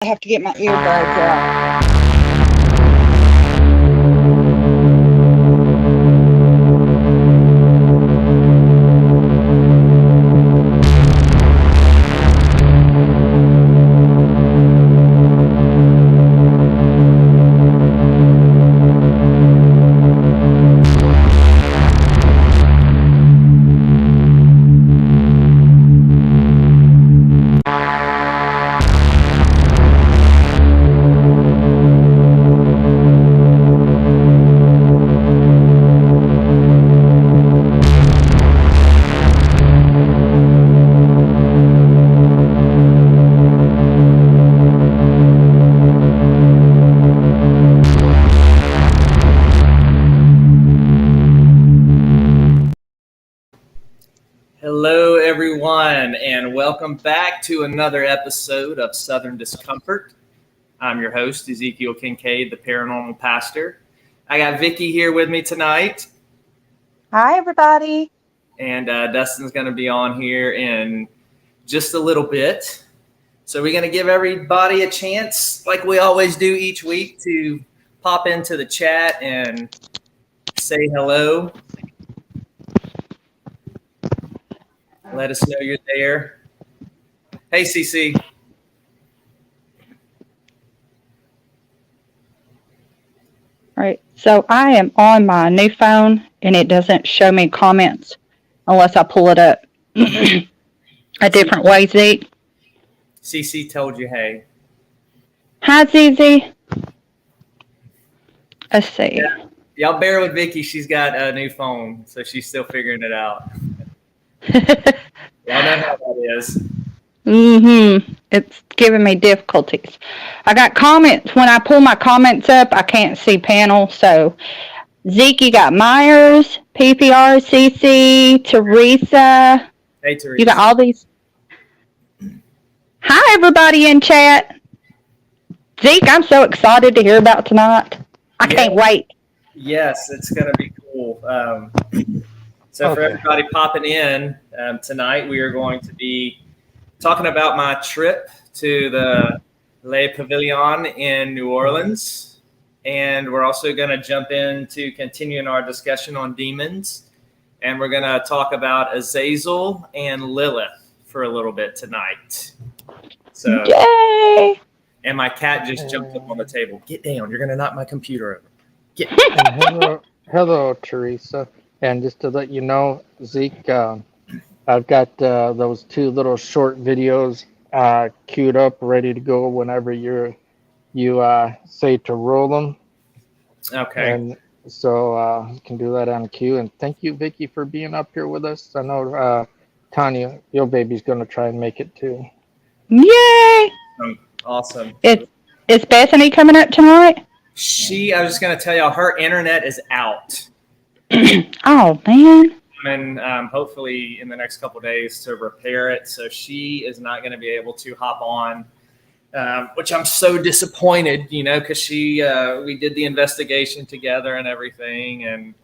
I have to get my earbuds out. Hello, everyone, and welcome back to another episode of Southern Discomfort. I'm your host, Ezekiel Kincade, the Paranormal Pastor. I got Vickie here with me tonight. Hi, everybody. And Dustin's going to be on here in just a little bit. So we're going to give everybody a chance, like we always do each week, to pop into the chat and say hello. Let us know you're there. Hey, CC. All right, so I am on my new phone, and it doesn't show me comments unless I pull it up a different way, Zeke. CC told you, hey. Hi, Zizi. Let's see. Yeah. Y'all bear with Vickie. She's got a new phone, so she's still figuring it out. Y'all know how that is. It's giving me difficulties. I got comments. When I pull my comments up, I can't see panel. So, Zeke, you got Myers, PPRCM73, Teresa. Hey, Teresa. You got all these. Hi, everybody in chat. Zeke, I'm so excited to hear about tonight. I can't wait. Yes, it's going to be cool. So for everybody popping in tonight, we are going to be talking about my trip to the Le Pavilion in New Orleans. And we're also going to jump into continuing our discussion on demons. And we're going to talk about Azazel and Lilith for a little bit tonight. So, yay! And my cat just jumped up on the table. Get down. You're going to knock my computer over. Get Hello, Teresa. And just to let you know, Zeke, I've got those two little short videos queued up, ready to go whenever you say to roll them. Okay. And so you can do that on cue. And thank you, Vickie, for being up here with us. I know Tanya, your baby's going to try and make it too. Yay! Awesome. Is Bethany coming up tonight? I was just going to tell y'all, her internet is out. Oh, man. And hopefully in the next couple of days to repair it. So she is not going to be able to hop on, which I'm so disappointed, because we did the investigation together and everything. And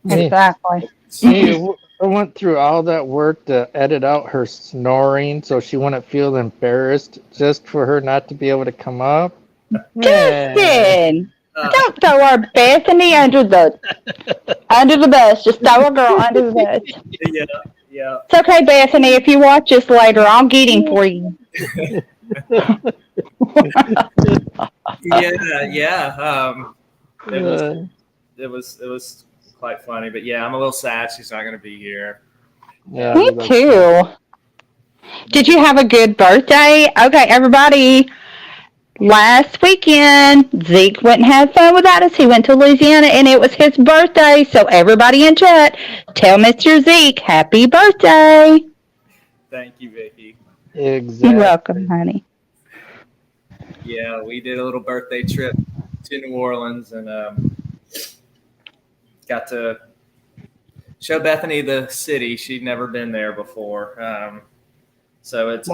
exactly. I went through all that work to edit out her snoring so she wouldn't feel embarrassed just for her not to be able to come up. Justin! Don't throw our Bethany under the bus. Just throw a girl under the bus. Yeah. It's okay, Bethany. If you watch this later, I'll get him for you. Yeah. It was quite funny, but yeah, I'm a little sad she's not going to be here. Yeah, me too. Did you have a good birthday? Okay, everybody. Last weekend, Zeke went and had fun without us. He went to Louisiana, and it was his birthday. So everybody in chat, tell Mr. Zeke happy birthday. Thank you, Vickie. Exactly. You're welcome, honey. Yeah, we did a little birthday trip to New Orleans and got to show Bethany the city. She'd never been there before. So it's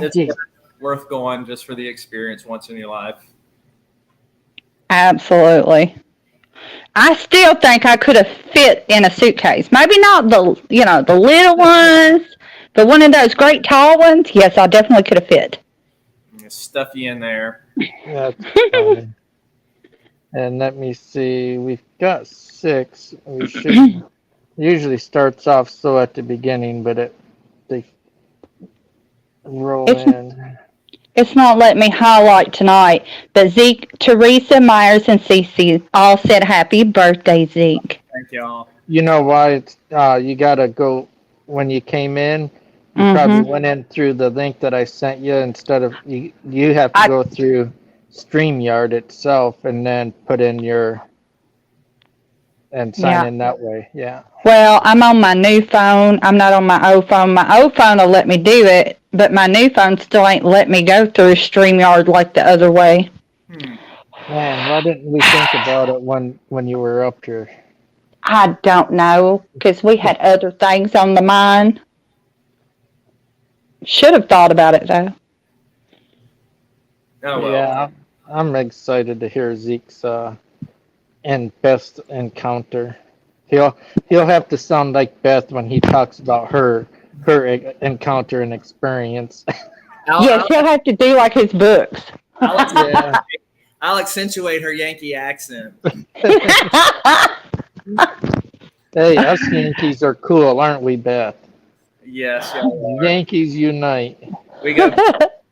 worth going just for the experience once in your life. Absolutely. I still think I could have fit in a suitcase. Maybe not the little ones, but one of those great tall ones. Yes, I definitely could have fit. Stuff you in there. That's funny. And let me see, we've got 6. We should usually starts off slow at the beginning, but they roll It's in. it's not letting me highlight tonight, but Zeke, Teresa, Myers, and Cece all said happy birthday, Zeke. Thank y'all. You know why? It's you gotta go when you came in. You probably Mm-hmm. went in through the link that I sent you instead of you. You have to I go through StreamYard itself and then put in your and sign Yeah. in that way. Yeah. Well, I'm on my new phone. I'm not on my old phone. My old phone will let me do it, but my new phone still ain't let me go through StreamYard like the other way. Hmm. Man, why didn't we think about it when you were up here? I don't know, because we had other things on the mind. Should have thought about it, though. Oh well. Yeah, I'm excited to hear Zeke's and Beth's encounter. He'll have to sound like Beth when he talks about her encounter and experience. I'll, Yes, I'll, he'll have to do like his books. I'll, Yeah. I'll accentuate her Yankee accent. Hey, us Yankees are cool, aren't we, Beth? Yes, y'all are. Yankees unite. We go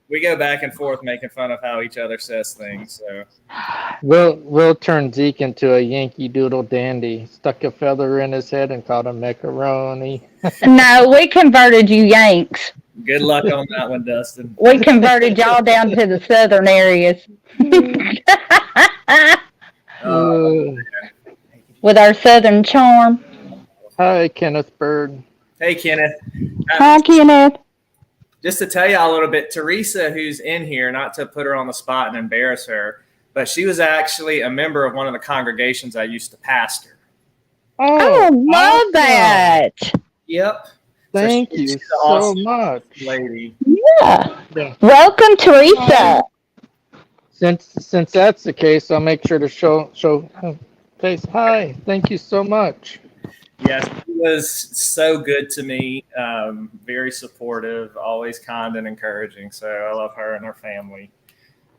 we go back and forth making fun of how each other says things. So We'll turn Zeke into a Yankee Doodle dandy. Stuck a feather in his head and called him macaroni. No, we converted you Yanks. good luck on that one, Dustin. We converted y'all down to the southern areas. Uh, With our southern charm. Hi, Kenneth Bird. hey, Kenneth. Hi, Kenneth. Just to tell you a little bit, Teresa, who's in here, not to put her on the spot and embarrass her, but she was actually a member of one of the congregations I used to pastor. Oh, love awesome. that. Yep. Thank you she's an so awesome much. lady. Yeah. Yeah. Welcome, Teresa. Since that's the case, I'll make sure to show face. Hi, thank you so much. Yes, she was so good to me. Very supportive, always kind and encouraging. So I love her and her family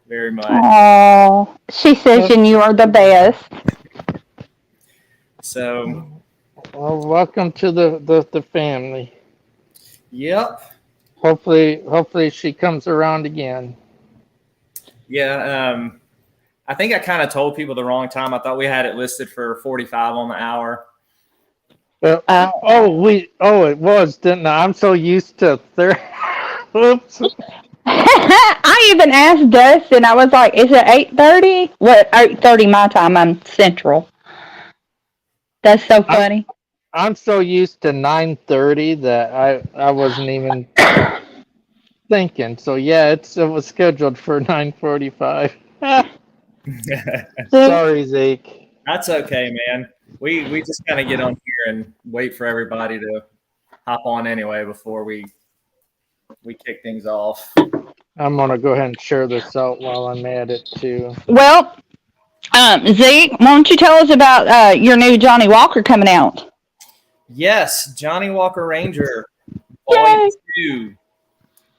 very much. Oh, she says you are the best. So, Well, welcome to the family. yep. Hopefully she comes around again. Yeah. I think I kind of told people the wrong time. I thought we had it listed for 45 on the hour. It was, didn't I? I'm so used to Oops. I even asked Dustin, I was like, is it 8:30? What, 8:30 my time? I'm Central. That's so funny. I'm so used to 9:30 that I wasn't even thinking. So yeah, it was scheduled for 9:45. Sorry, Zeke. That's okay, man. We just kind of get on here and wait for everybody to hop on anyway before we kick things off. I'm gonna go ahead and share this out while I'm at it too. Well, Zeke, why don't you tell us about your new Johnny Walker coming out? Yes, Johnny Walker Ranger Volume 2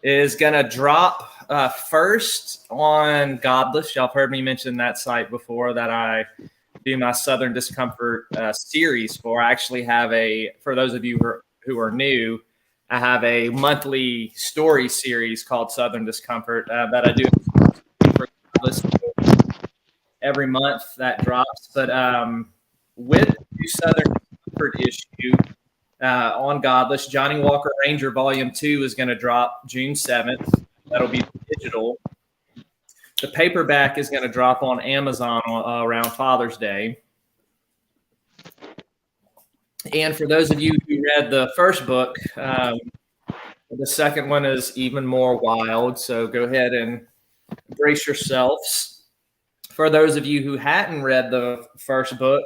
is gonna drop first on Godless. Y'all have heard me mention that site before that I do my Southern Discomfort series for. I actually have for those of you who are new, I have a monthly story series called Southern Discomfort that I do for Godless every month that drops. But with the new Southern Discomfort issue on Godless, Johnny Walker Ranger Volume 2 is going to drop June 7th. That'll be digital. The paperback is going to drop on Amazon around Father's Day. And for those of you who read the first book, the second one is even more wild. So go ahead and brace yourselves. For those of you who hadn't read the first book,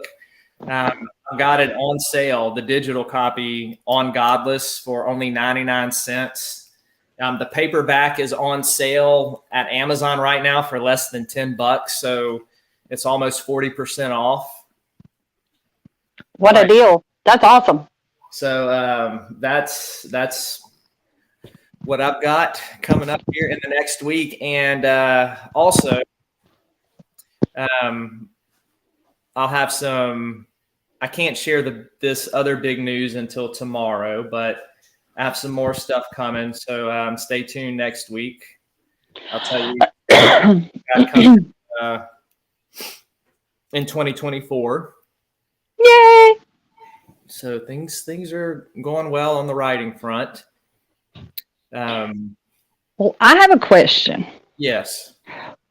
I got it on sale, the digital copy on Godless for only 99 cents. The paperback is on sale at Amazon right now for less than $10. So it's almost 40% off. What a deal. That's awesome. So that's what I've got coming up here in the next week, and also I'll have some. I can't share this other big news until tomorrow, but I have some more stuff coming. So stay tuned next week. I'll tell you what coming, in 2024. Yay! So things are going well on the writing front. Well, I have a question. Yes.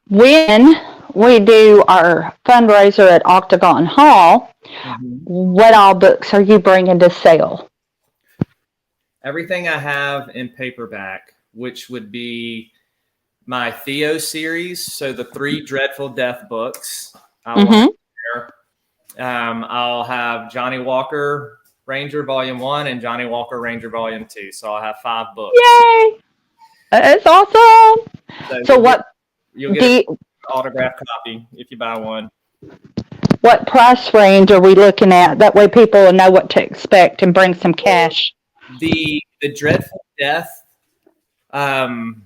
When we do our fundraiser at Octagon Hall, what all books are you bringing to sale? Everything I have in paperback, which would be my Theo series. So the 3 Dreadful Death books. I'll have Johnny Walker Ranger Volume 1 and Johnny Walker Ranger Volume 2. So I'll have 5 books. Yay! That's awesome. So what? You'll get an autographed copy if you buy one. What price range are we looking at? That way people will know what to expect and bring some cash. The Dreadful Death, the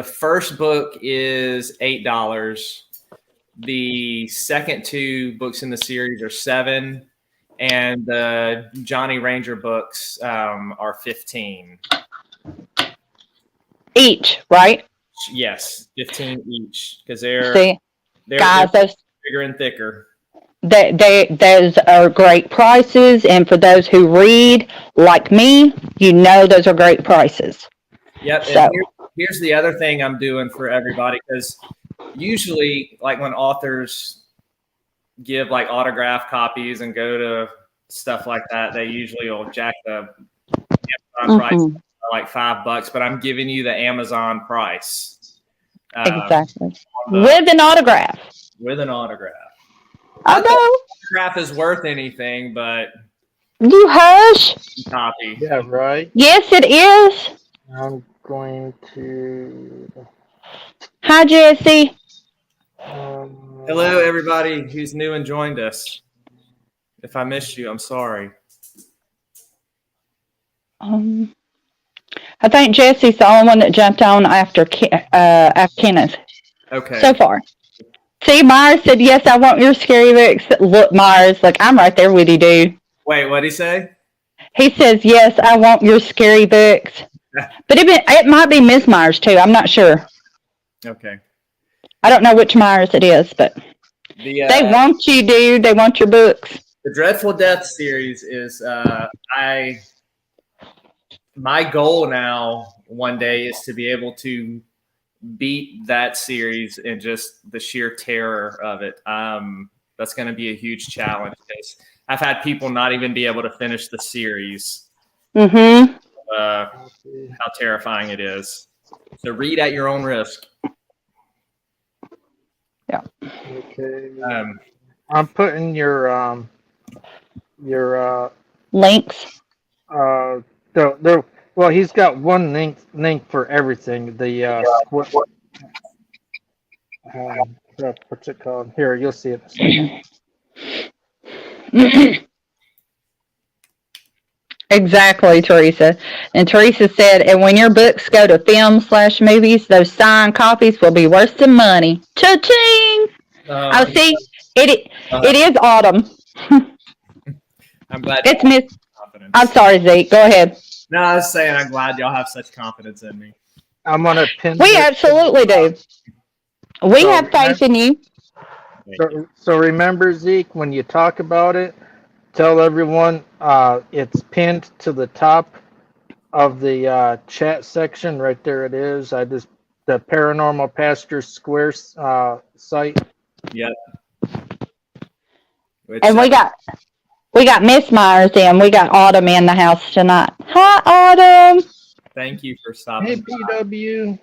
first book is $8. The second 2 books in the series are $7, and the Johnny Ranger books are $15 each, right? Yes, $15 each, because they're guys, those bigger and thicker. Those are great prices, and for those who read like me, you know those are great prices. Yep. So. And here's the other thing I'm doing for everybody, because usually, like when authors give like autograph copies and go to stuff like that, they usually will jack the Amazon price like $5, but I'm giving you the Amazon price. Exactly. With an autograph. With an autograph. Although autograph is worth anything, but you hush. Copy. Yeah, right. Yes, it is. I'm going to. Hi, Jesse. Hello, everybody who's new and joined us. If I missed you, I'm sorry. I think Jesse's the only one that jumped on after Kenneth. Okay. So far. See, Myers said, yes, I want your scary books. Look, Myers, like, I'm right there with you, dude. Wait, what'd he say? He says, yes, I want your scary books. But it might be Miss Myers, too. I'm not sure. Okay. I don't know which Myers it is, but they want you, dude. They want your books. The Dreadful Death series is, my goal now one day is to be able to beat that series and just the sheer terror of it. That's going to be a huge challenge because I've had people not even be able to finish the series. Mm-hmm. How terrifying it is. So read at your own risk. Yeah. Okay. I'm putting your links. Well, he's got one link for everything. What's it called? Here, you'll see it. Exactly, Teresa. And Teresa said, and when your books go to film/movies, those signed copies will be worth some money. Cha-ching! See, it is autumn. I'm glad. It's Miss. I'm sorry, Zeke. Go ahead. No, I was saying I'm glad y'all have such confidence in me. I'm gonna pin. We absolutely do. We have faith in you. So remember, Zeke, when you talk about it, tell everyone it's pinned to the top of the chat section. Right there it is. The Paranormal Pastor Square site. Yep. And we got Miss Myers in. We got Autumn in the house tonight. Hi, Autumn. Thank you for stopping. Hey, PW.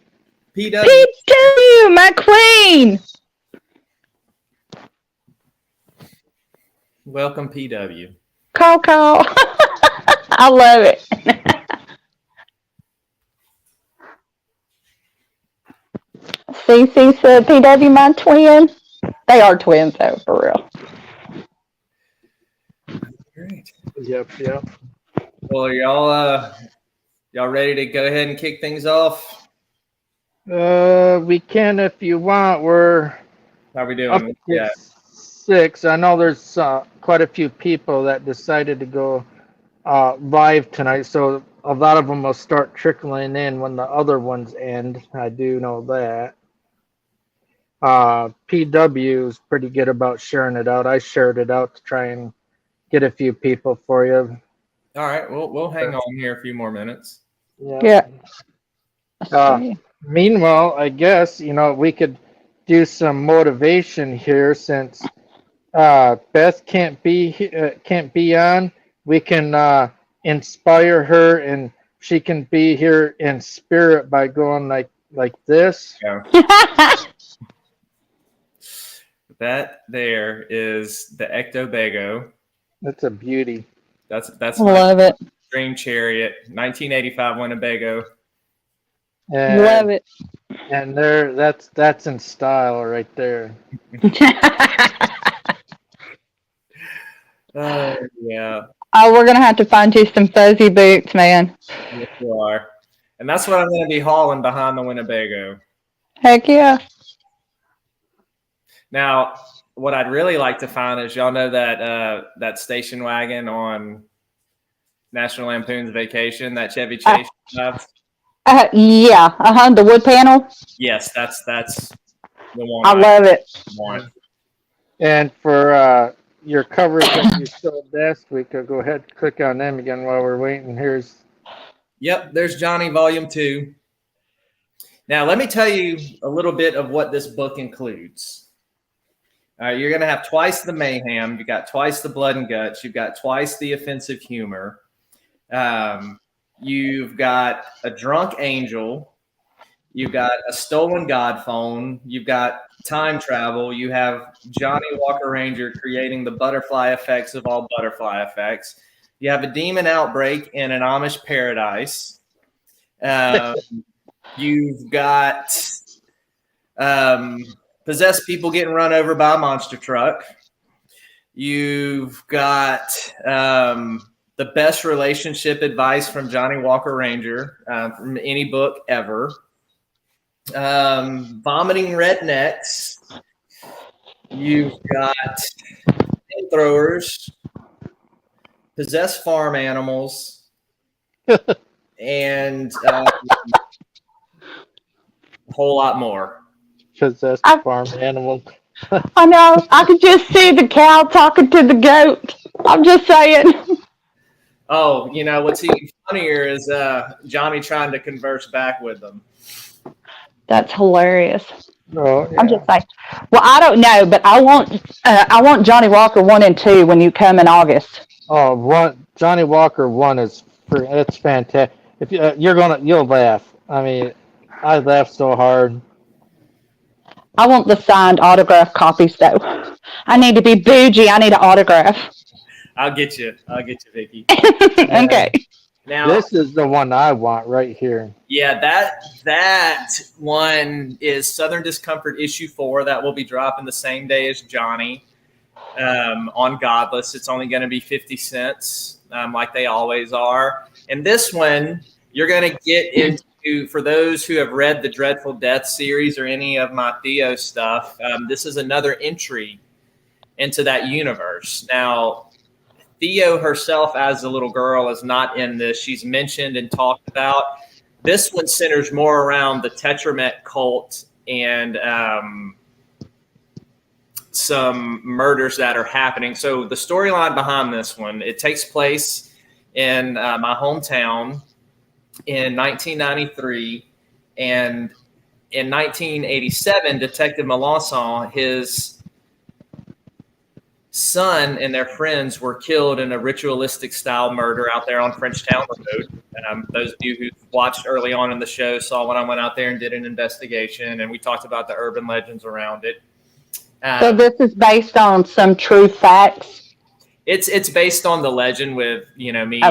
PW, my queen. Welcome, PW. Call. I love it. CC said, PW, my twin. They are twins, though, for real. Great. Yep. Well, y'all Y'all ready to go ahead and kick things off? We can if you want. We're How we up doing? to Yeah. 6. I know there's quite a few people that decided to go live tonight, so a lot of them will start trickling in when the other ones end. I do know that. PW is pretty good about sharing it out. I shared it out to try and get a few people for you. All right. We'll hang on here a few more minutes. Yeah. Meanwhile, I guess we could do some motivation here since Beth can't be on. We can inspire her, and she can be here in spirit by going like this. Yeah. That there is the Ectobago. That's a beauty. That's Love it. Dream Chariot, 1985 Winnebago. And, Love it. And there, that's in style right there. Yeah. Oh, we're gonna have to find you some fuzzy boots, man. Yes, you are. And that's what I'm going to be hauling behind the Winnebago. Heck yeah. Now, what I'd really like to find is, y'all know that station wagon on National Lampoon's Vacation, that Chevy Chase. Yeah. The wood panel. Yes, that's the one. I love it. Want. And for your covers that you sold last week, I'll go ahead and click on them again while we're waiting. Yep, there's Johnny Volume 2. Now, let me tell you a little bit of what this book includes. You're going to have twice the mayhem. You've got twice the blood and guts. You've got twice the offensive humor. You've got a drunk angel. You've got a stolen God phone. You've got time travel. You have Johnny Walker Ranger creating the butterfly effects of all butterfly effects. You have a demon outbreak in an Amish paradise. You've got possessed people getting run over by a monster truck. You've got the best relationship advice from Johnny Walker Ranger from any book ever. Vomiting rednecks. You've got flamethrowers, possessed farm animals, and a whole lot more. Possessed farm animals. I know. I could just see the cow talking to the goat. I'm just saying. Oh, what's even funnier is Johnny trying to converse back with them. That's hilarious. Oh, yeah. I'm just like, well, I don't know, but I want Johnny Walker 1 and 2 when you come in August. Oh, Johnny Walker 1 is it's fantastic. If you'll laugh. I mean, I laughed so hard. I want the signed autograph copies though. I need to be bougie. I need an autograph. I'll get you, Vickie. Okay. Now this is the one I want right here. Yeah, that one is Southern Discomfort issue 4. That will be dropping the same day as Johnny on Godless. It's only going to be 50 cents, like they always are. And this one, you're going to get into, for those who have read the Dreadful Death series or any of my Theo stuff, this is another entry into that universe. Now, Theo herself as a little girl is not in this. She's mentioned and talked about. This one centers more around the Tetramet cult and some murders that are happening. So the storyline behind this one, it takes place in my hometown in 1993. And in 1987, Detective Melanson, his son and their friends were killed in a ritualistic style murder out there on Frenchtown Road. Those of you who watched early on in the show saw when I went out there and did an investigation, and we talked about the urban legends around it. So this is based on some true facts? It's based on the legend with, me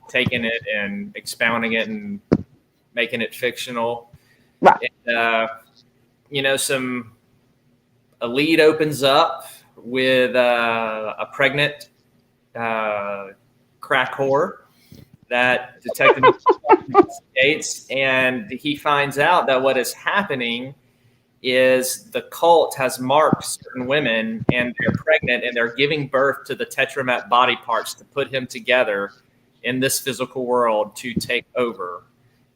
taking it and expounding it and making it fictional. Right. And, a lead opens up with a pregnant crack whore that detective investigates, and he finds out that what is happening is the cult has marked certain women and they're pregnant and they're giving birth to the tetramet body parts to put him together in this physical world to take over.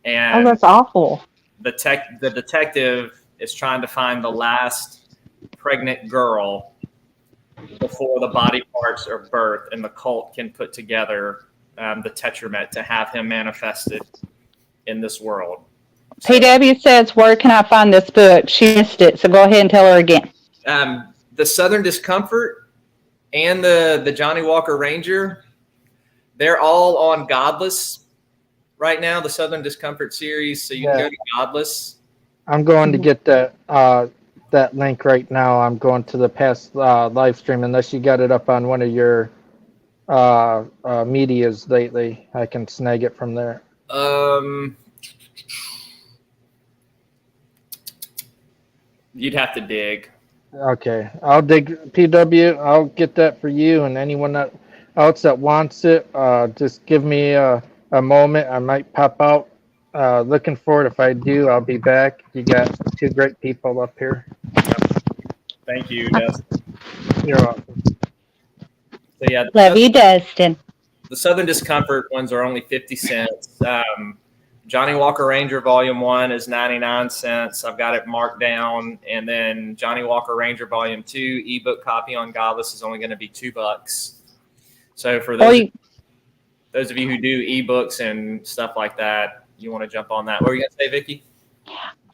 And that's awful. the detective is trying to find the last pregnant girl before the body parts are birthed and the cult can put together the tetramet to have him manifested in this world. So, PW says, where can I find this book? She missed it, so go ahead and tell her again. The Southern Discomfort and the Johnny Walker Ranger, they're all on Godless right now, the Southern Discomfort series. So you can go to Godless. I'm going to get that link right now. I'm going to the past live stream, unless you got it up on one of your medias lately. I can snag it from there. You'd have to dig. Okay, I'll dig. PW, I'll get that for you, and anyone else that wants it, just give me a moment. I might pop out. Looking for it. If I do, I'll be back. You got two great people up here. Thank you, Dustin. You're welcome. So yeah, Love you, Dustin. the Southern Discomfort ones are only 50 cents. Johnny Walker Ranger Volume 1 is 99 cents. I've got it marked down. And then Johnny Walker Ranger Volume 2 ebook copy on Godless is only going to be $2. So for those of you who do ebooks and stuff like that, you want to jump on that. What were you going to say, Vickie?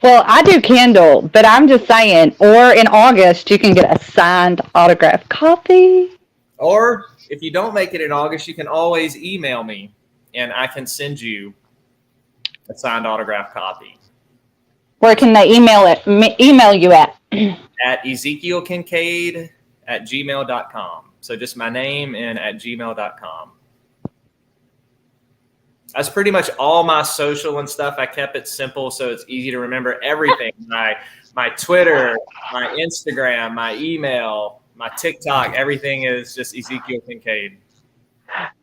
Well, I do Kindle, but I'm just saying, or in August, you can get a signed autographed copy. Or if you don't make it in August, you can always email me and I can send you a signed autograph copy. Where can they email you at? At ezekielkincade@gmail.com. So just my name and at gmail.com. That's pretty much all my social and stuff. I kept it simple so it's easy to remember everything. My Twitter, my Instagram, my email, my TikTok, everything is just Ezekiel Kincade.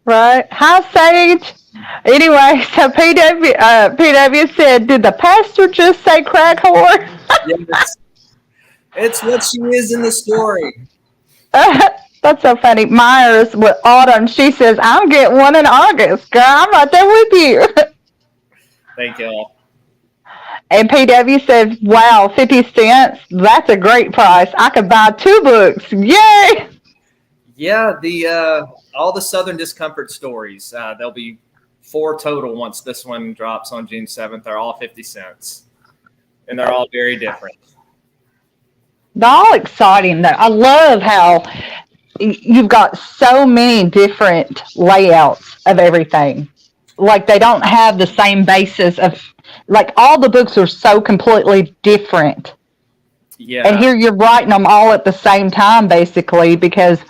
Right. Hi, Sage. Anyway, so PW said, did the pastor just say crack whore? Yes. It's what she is in the story. That's so funny. Myers with Autumn, she says, I'm getting one in August. Girl, I'm right there with you. Thank you. And PW says, wow, 50 cents? That's a great price. I could buy 2 books. Yay! Yeah, all the Southern Discomfort stories. There'll be 4 total once this one drops on June 7th. They're all 50 cents. And they're all very different. They're all exciting, though. I love how you've got so many different layouts of everything. Like, they don't have the same basis of, like, all the books are so completely different. Yeah. And here you're writing them all at the same time, basically, because,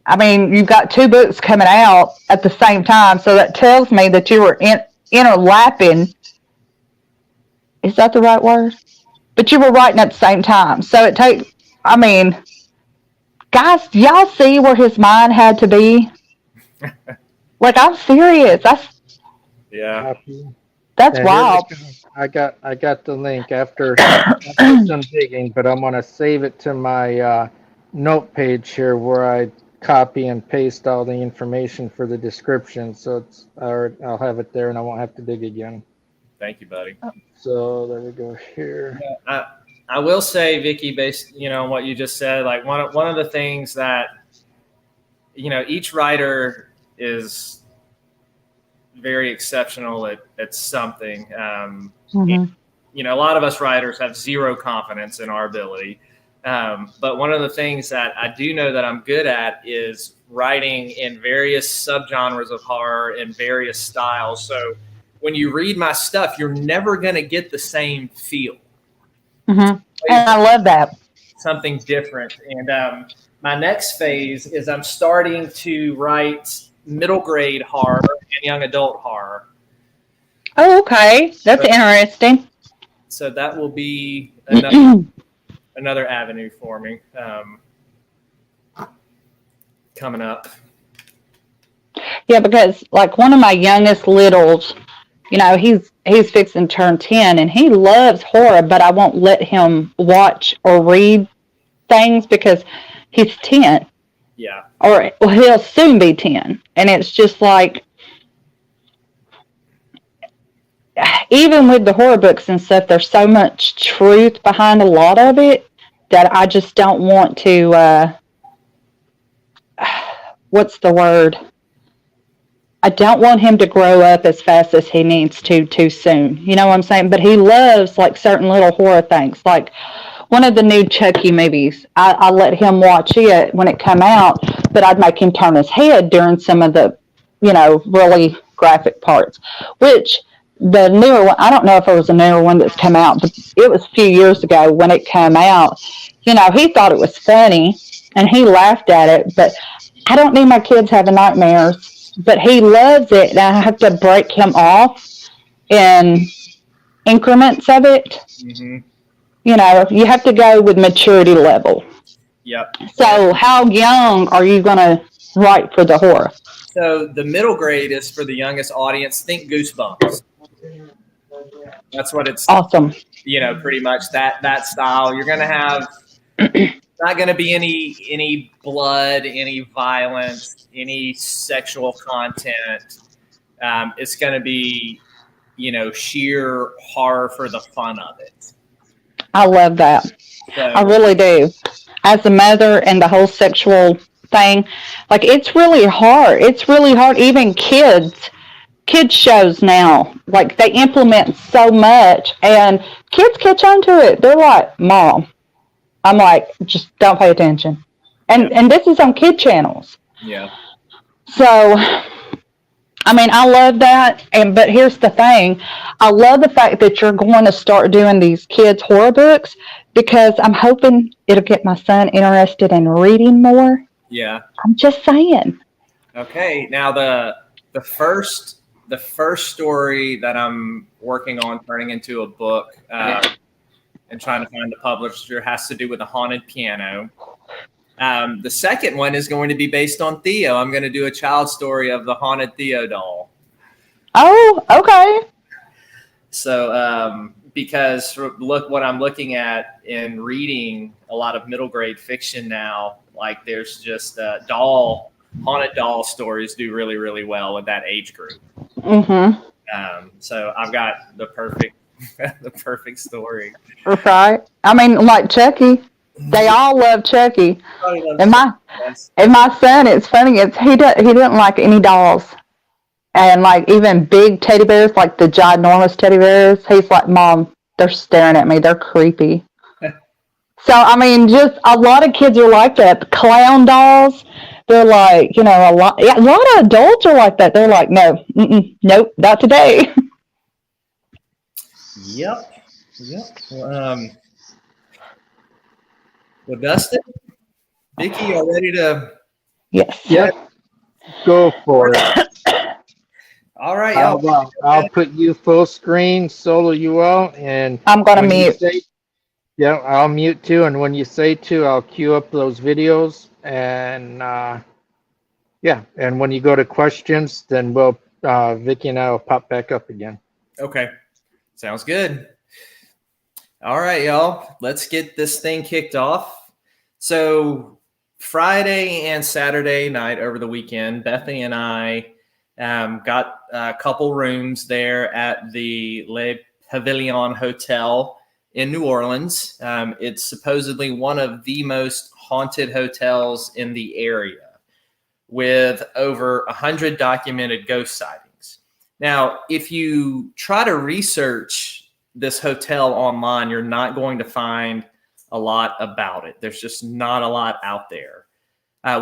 I mean, you've got 2 books coming out at the same time, so that tells me that you were interlapping. Is that the right word? But you were writing at the same time. So guys, y'all see where his mind had to be? Like, I'm serious. That's wild. I got the link after some digging, but I'm gonna save it to my note page here where I copy and paste all the information for the description. So I'll have it there and I won't have to dig again. Thank you, buddy. So there we go here. Yeah, I will say, Vickie, based on what you just said, like one of the things that each writer is very exceptional at something. And, a lot of us writers have zero confidence in our ability. But one of the things that I do know that I'm good at is writing in various subgenres of horror in various styles. So when you read my stuff, you're never going to get the same feel. And I love that. Something different. And my next phase is I'm starting to write middle grade horror and young adult horror. Oh, okay. That's interesting. So that will be another avenue for me coming up. Yeah, because like one of my youngest littles, he's fixing to turn 10 and he loves horror, but I won't let him watch or read things because he's 10. Yeah. Or well, he'll soon be 10. And it's just like, even with the horror books and stuff, there's so much truth behind a lot of it that I just don't want to, what's the word? I don't want him to grow up as fast as he needs to too soon. You know what I'm saying? But he loves like certain little horror things. Like one of the new Chucky movies, I let him watch it when it came out, but I'd make him turn his head during some of the, really graphic parts. Which the newer one, I don't know if it was a newer one that's come out, but it was a few years ago when it came out. He thought it was funny and he laughed at it, but I don't need my kids having nightmares. But he loves it, and I have to break him off in increments of it. Mm-hmm. You have to go with maturity level. Yep. So how young are you going to write for the horror? So the middle grade is for the youngest audience. Think Goosebumps. That's what it's. Awesome. Pretty much that style. You're going to have not going to be any blood, any violence, any sexual content. It's going to be, sheer horror for the fun of it. I love that. So, I really do. As a mother and the whole sexual thing, like it's really hard. It's really hard. Even kids shows now, like they implement so much and kids catch on to it. They're like, Mom. I'm like, just don't pay attention. And this is on kid channels. Yeah. So, I mean, I love that. But here's the thing. I love the fact that you're going to start doing these kids' horror books because I'm hoping it'll get my son interested in reading more. Yeah. I'm just saying. Okay. Now the first story that I'm working on turning into a book, and trying to find a publisher has to do with a haunted piano. The second one is going to be based on Theo. I'm going to do a child story of the haunted Theo doll. Oh, okay. So, because look what I'm looking at in reading a lot of middle grade fiction now, like there's just haunted doll stories do really, really well with that age group. Mm-hmm. So I've got the perfect story. Right. I mean, like Chucky. They all love Chucky. And my son, it's funny, he didn't like any dolls. And like even big teddy bears, like the ginormous teddy bears, he's like, Mom, they're staring at me. They're creepy. So, I mean, just a lot of kids are like that. The clown dolls, they're like, a lot of adults are like that. They're like, no, nope, not today. Yep. Well, Dustin, Vickie, y'all ready to? Yes. Yep. Go for it. All right, y'all. I'll put you full screen, solo you out, and I'm going to mute. I'll mute too, and when you say to, I'll queue up those videos, and and when you go to questions, then Vickie and I will pop back up again. Okay. Sounds good. All right, y'all. Let's get this thing kicked off. So Friday and Saturday night over the weekend, Bethany and I got a couple rooms there at the Le Pavillon Hotel in New Orleans. It's supposedly one of the most haunted hotels in the area with over 100 documented ghost sightings. Now, if you try to research this hotel online, you're not going to find a lot about it. There's just not a lot out there.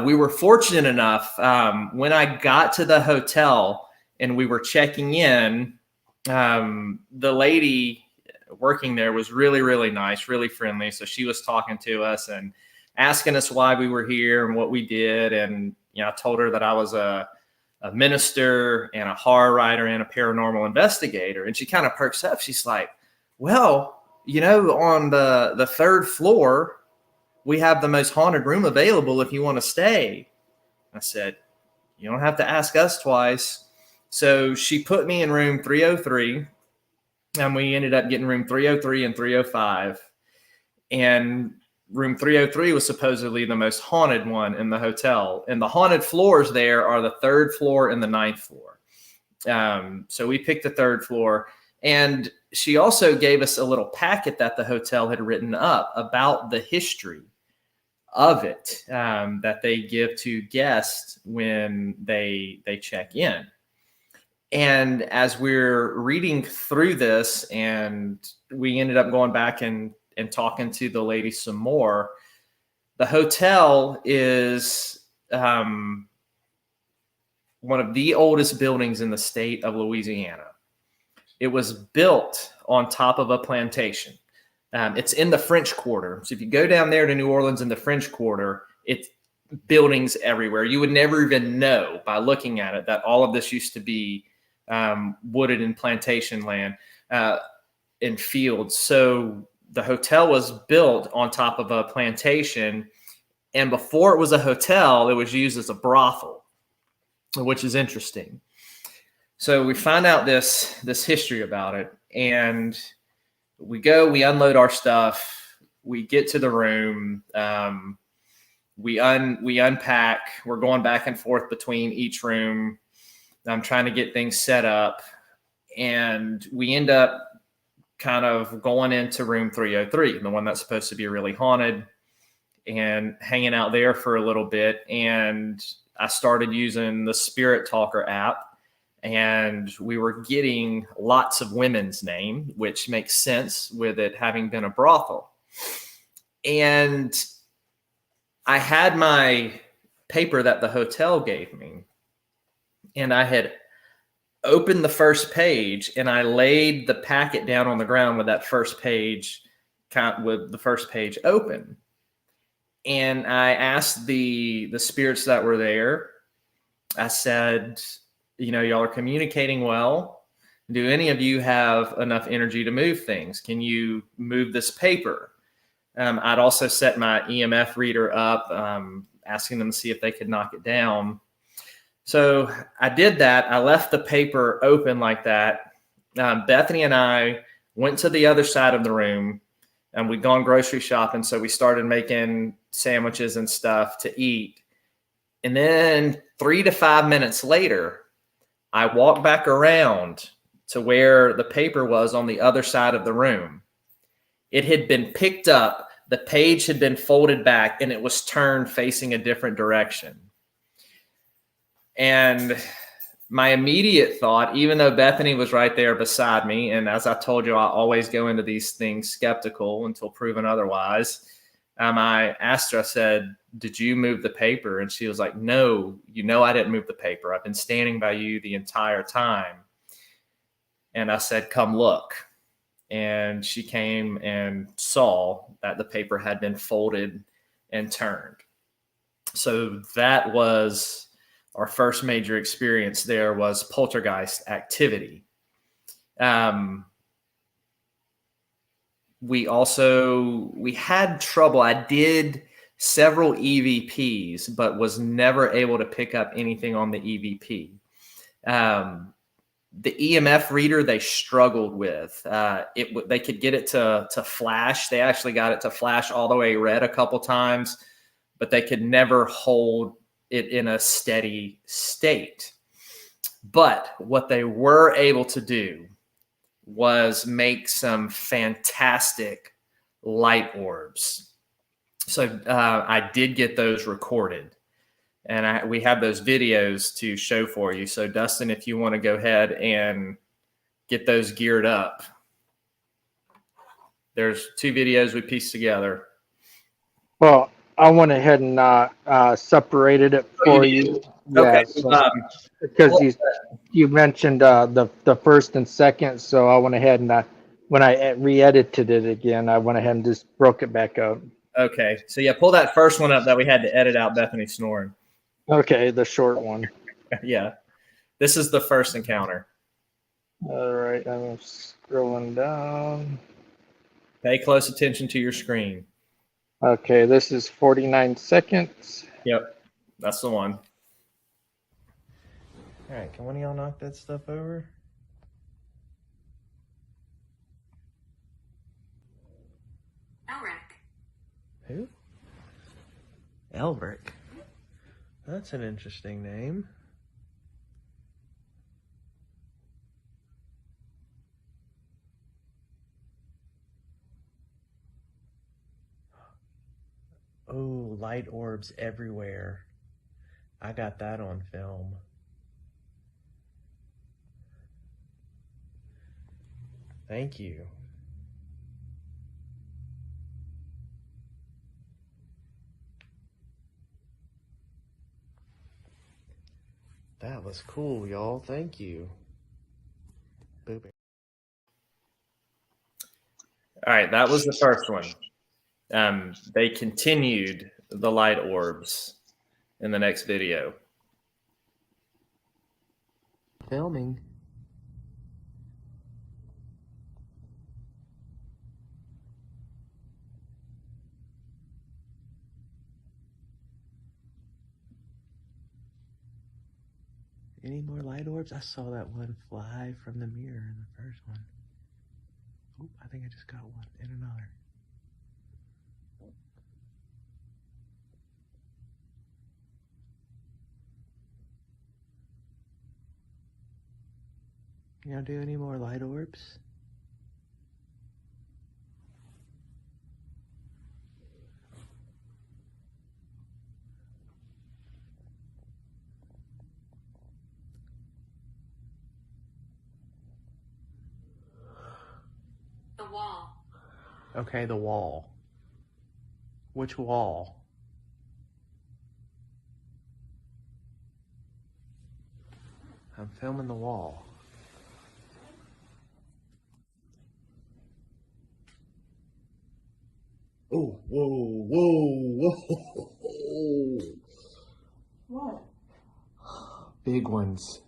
We were fortunate enough when I got to the hotel and we were checking in, the lady working there was really, really nice, really friendly. So she was talking to us and asking us why we were here and what we did. And, I told her that I was a minister and a horror writer and a paranormal investigator. And she kind of perks up. She's like, well, on the third floor, we have the most haunted room available if you want to stay. I said, you don't have to ask us twice. So she put me in room 303, and we ended up getting room 303 and 305. And room 303 was supposedly the most haunted one in the hotel. And the haunted floors there are the 3rd floor and the 9th floor. So we picked the 3rd floor. And she also gave us a little packet that the hotel had written up about the history of it, that they give to guests when they check in. And as we're reading through this, and we ended up going back and talking to the lady some more, the hotel is one of the oldest buildings in the state of Louisiana. It was built on top of a plantation. It's in the French Quarter. So if you go down there to New Orleans in the French Quarter, it's buildings everywhere. You would never even know by looking at it that all of this used to be wooded and plantation land in fields. So the hotel was built on top of a plantation. And before it was a hotel, it was used as a brothel, which is interesting. So we find out this history about it, and we unload our stuff, we get to the room, we unpack, we're going back and forth between each room. I'm trying to get things set up, and we end up kind of going into room 303, the one that's supposed to be really haunted, and hanging out there for a little bit. And I started using the Spirit Talker app, and we were getting lots of women's name, which makes sense with it having been a brothel. And I had my paper that the hotel gave me, and I had opened the first page, and I laid the packet down on the ground with that first page, with the first page open. And I asked the spirits that were there, I said, y'all are communicating well. Do any of you have enough energy to move things? Can you move this paper? I'd also set my EMF reader up, asking them to see if they could knock it down. So I did that. I left the paper open like that. Bethany and I went to the other side of the room, and we'd gone grocery shopping. So we started making sandwiches and stuff to eat. And then 3 to 5 minutes later, I walked back around to where the paper was on the other side of the room. It had been picked up. The page had been folded back, and it was turned facing a different direction. And my immediate thought, even though Bethany was right there beside me, and as I told you, I always go into these things skeptical until proven otherwise, I asked her, I said, did you move the paper? And she was like, no, I didn't move the paper. I've been standing by you the entire time. And I said, come look. And she came and saw that the paper had been folded and turned. So that was our first major experience. There was poltergeist activity. We had trouble. I did several EVPs, but was never able to pick up anything on the EVP. The EMF reader they struggled with. They could get it to flash. They actually got it to flash all the way red a couple times, but they could never hold it in a steady state. But what they were able to do was make some fantastic light orbs. So I did get those recorded, and we have those videos to show for you. So Dustin, if you want to go ahead and get those geared up, there's 2 videos we pieced together. Well, I went ahead and separated it for you. Okay. Yeah, because you mentioned the first and second, so I went ahead and when I re-edited it again, I went ahead and just broke it back up. Okay, so yeah, pull that first one up that we had to edit out Bethany snoring. Okay, the short one. Yeah, this is the first encounter. All right, I'm scrolling down. Pay close attention to your screen. Okay, this is 49 seconds. Yep, that's the one. All right, can one of y'all knock that stuff over? Who? Elbrick. That's an interesting name. Oh, light orbs everywhere. I got that on film. Thank you. That was cool, y'all. Thank you. Boop. All right, that was the first one. They continued the light orbs in the next video. Filming. Any more light orbs? I saw that one fly from the mirror in the first one. Oh, I think I just got one and another. You know, do any more light orbs? The wall. Okay, the wall. Which wall? I'm filming the wall. Oh, whoa, whoa, whoa. What? Big ones.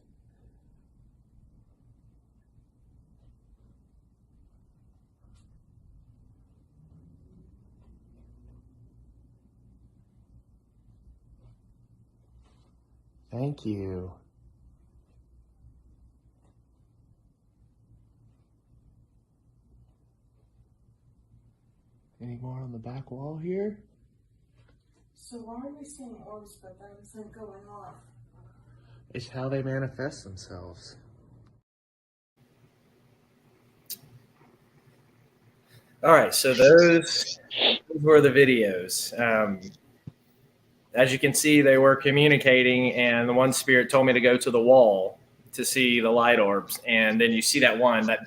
Thank you. Any more on the back wall here? So why are we seeing orbs but then some going off? It's how they manifest themselves. All right, so those were the videos. As you can see, they were communicating, and the one spirit told me to go to the wall to see the light orbs. And then you see that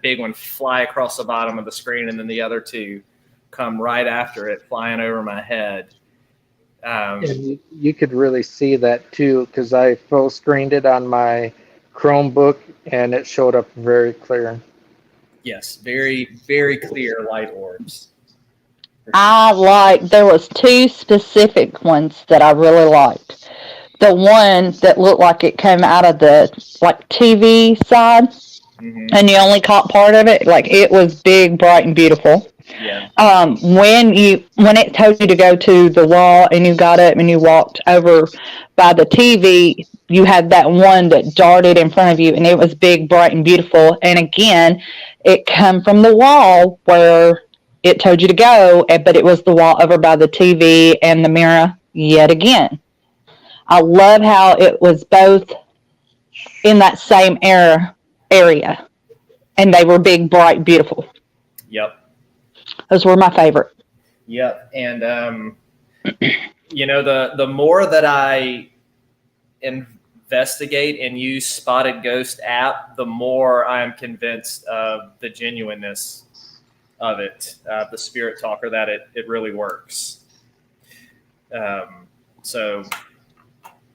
big one fly across the bottom of the screen, and then the other two come right after it, flying over my head. And you could really see that too, because I full screened it on my Chromebook, and it showed up very clear. Yes, very, very clear light orbs. There was two specific ones that I really liked. The one that looked like it came out of the TV side, and you only caught part of it. Like, it was big, bright, and beautiful. Yeah. When it told you to go to the wall and you got up and you walked over by the TV, you had that one that darted in front of you, and it was big, bright, and beautiful. And again, it come from the wall where it told you to go, but it was the wall over by the TV and the mirror yet again. I love how it was both in that same area, and they were big, bright, beautiful. Yep. Those were my favorite. Yep. And, the more that I investigate and use Spotted Ghost app, the more I am convinced of the genuineness of it, the spirit talker, that it really works. So.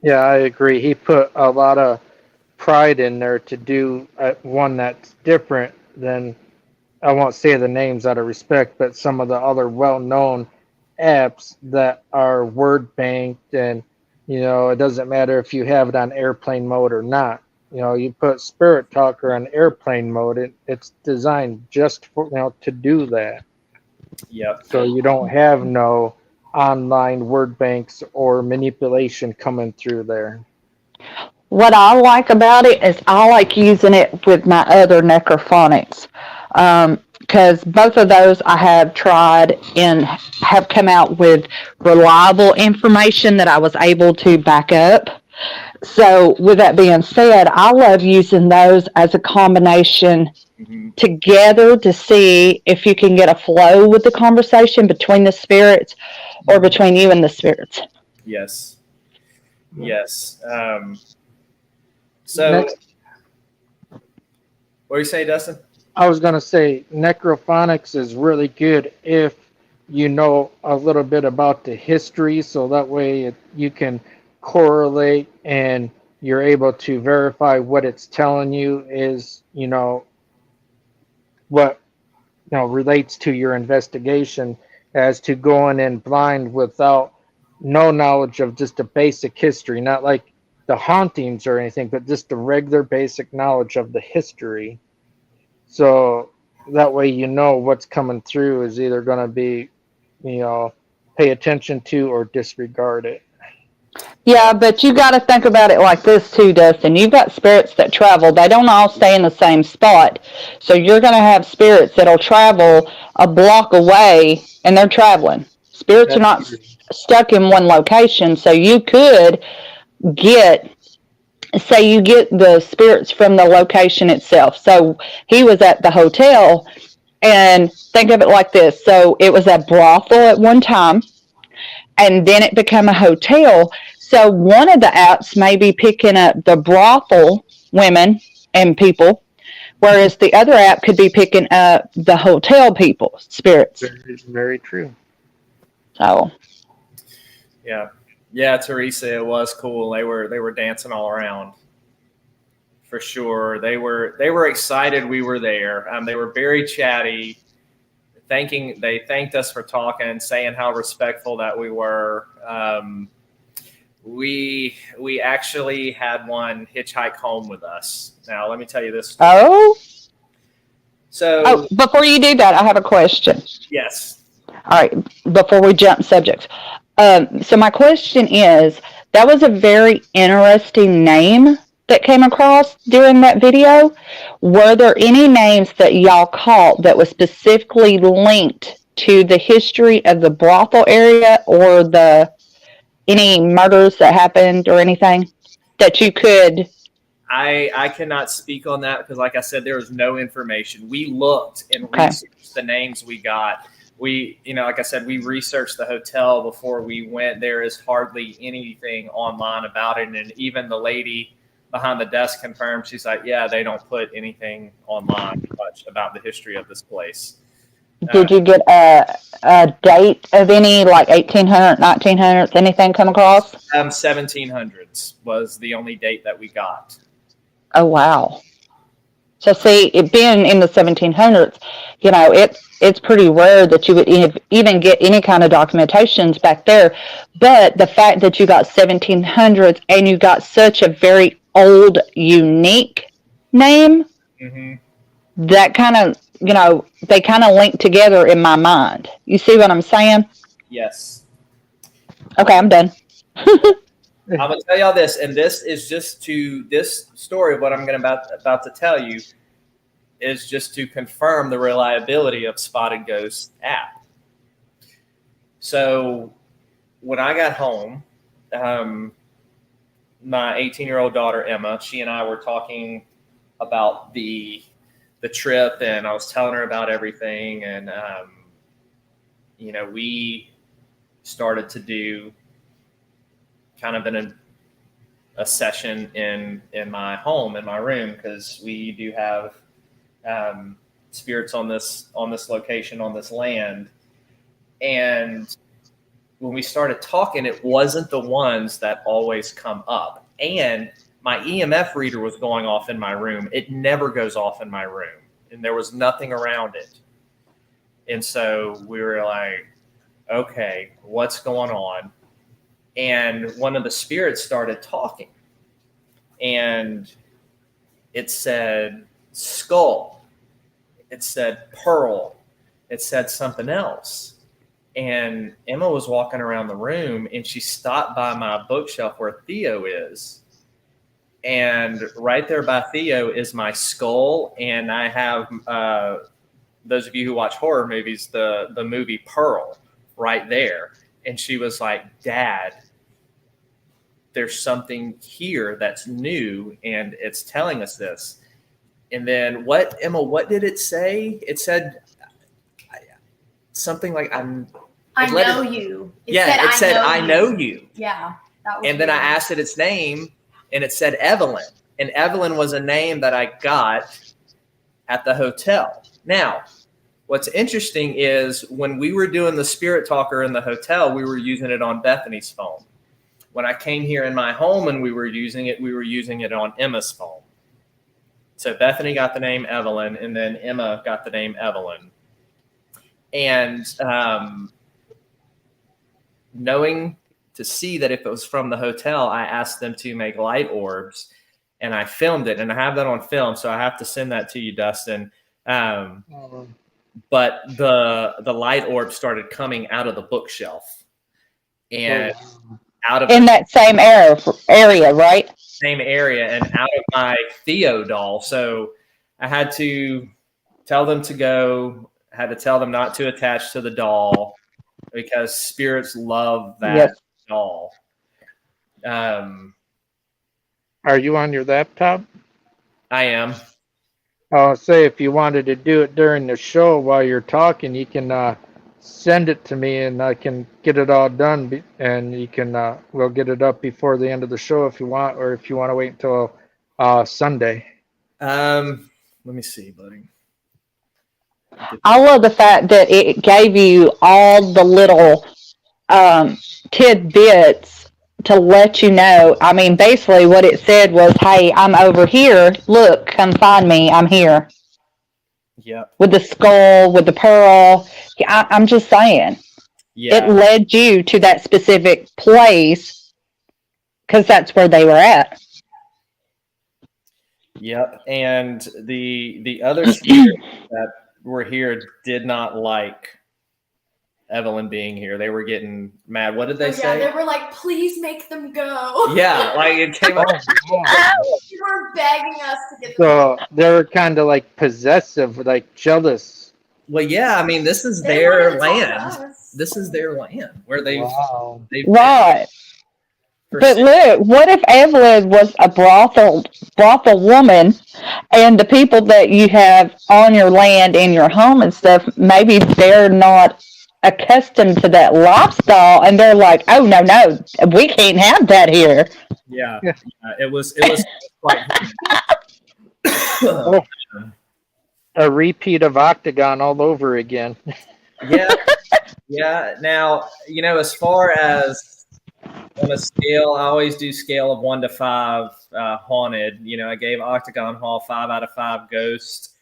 Yeah, I agree. He put a lot of pride in there to do one that's different than, I won't say the names out of respect, but some of the other well-known apps that are word banked, and it doesn't matter if you have it on airplane mode or not. You put Spirit Talker on airplane mode, it's designed just for to do that. Yep. So you don't have no online word banks or manipulation coming through there. What I like about it is I like using it with my other necrophonics. Because both of those I have tried and have come out with reliable information that I was able to back up. So, with that being said, I love using those as a combination together to see if you can get a flow with the conversation between the spirits or between you and the spirits. Yes. Yes. So, Next, what do you say, Dustin? I was going to say necrophonics is really good if you know a little bit about the history, so that way you can correlate and you're able to verify what it's telling you is, what relates to your investigation, as to going in blind without no knowledge of just the basic history, not like the hauntings or anything, but just the regular basic knowledge of the history. So that way what's coming through is either going to be, pay attention to or disregard it. Yeah, but you got to think about it like this too, Dustin. You've got spirits that travel. They don't all stay in the same spot. So you're going to have spirits that'll travel a block away and they're traveling. Spirits are not stuck in one location. So you could get, say you get the spirits from the location itself. So he was at the hotel, and think of it like this. So it was a brothel at one time, and then it became a hotel. So one of the apps may be picking up the brothel women and people, whereas the other app could be picking up the hotel people, spirits. Very, very true. So, yeah, Teresa, it was cool. They were dancing all around, for sure. They were excited we were there. They were very chatty. They thanked us for talking, saying how respectful that we were. We actually had one hitchhike home with us. Now, let me tell you this story. Oh? So, before you do that, I have a question. Yes. All right, before we jump subjects. So my question is, that was a very interesting name that came across during that video. Were there any names that y'all caught that was specifically linked to the history of the brothel area or any murders that happened or anything that you could? I cannot speak on that because, like I said, there was no information. We looked and researched the names we got. Like I said, we researched the hotel before we went. There is hardly anything online about it. And even the lady behind the desk confirmed, she's like, yeah, they don't put anything online much about the history of this place. Did you get a date of any, like 1800s, 1900s, anything come across? 1700s was the only date that we got. Oh, wow. So see, it being in the 1700s, it's pretty rare that you would even get any kind of documentations back there. But the fact that you got 1700s and you got such a very old, unique name, that kind of, they kind of link together in my mind. You see what I'm saying? Yes. Okay, I'm done. I'm going to tell y'all this, and this is this story of what I'm about to tell you is just to confirm the reliability of Spotted Ghost app. So when I got home, my 18-year-old daughter, Emma, she and I were talking about the trip, and I was telling her about everything. And, we started to do kind of a session in my home, in my room, because we do have spirits on this location, on this land. And when we started talking, it wasn't the ones that always come up. And my EMF reader was going off in my room. It never goes off in my room, and there was nothing around it. And so we were like, okay, what's going on? And one of the spirits started talking, and it said skull, it said pearl, it said something else. And Emma was walking around the room, and she stopped by my bookshelf where Theo is. And right there by Theo is my skull, and I have those of you who watch horror movies, the movie Pearl right there. And she was like, Dad, there's something here that's new, and it's telling us this. And then Emma, what did it say? It said something like, I know you. It said, I know you. Yeah. That was and then I weird. asked it its name, and it said Evelyn. And Evelyn was a name that I got at the hotel. Now, what's interesting is when we were doing the spirit talker in the hotel, we were using it on Bethany's phone. When I came here in my home and we were using it on Emma's phone. So Bethany got the name Evelyn, and then Emma got the name Evelyn. And knowing to see that if it was from the hotel, I asked them to make light orbs, and I filmed it, and I have that on film, so I have to send that to you, Dustin. But the light orb started coming out of the bookshelf, and out of that same area, right? Same area, and out of my Theo doll. So I had to tell them to go. I had to tell them not to attach to the doll because spirits love that doll. Are you on your laptop? I am. I'll say if you wanted to do it during the show while you're talking, you can send it to me and I can get it all done, and you can we'll get it up before the end of the show if you want, or if you want to wait until Sunday. Let me see, buddy. I love the fact that it gave you all the little tidbits to let you know. I mean, basically what it said was, hey, I'm over here. Look, come find me. I'm here. Yeah. With the skull, with the pearl. I'm just saying. Yeah. It led you to that specific place because that's where they were at. Yep. And the other spirits that were here did not like Evelyn being here. They were getting mad. What did they say? They were like, please make them go. Yeah, like it came up. You were begging us to get them. So they're kind of like possessive, like jealous. Well, yeah, I mean, this is their land. This is their land where they've Right. But look, what if Evelyn was a brothel woman, and the people that you have on your land in your home and stuff, maybe they're not accustomed to that lifestyle, and they're like, oh no, we can't have that here. Yeah. It was quite a repeat of Octagon all over again. Yeah. Now, as far as on a scale, I always do scale of 1 to 5 haunted. I gave Octagon Hall 5 out of 5 ghost.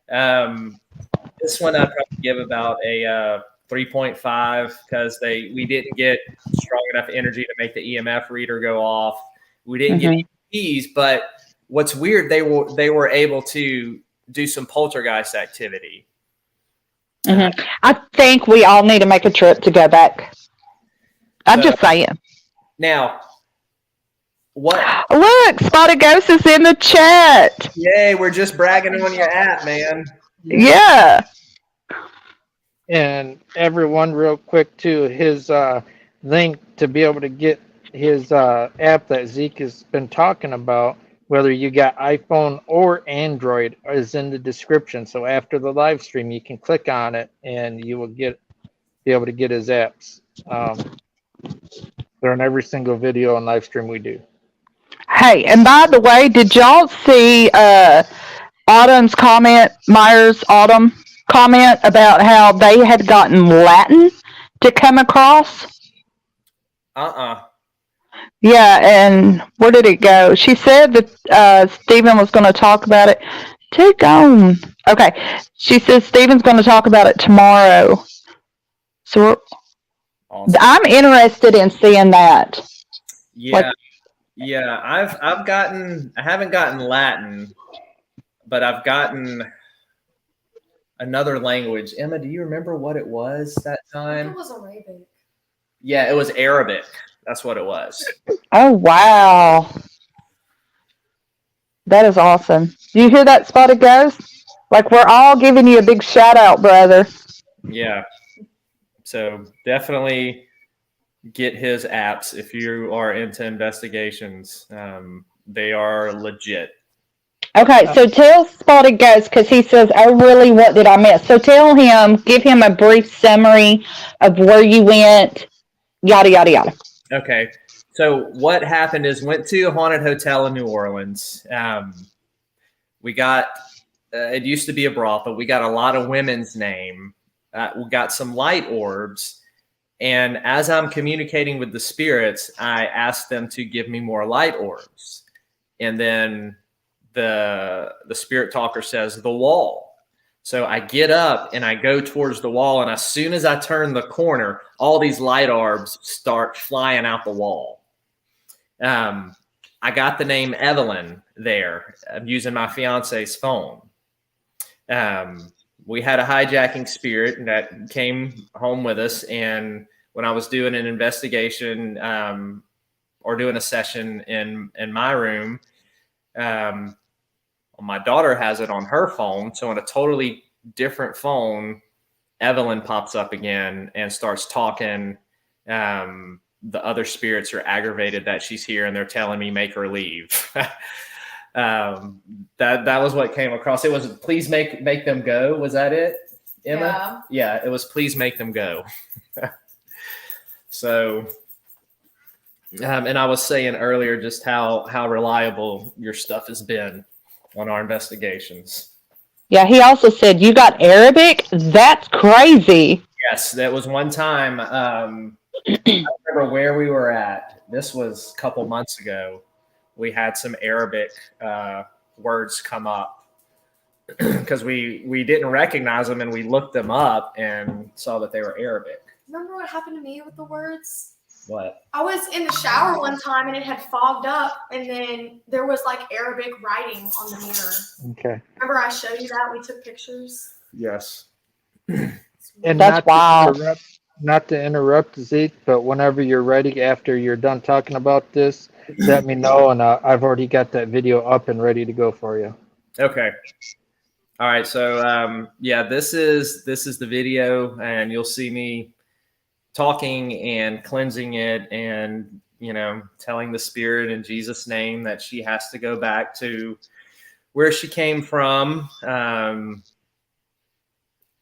This one I'd probably give about a 3.5 because we didn't get strong enough energy to make the EMF reader go off. We didn't get EMPs, but what's weird, they were able to do some poltergeist activity. I think we all need to make a trip to go back. I'm just saying. Now, what? Look, Spotted Ghost is in the chat. Yay, we're just bragging on your app, man. Yeah. And everyone, real quick, too, his link to be able to get his app that Zeke has been talking about, whether you got iPhone or Android, is in the description. So after the live stream, you can click on it and you will be able to get his apps. They're in every single video and live stream we do. Hey, and by the way, did y'all see Autumn's comment, Myers Autumn comment about how they had gotten Latin to come across? Yeah, and where did it go? She said that Stephen was going to talk about it. Too gone. Okay. She says Stephen's going to talk about it tomorrow. So awesome. I'm interested in seeing that. Yeah. I haven't gotten Latin, but I've gotten another language. Emma, do you remember what it was that time? It was Arabic. Yeah, it was Arabic. That's what it was. Oh, wow. That is awesome. Do you hear that, Spotted Ghost? Like, we're all giving you a big shout out, brother. Yeah. So definitely get his apps if you are into investigations. They are legit. Okay, so tell Spotted Ghost, because he says, oh, really, what did I miss? So tell him, give him a brief summary of where you went, yada, yada, yada. Okay. So what happened is went to a haunted hotel in New Orleans. We got, it used to be a brothel. We got a lot of women's name. We got some light orbs. And as I'm communicating with the spirits, I asked them to give me more light orbs. And then the spirit talker says, the wall. So I get up and I go towards the wall. And as soon as I turn the corner, all these light orbs start flying out the wall. I got the name Evelyn there. I'm using my fiance's phone. We had a hijacking spirit that came home with us. And when I was doing an investigation or doing a session in my room, my daughter has it on her phone. So on a totally different phone, Evelyn pops up again and starts talking. The other spirits are aggravated that she's here and they're telling me make her leave. That was what came across. It was please make them go. Was that it, Emma? Yeah, it was please make them go. So, and I was saying earlier just how reliable your stuff has been on our investigations. Yeah, he also said, you got Arabic? That's crazy. Yes, that was one time. I remember where we were at. This was a couple months ago. We had some Arabic words come up because we didn't recognize them, and we looked them up and saw that they were Arabic. Remember what happened to me with the words? What? I was in the shower one time and it had fogged up, and then there was like Arabic writing on the mirror. Okay. Remember I showed you that? We took pictures. Yes. And That's wild. Not to interrupt, Zeke, but whenever you're ready, after you're done talking about this, let me know, and I've already got that video up and ready to go for you. Okay. All right. So yeah, this is the video, and you'll see me talking and cleansing it, and telling the spirit in Jesus' name that she has to go back to where she came from,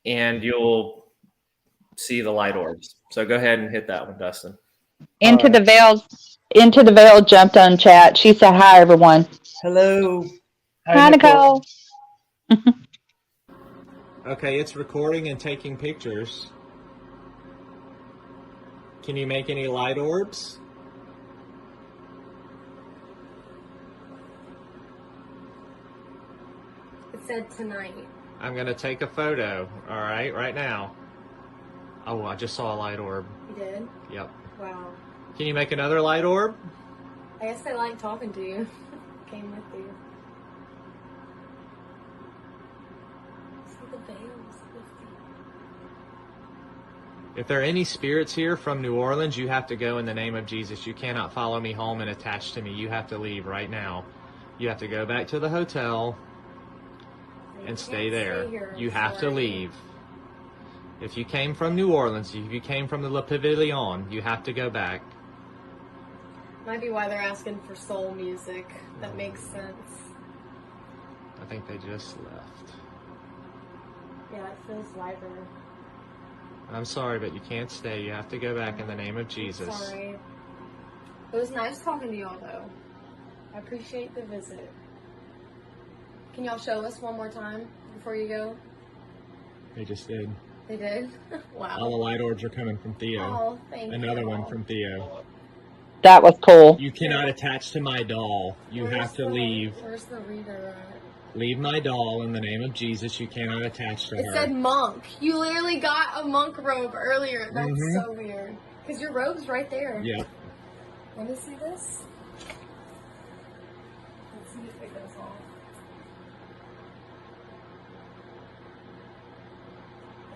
and you'll see the light orbs. So go ahead and hit that one, Dustin. Into the veil jumped on chat. She said, hi, everyone. Hello. Hi, Nicole. Okay, it's recording and taking pictures. Can you make any light orbs? It said tonight. I'm going to take a photo, all right, right now. Oh, I just saw a light orb. You did? Yep. Wow. Can you make another light orb? I guess I like talking to you. Came with you. See the veils lifting. If there are any spirits here from New Orleans, you have to go in the name of Jesus. You cannot follow me home and attach to me. You have to leave right now. You have to go back to the hotel and stay there. You have to leave. If you came from New Orleans, if you came from the Le Pavilion, you have to go back. Might be why they're asking for soul music. That makes sense. I think they just left. Yeah, it feels lighter. I'm sorry, but you can't stay. You have to go back in the name of Jesus. Sorry. It was nice talking to y'all, though. I appreciate the visit. Can y'all show us one more time before you go? They just did. They did? Wow. All the light orbs are coming from Theo. Oh, thank you. Another one from Theo. That was cool. You cannot attach to my doll. You have to leave. Where's the reader at? Leave my doll in the name of Jesus. You cannot attach to her. It said monk. You literally got a monk robe earlier. That's so weird. Because your robe's right there. Yep. Let me see this. Let's see if it goes off.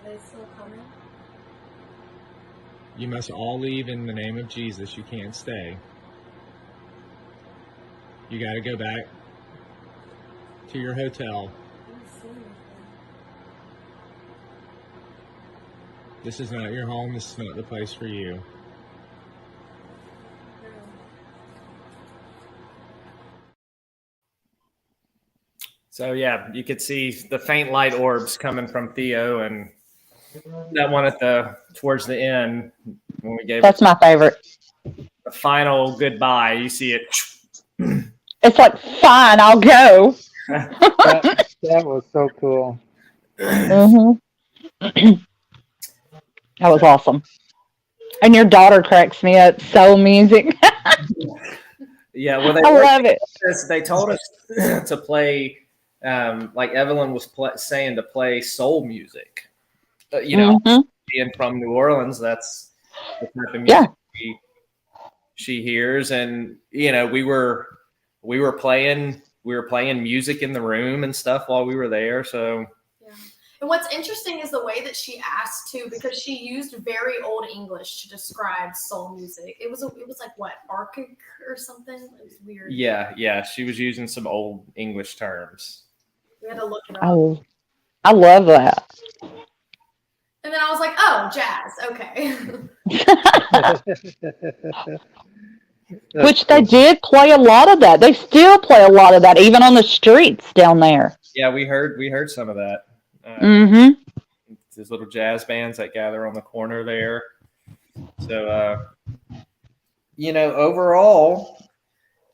Are they still coming? You must all leave in the name of Jesus. You can't stay. You got to go back. to your hotel. This is not your home. This is not the place for you. So yeah, you could see the faint light orbs coming from Theo, and that one towards the end when we gave That's my favorite. the final goodbye. You see it. It's like, fine, I'll go. That was so cool. That was awesome. And your daughter cracks me up. Soul music. Yeah, well, I love it. They told us to play, like Evelyn was saying, to play soul music. You know, being from New Orleans, that's the type of music she hears, and you know, we were playing music in the room and stuff while we were there. So. And what's interesting is the way that she asked too, because she used very old English to describe soul music. It was like what, Arctic or something? It was weird. Yeah. She was using some old English terms. We had to look it up. Oh, I love that. And then I was like, oh, jazz, okay. Which they did play a lot of that. They still play a lot of that, even on the streets down there. Yeah, we heard some of that. These little jazz bands that gather on the corner there. So, you know, overall,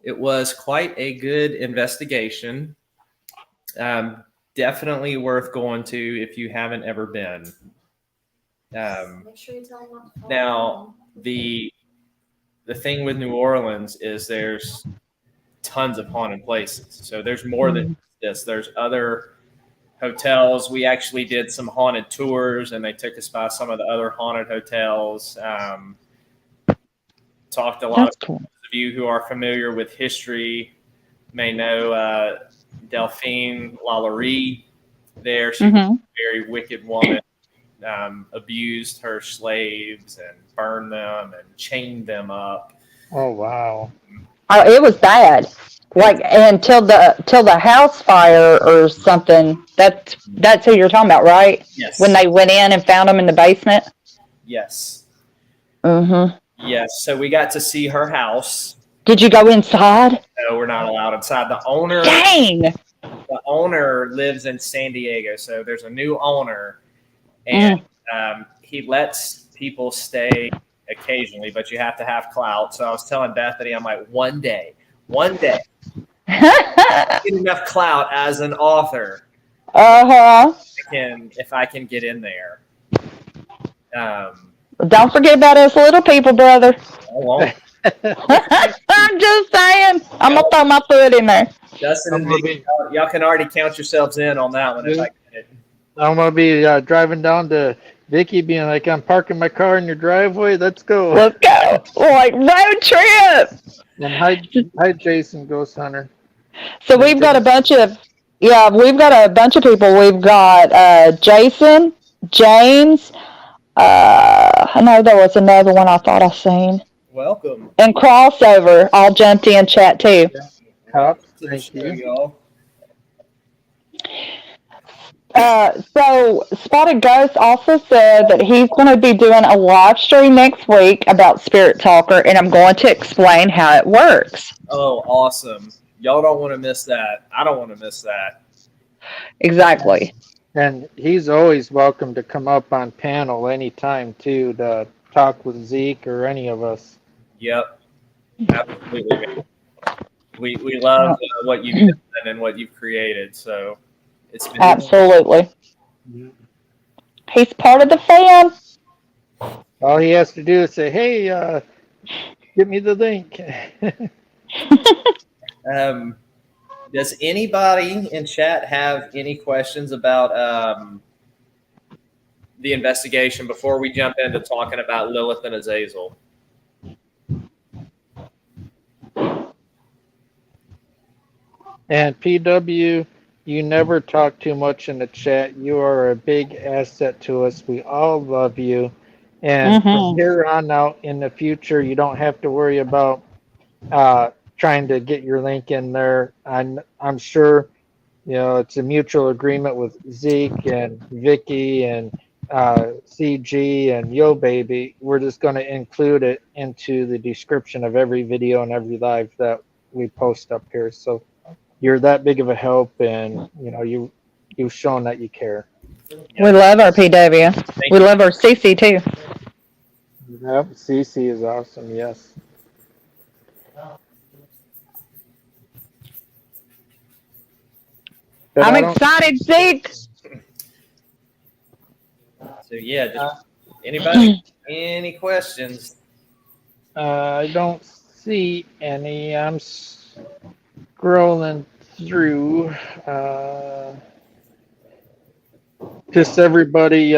it was quite a good investigation. Definitely worth going to if you haven't ever been. Make sure you tell them not to follow Now, the thing with New Orleans is there's tons of haunted places. So there's more than this. There's other hotels. We actually did some haunted tours, and they took us by some of the other haunted hotels. Talked a lot. That's cool. Those of you who are familiar with history may know Delphine Lalaurie. There, she was a very wicked woman. Abused her slaves and burned them and chained them up. Oh wow! Oh, it was bad. Like until the house fire or something. That's who you're talking about, right? Yes. When they went in and found them in the basement. Yes. Mm-hmm. Yes. So we got to see her house. Did you go inside? No, we're not allowed inside. The owner. Dang. The owner lives in San Diego, so there's a new owner, and he lets people stay occasionally, but you have to have clout. So I was telling Bethany, I'm like, one day, get enough clout as an author. If I can get in there. Don't forget about us little people, brother. I won't. I'm just saying. I'm gonna throw my foot in there. Justin and Nikki, y'all can already count yourselves in on that one if I get it. I'm gonna be driving down to Vickie, being like, "I'm parking my car in your driveway. Let's go." Let's go. Like road trip. And hi, Jason, Ghost Hunter. So we've got a bunch of people. We've got Jason, James. I know there was another one I thought I seen. Welcome. And Crossover all jumped in chat too. Thank you. Y'all. So Spotted Ghost also said that he's going to be doing a live stream next week about Spirit Talker, and I'm going to explain how it works. Oh, awesome. Y'all don't want to miss that. I don't want to miss that. Exactly. And he's always welcome to come up on panel anytime, too, to talk with Zeke or any of us. Yep. Absolutely. We love what you've done and what you've created, so it's been absolutely. He's part of the fam. All he has to do is say, "Hey, give me the link." Does anybody in chat have any questions about the investigation before we jump into talking about Lilith and Azazel? And PW, you never talk too much in the chat. You are a big asset to us. We all love you. And from here on out in the future, you don't have to worry about trying to get your link in there. I'm sure it's a mutual agreement with Zeke and Vickie and CG and Yo Baby. We're just going to include it into the description of every video and every live that we post up here. So you're that big of a help, and you've shown that you care. We love our PW. Thank We you. love our CC too. Yep, CC is awesome. Yes. But I'm I don't- excited, Zeke. So yeah, just anybody any questions? I don't see any. I'm scrolling through. Just everybody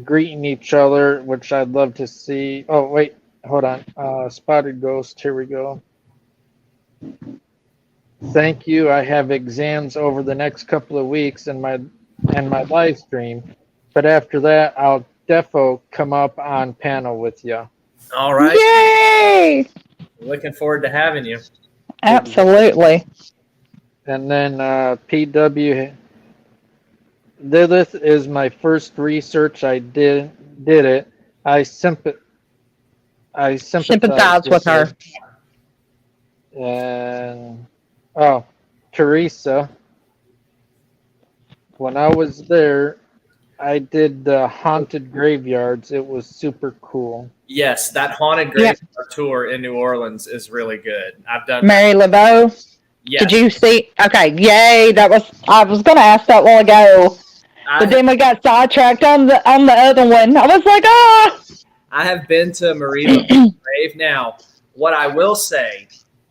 greeting each other, which I'd love to see. Oh, wait, hold on. Spotted Ghost, here we go. Thank you. I have exams over the next couple of weeks in my live stream, but after that, I'll defo come up on panel with you. All right. Yay! Looking forward to having you. Absolutely. And then PW, Lilith is my first research. I did it. I sympathize Sympathize with her. And Teresa, when I was there, I did the haunted graveyards. It was super cool. Yes, that haunted graveyard tour in New Orleans is really good. I've done that. Mary LeBeau. Yes. Did you see? Okay, yay! I was going to ask that a while ago, but then we got sidetracked on the other one. I was like, I have been to Marie LeBeau's grave. Now, what I will say,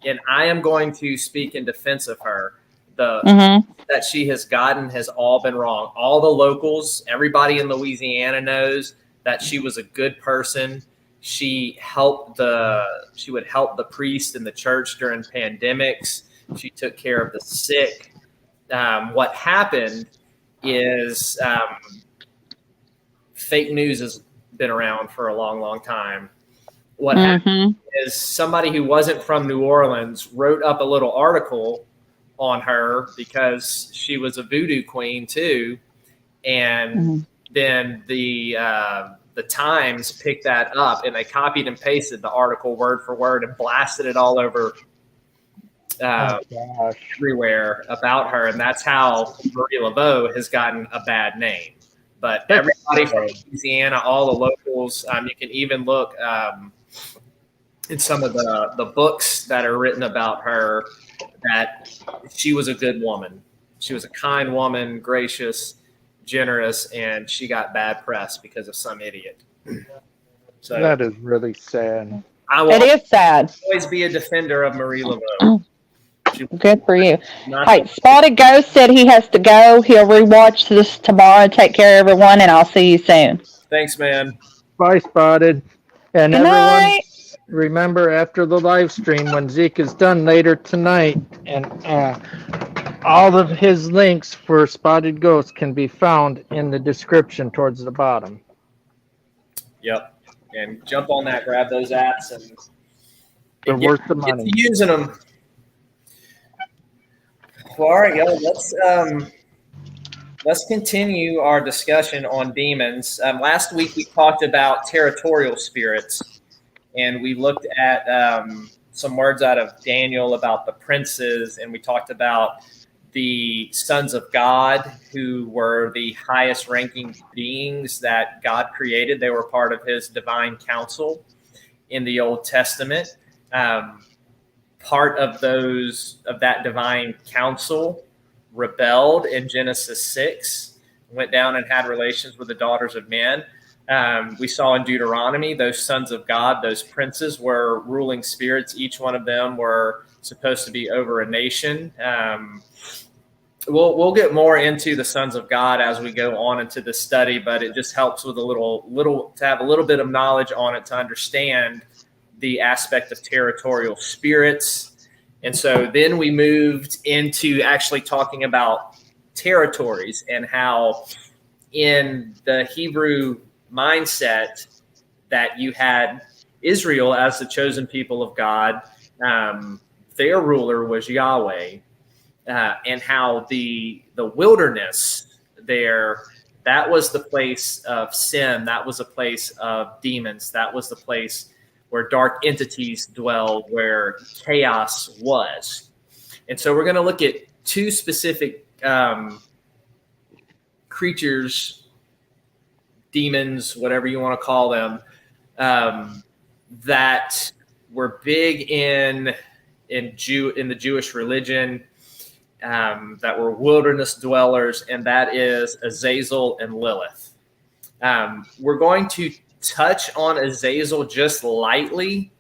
and I am going to speak in defense of her, that she has gotten has all been wrong. All the locals, everybody in Louisiana knows that she was a good person. She would help the priest in the church during pandemics. She took care of the sick. What happened is fake news has been around for a long, long time. What happened is somebody who wasn't from New Orleans wrote up a little article on her because she was a voodoo queen too. And then the Times picked that up and they copied and pasted the article word for word and blasted it all over everywhere about her. And that's how Marie LeBeau has gotten a bad name. But everybody from Louisiana, all the locals, you can even look in some of the books that are written about her that she was a good woman. She was a kind woman, gracious, generous, and she got bad press because of some idiot. So that is really sad. it is sad. Always be a defender of Marie LeBeau. Good for you. Hey, Spotted Ghost said he has to go. He'll rewatch this tomorrow. Take care, everyone, and I'll see you soon. Thanks, man. Bye, Spotted. And Good everyone, night. remember after the live stream when Zeke is done later tonight, and all of his links for Spotted Ghost can be found in the description towards the bottom. Yep. And jump on that, grab those apps, and They're worth the money. Get to using them. Well, all right, y'all. Let's continue our discussion on demons. Last week we talked about territorial spirits, and we looked at some words out of Daniel about the princes, and we talked about the sons of God, who were the highest ranking beings that God created. They were part of his divine council in the Old Testament. Part of that divine council rebelled in Genesis 6, went down and had relations with the daughters of men. We saw in Deuteronomy, those sons of God, those princes were ruling spirits. Each one of them were supposed to be over a nation. We'll get more into the sons of God as we go on into the study, but it just helps with to have a little bit of knowledge on it to understand the aspect of territorial spirits. And so then we moved into actually talking about territories and how in the Hebrew mindset that you had Israel as the chosen people of God, their ruler was Yahweh. and how the wilderness there, that was the place of sin. That was a place of demons. That was the place where dark entities dwelled, where chaos was. And so we're going to look at two specific creatures, demons, whatever you want to call them, that were big in the Jewish religion, that were wilderness dwellers, and that is Azazel and Lilith. We're going to touch on Azazel just lightly,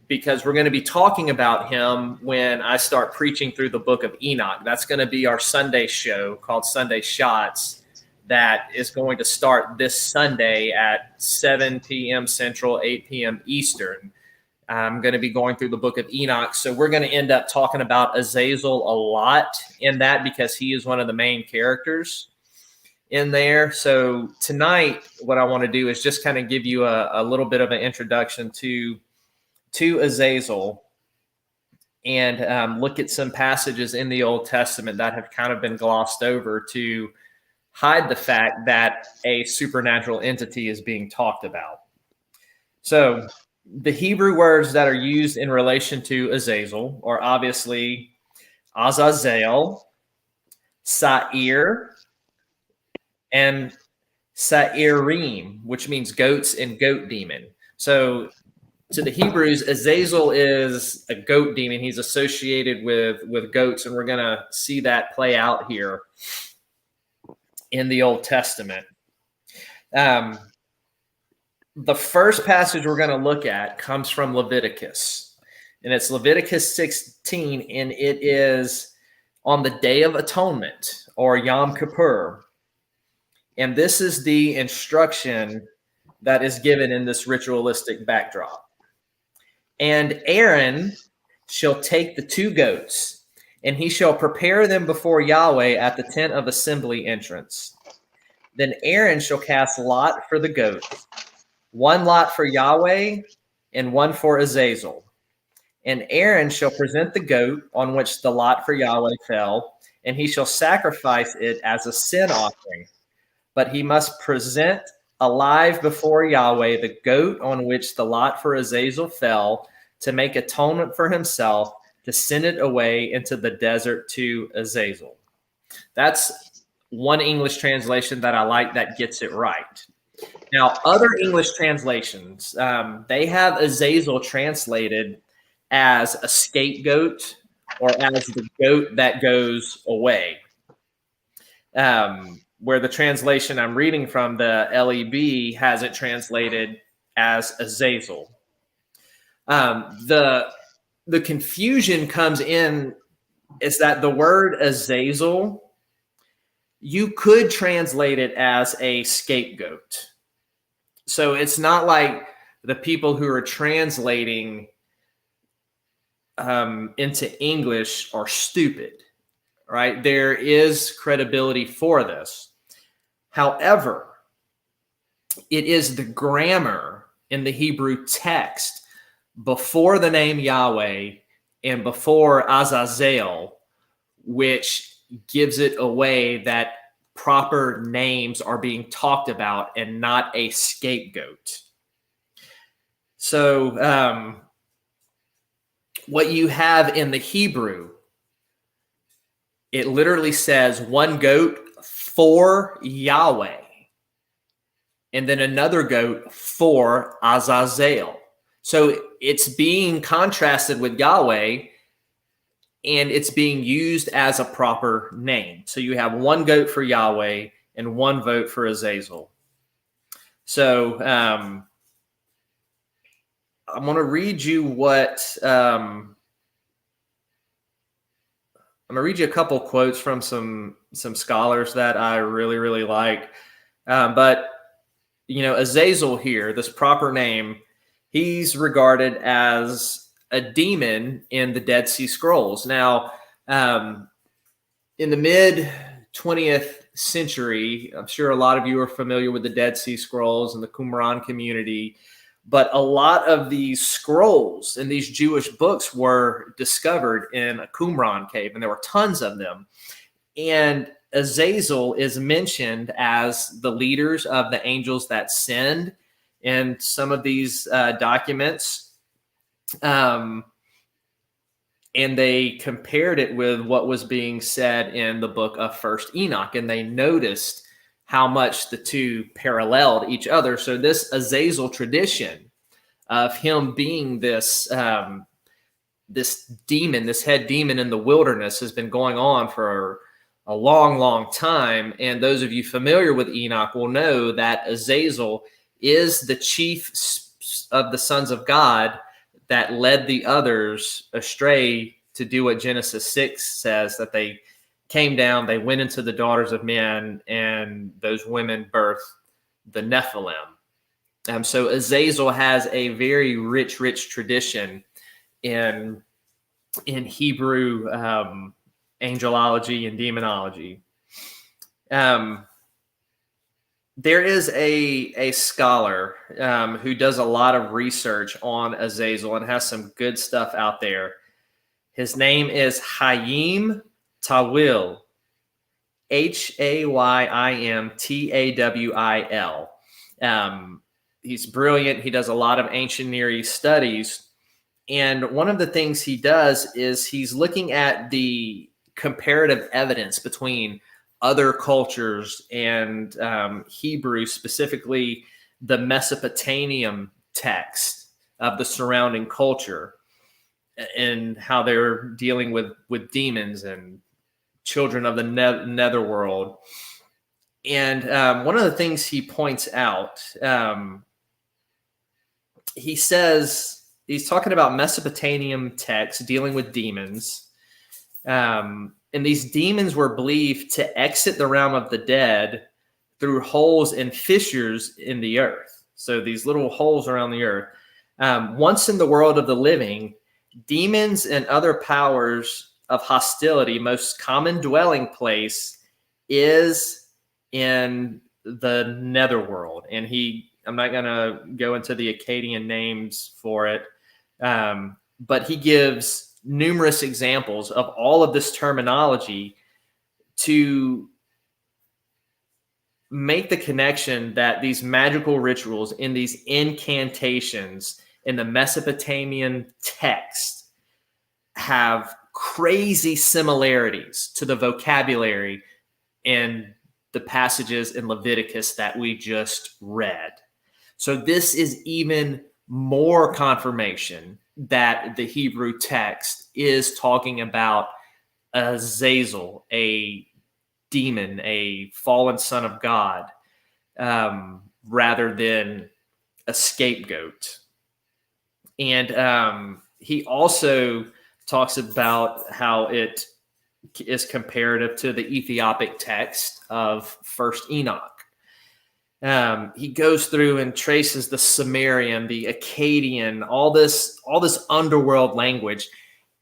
because we're going to be talking about him when I start preaching through the book of Enoch. That's going to be our Sunday show called Sunday Shots, that is going to start this Sunday at 7 p.m. Central, 8 p.m. Eastern. I'm going to be going through the book of Enoch. So we're going to end up talking about Azazel a lot in that, because he is one of the main characters in there. So tonight, what I want to do is just kind of give you a little bit of an introduction to Azazel, and look at some passages in the Old Testament that have kind of been glossed over to hide the fact that a supernatural entity is being talked about. So the Hebrew words that are used in relation to Azazel are obviously Azazel, Sa'ir, and Sa'irim, which means goats and goat demon. So to the Hebrews, Azazel is a goat demon. He's associated with goats, and we're going to see that play out here in the Old Testament. The first passage we're going to look at comes from Leviticus, and it's Leviticus 16, and it is on the Day of Atonement, or Yom Kippur. And this is the instruction that is given in this ritualistic backdrop. And Aaron shall take the 2 goats, and he shall prepare them before Yahweh at the tent of assembly entrance. Then Aaron shall cast lot for the goats, 1 lot for Yahweh and 1 for Azazel. And Aaron shall present the goat on which the lot for Yahweh fell, and he shall sacrifice it as a sin offering. But he must present alive before Yahweh the goat on which the lot for Azazel fell, to make atonement for himself, to send it away into the desert to Azazel. That's one English translation that I like that gets it right. Now, other English translations, they have Azazel translated as a scapegoat, or as the goat that goes away. Where the translation I'm reading from, the LEB, has it translated as Azazel. The confusion comes in is that the word Azazel, you could translate it as a scapegoat. So it's not like the people who are translating into English are stupid, right? There is credibility for this. However, it is the grammar in the Hebrew text before the name Yahweh and before Azazel, which gives it away that proper names are being talked about and not a scapegoat. So what you have in the Hebrew, it literally says 1 goat for Yahweh, and then another goat for Azazel. So it's being contrasted with Yahweh, and it's being used as a proper name. So you have 1 goat for Yahweh and 1 vote for Azazel. So I'm going to read you what I'm going to read you a couple quotes from some scholars that I really, really like. But, you know, Azazel here, this proper name, he's regarded as a demon in the Dead Sea Scrolls. Now, in the mid-20th century, I'm sure a lot of you are familiar with the Dead Sea Scrolls and the Qumran community, But a lot of these scrolls and these Jewish books were discovered in a Qumran cave, and there were tons of them. And Azazel is mentioned as the leaders of the angels that sinned in some of these documents. And they compared it with what was being said in the book of First Enoch, and they noticed how much the two paralleled each other. So this Azazel tradition of him being this this demon, this head demon in the wilderness, has been going on for a long, long time. And those of you familiar with Enoch will know that Azazel is the chief of the sons of God that led the others astray to do what Genesis 6 says, that they came down, they went into the daughters of men, and those women birthed the Nephilim. So Azazel has a very rich, rich tradition in Hebrew angelology and demonology. There is a scholar who does a lot of research on Azazel and has some good stuff out there. His name is Hayim Tawil, Haymtawil. He's brilliant. He does a lot of ancient Near East studies. And one of the things he does is he's looking at the comparative evidence between other cultures and Hebrew, specifically the Mesopotamian text of the surrounding culture, and how they're dealing with demons and children of the netherworld. And one of the things he points out, he says, he's talking about Mesopotamian texts dealing with demons. And these demons were believed to exit the realm of the dead through holes and fissures in the earth. So these little holes around the earth. Once in the world of the living, demons and other powers of hostility, most common dwelling place is in the netherworld. And I'm not going to go into the Akkadian names for it, but he gives numerous examples of all of this terminology to make the connection that these magical rituals in these incantations in the Mesopotamian text have crazy similarities to the vocabulary in the passages in Leviticus that we just read. So this is even more confirmation that the Hebrew text is talking about Azazel, a demon, a fallen son of God, rather than a scapegoat. And he also talks about how it is comparative to the Ethiopic text of First Enoch. He goes through and traces the Sumerian, the Akkadian, all this underworld language.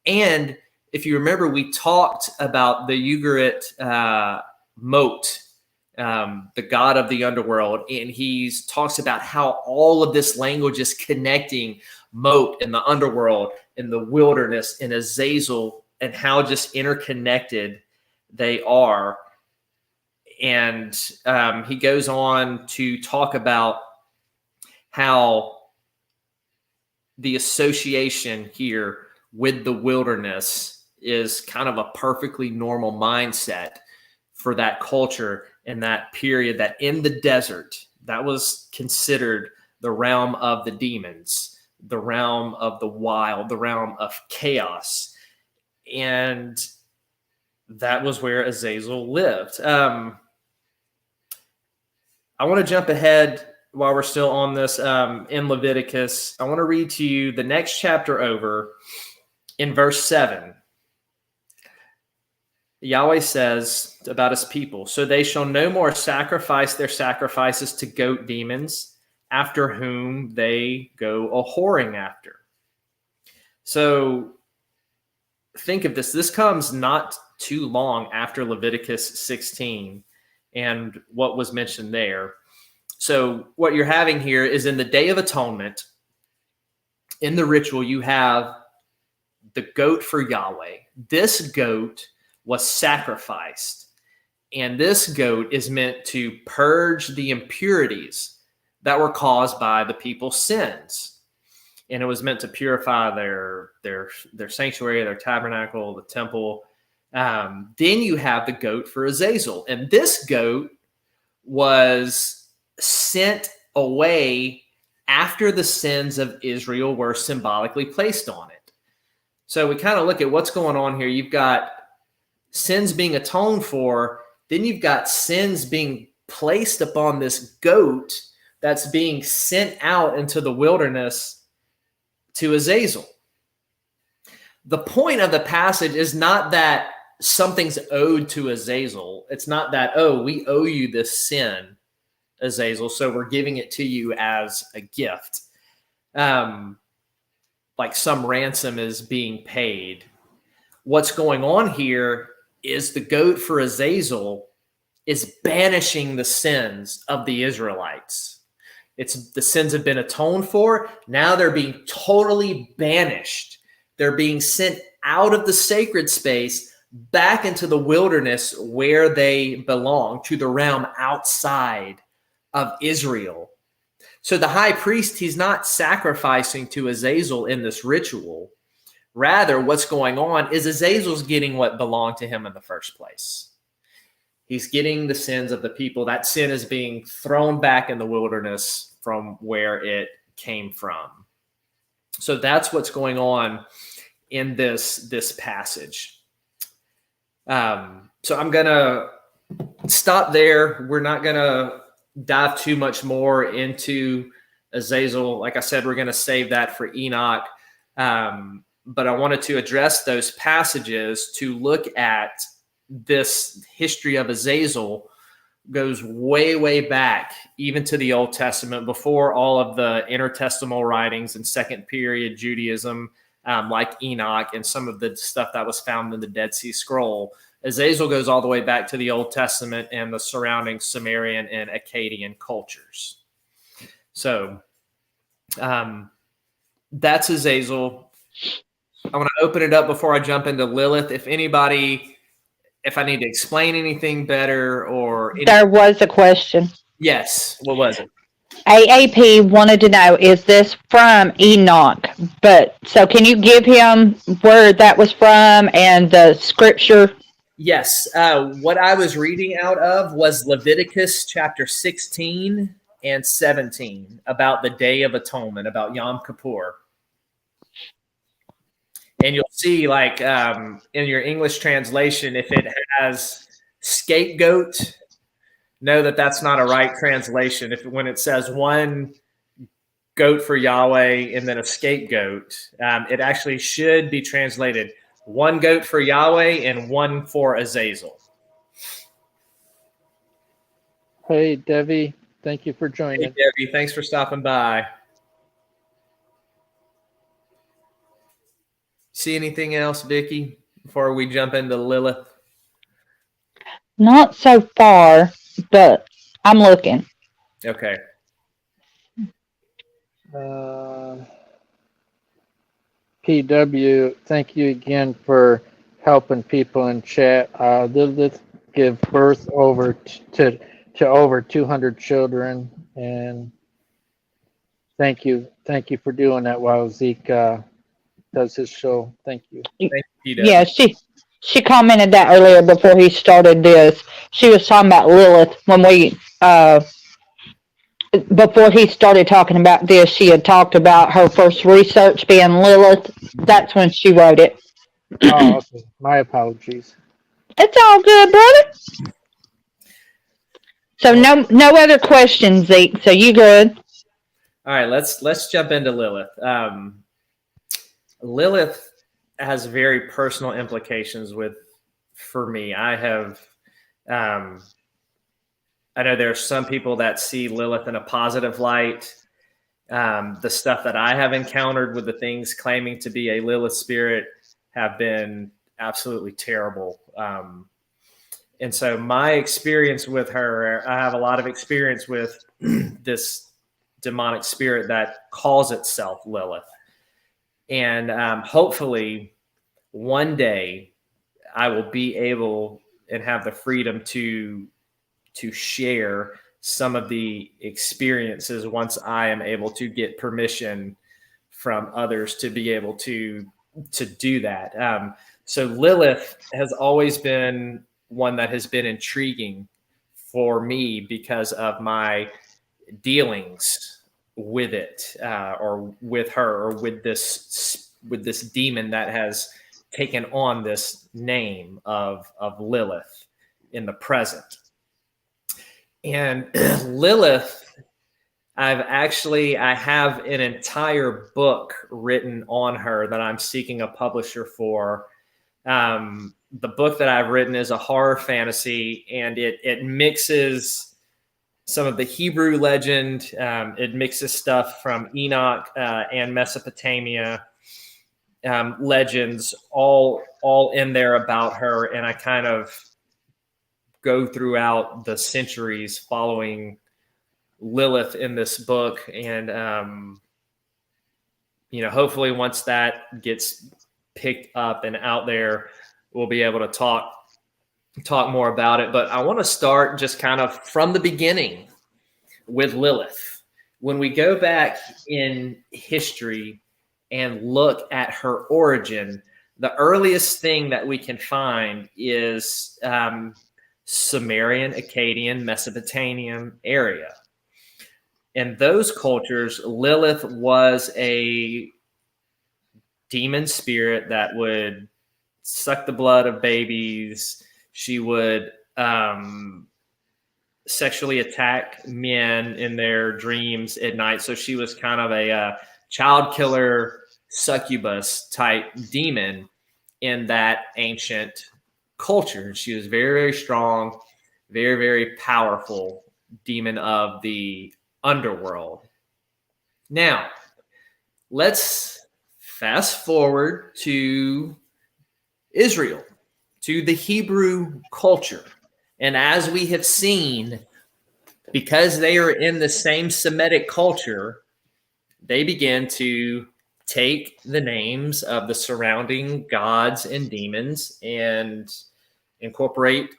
And if you remember, we talked about the Ugarit Mot, the god of the underworld, and he talks about how all of this language is connecting Mot and the underworld and the wilderness and Azazel, and how just interconnected they are. And he goes on to talk about how the association here with the wilderness is kind of a perfectly normal mindset for that culture and that period, that in the desert, that was considered the realm of the demons, the realm of the wild, the realm of chaos. And that was where Azazel lived. I want to jump ahead while we're still on this in Leviticus. I want to read to you the next chapter over in verse 7. Yahweh says about his people, "So they shall no more sacrifice their sacrifices to goat demons, after whom they go a-whoring after." So think of this. This comes not too long after Leviticus 16 and what was mentioned there. So what you're having here is in the Day of Atonement, in the ritual, you have the goat for Yahweh. This goat was sacrificed, and this goat is meant to purge the impurities that were caused by the people's sins. And it was meant to purify their sanctuary, their tabernacle, the temple. Then you have the goat for Azazel. And this goat was sent away after the sins of Israel were symbolically placed on it. So we kind of look at what's going on here. You've got sins being atoned for, then you've got sins being placed upon this goat that's being sent out into the wilderness to Azazel. The point of the passage is not that something's owed to Azazel. It's not that, oh, we owe you this sin, Azazel, so we're giving it to you as a gift. Like some ransom is being paid. What's going on here is the goat for Azazel is banishing the sins of the Israelites. The sins have been atoned for. Now they're being totally banished. They're being sent out of the sacred space back into the wilderness where they belong, to the realm outside of Israel. So the high priest, he's not sacrificing to Azazel in this ritual. Rather, what's going on is Azazel's getting what belonged to him in the first place. He's getting the sins of the people. That sin is being thrown back in the wilderness from where it came from. So that's what's going on in this passage. So I'm going to stop there. We're not going to dive too much more into Azazel. Like I said, we're going to save that for Enoch. But I wanted to address those passages to look at this history of Azazel. Goes way, way back, even to the Old Testament, before all of the intertestamental writings and second period Judaism, like Enoch and some of the stuff that was found in the Dead Sea Scroll. Azazel goes all the way back to the Old Testament and the surrounding Sumerian and Akkadian cultures. So that's Azazel. I want to open it up before I jump into Lilith. If I need to explain anything better or... There was a question. Yes. What was it? AAP wanted to know, is this from Enoch? So can you give him where that was from and the scripture? Yes. What I was reading out of was Leviticus chapter 16 and 17 about the Day of Atonement, about Yom Kippur. And you'll see, like, in your English translation, if it has scapegoat, know that that's not a right translation. When it says one goat for Yahweh and then a scapegoat, it actually should be translated one goat for Yahweh and one for Azazel. Hey, Debbie, thank you for joining. Hey, Debbie, thanks for stopping by. See anything else, Vickie, before we jump into Lilith? Not so far, but I'm looking. Okay. PW, thank you again for helping people in chat. Let's give birth over to over 200 children, and thank you for doing that while Zeke does his show. Thank you. Thank you, PW. Yeah, she commented that earlier before he started this. She was talking about Lilith when we before he started talking about this. She had talked about her first research being Lilith. That's when she wrote it. Oh, okay. My apologies. It's all good, brother. So no other questions, Zeke. So you good? All right, let's jump into Lilith. Lilith has very personal implications for me. I know there are some people that see Lilith in a positive light. The stuff that I have encountered with the things claiming to be a Lilith spirit have been absolutely terrible. And so my experience with her, I have a lot of experience with this demonic spirit that calls itself Lilith. And hopefully one day I will be able and have the freedom to share some of the experiences once I am able to get permission from others to be able to do that. So Lilith has always been one that has been intriguing for me because of my dealings with it, or with her, or with this demon that has taken on this name of Lilith in the present. And Lilith, I have an entire book written on her that I'm seeking a publisher for. The book that I've written is a horror fantasy, and it mixes some of the Hebrew legend. It mixes stuff from Enoch and Mesopotamia legends, all in there about her. And I kind of go throughout the centuries following Lilith in this book. And, hopefully once that gets picked up and out there, we'll be able to talk more about it. But I want to start just kind of from the beginning with Lilith. When we go back in history and look at her origin, the earliest thing that we can find is Sumerian, Akkadian, Mesopotamian area. In those cultures, Lilith was a demon spirit that would suck the blood of babies. She would sexually attack men in their dreams at night. So she was kind of a child killer, succubus type demon in that ancient culture. She was very, very strong, very, very powerful demon of the underworld. Now, let's fast forward to Israel, to the Hebrew culture. And as we have seen, because they are in the same Semitic culture, they begin to take the names of the surrounding gods and demons and incorporate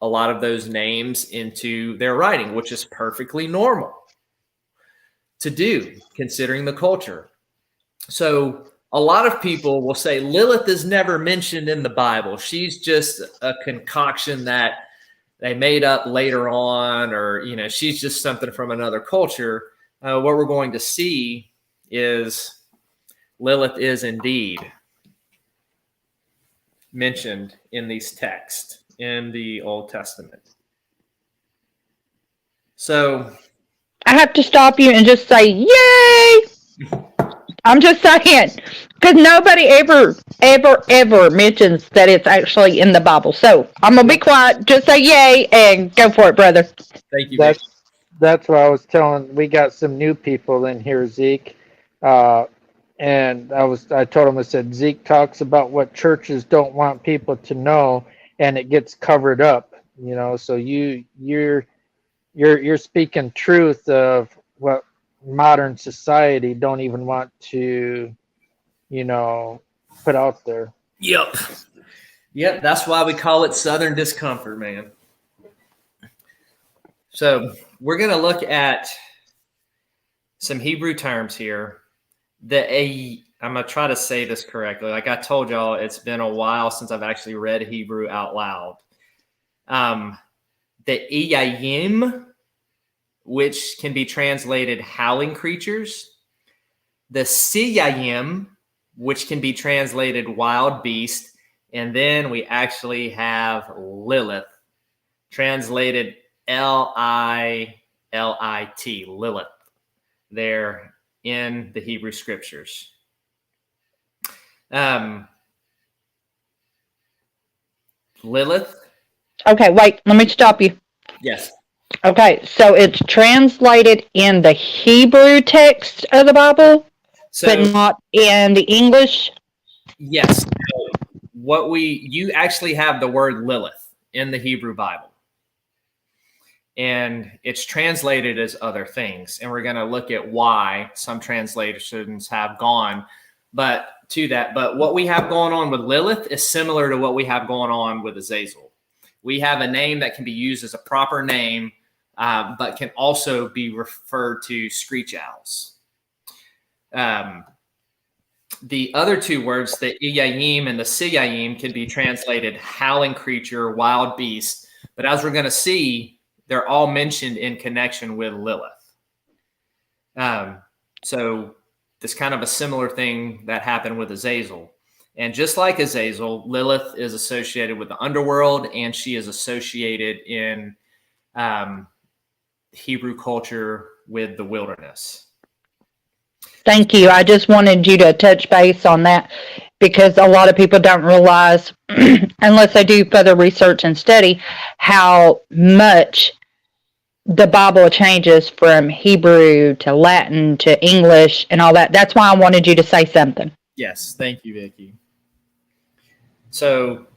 a lot of those names into their writing, which is perfectly normal to do considering the culture. So a lot of people will say Lilith is never mentioned in the Bible. She's just a concoction that they made up later on, or, she's just something from another culture. What we're going to see is Lilith is indeed mentioned in these texts in the Old Testament. So I have to stop you and just say, yay! I'm just saying, because nobody ever mentions that it's actually in the Bible. So I'm going to be quiet, just say yay, and go for it, brother. Thank you. That's what I was telling. We got some new people in here, Zeke. And I told him, I said, Zeke talks about what churches don't want people to know, and it gets covered up, so you're speaking truth of what modern society don't even want to, put out there. Yep. That's why we call it Southern Discomfort, man. So we're going to look at some Hebrew terms here. I'm going to try to say this correctly. Like I told y'all, it's been a while since I've actually read Hebrew out loud. The iyayim, which can be translated howling creatures. The siyayim, which can be translated wild beast. And then we actually have Lilith, translated Lilit, Lilith, there in the Hebrew scriptures. Lilith. Okay, wait, let me stop you. Yes. Okay, so it's translated in the Hebrew text of the Bible, but not in the English? Yes. You actually have the word Lilith in the Hebrew Bible. And it's translated as other things. And we're going to look at why some translations have gone But what we have going on with Lilith is similar to what we have going on with Azazel. We have a name that can be used as a proper name, but can also be referred to screech owls. The other two words, the iyayim and the siyayim, can be translated howling creature, wild beast. But as we're going to see, they're all mentioned in connection with Lilith. So this kind of a similar thing that happened with Azazel. And just like Azazel, Lilith is associated with the underworld, and she is associated in Hebrew culture with the wilderness. Thank you. I just wanted you to touch base on that because a lot of people don't realize, unless they do further research and study, how much the Bible changes from Hebrew to Latin to English and all that. That's why I wanted you to say something. Yes, thank you, Vickie. So,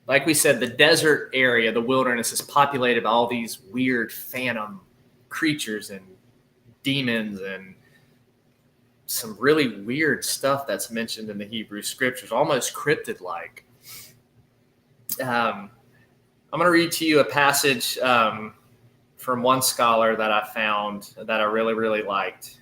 like we said, the desert area, the wilderness, is populated by all these weird phantom creatures and demons and some really weird stuff that's mentioned in the Hebrew scriptures, almost cryptid-like. I'm going to read to you a passage from one scholar that I found that I really, really liked.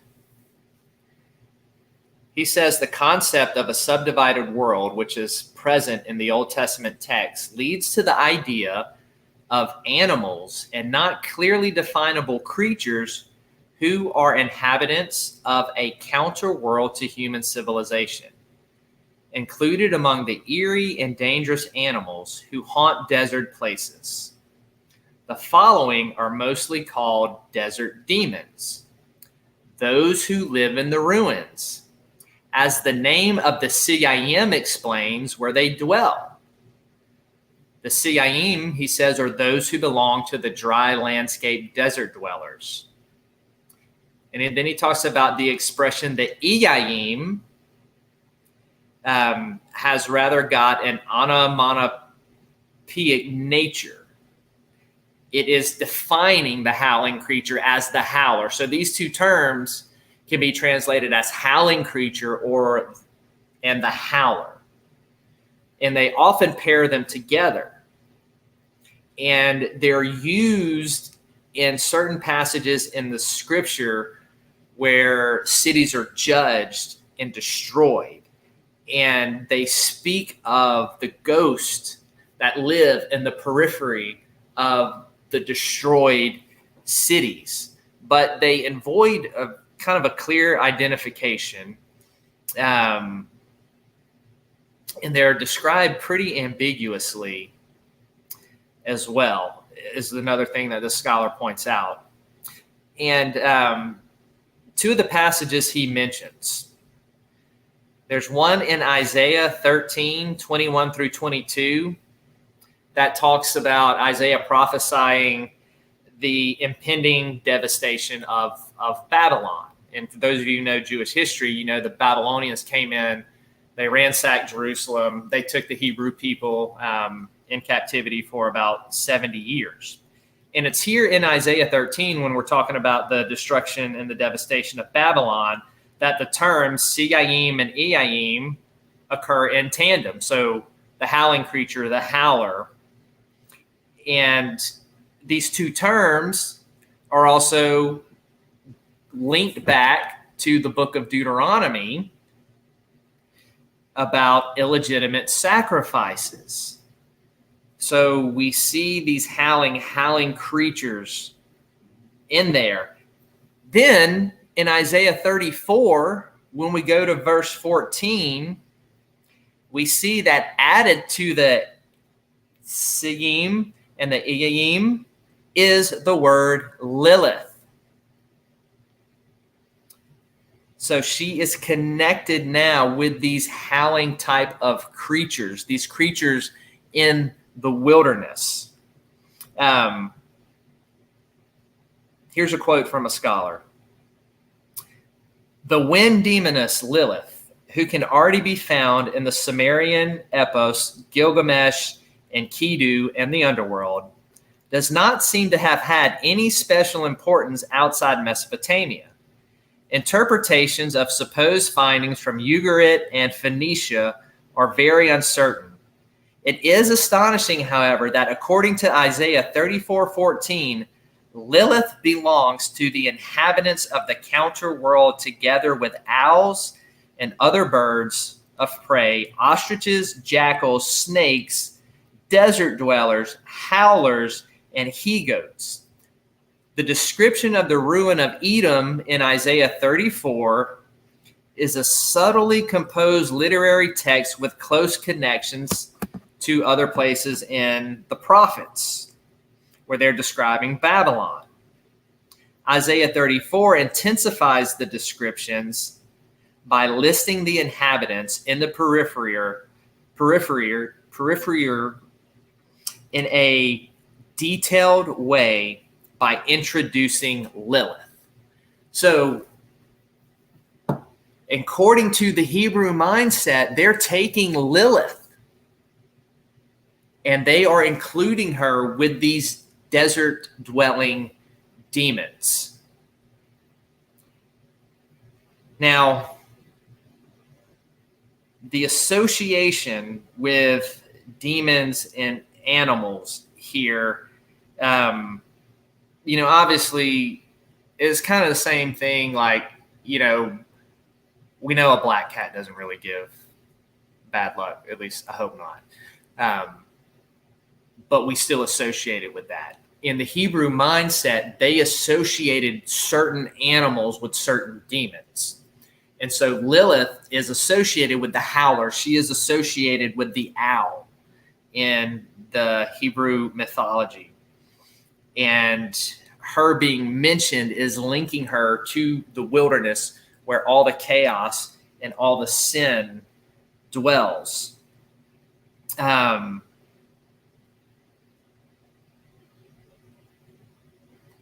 He says the concept of a subdivided world, which is present in the Old Testament text, leads to the idea of animals and not clearly definable creatures who are inhabitants of a counter world to human civilization. Included among the eerie and dangerous animals who haunt desert places. The following are mostly called desert demons, those who live in the ruins, as the name of the Siyayim explains, where they dwell. The Siyayim, he says, are those who belong to the dry landscape desert dwellers. And then he talks about the expression the Iyayim has rather got an onomatopoeic nature. It is defining the howling creature as the howler. So these two terms can be translated as howling creature and the howler. And they often pair them together. And they're used in certain passages in the scripture where cities are judged and destroyed. And they speak of the ghosts that live in the periphery of the destroyed cities. But they avoid a kind of a clear identification. And they're described pretty ambiguously as well, is another thing that the scholar points out. And two of the passages he mentions. There's one in Isaiah 13, 21 through 22, that talks about Isaiah prophesying the impending devastation of Babylon. And for those of you who know Jewish history, you know the Babylonians came in, they ransacked Jerusalem, they took the Hebrew people in captivity for about 70 years. And it's here in Isaiah 13, when we're talking about the destruction and the devastation of Babylon, that the terms Siyayim and Iyayim occur in tandem. So the howling creature, the howler. And these two terms are also linked back to the book of Deuteronomy about illegitimate sacrifices. So we see these howling creatures in there. Then in Isaiah 34, when we go to verse 14, we see that added to the Siyim and the Iyayim is the word Lilith. So she is connected now with these howling type of creatures, these creatures in the wilderness. Here's a quote from a scholar. The wind demoness Lilith, who can already be found in the Sumerian epos Gilgamesh and Kidu and the underworld, does not seem to have had any special importance outside Mesopotamia. Interpretations of supposed findings from Ugarit and Phoenicia are very uncertain. It is astonishing, however, that according to Isaiah 34:14, Lilith belongs to the inhabitants of the counter world together with owls and other birds of prey, ostriches, jackals, snakes, desert dwellers, howlers, and he-goats. The description of the ruin of Edom in Isaiah 34 is a subtly composed literary text with close connections to other places in the prophets, where they're describing Babylon. Isaiah 34 intensifies the descriptions by listing the inhabitants in the periphery in a detailed way by introducing Lilith. So, according to the Hebrew mindset, they're taking Lilith and they are including her with these desert-dwelling demons. Now, the association with demons and animals here, obviously is kind of the same thing. Like, we know a black cat doesn't really give bad luck. At least I hope not. But we still associate it with that. In the Hebrew mindset, they associated certain animals with certain demons. And so Lilith is associated with the howler. She is associated with the owl in the Hebrew mythology. And her being mentioned is linking her to the wilderness where all the chaos and all the sin dwells.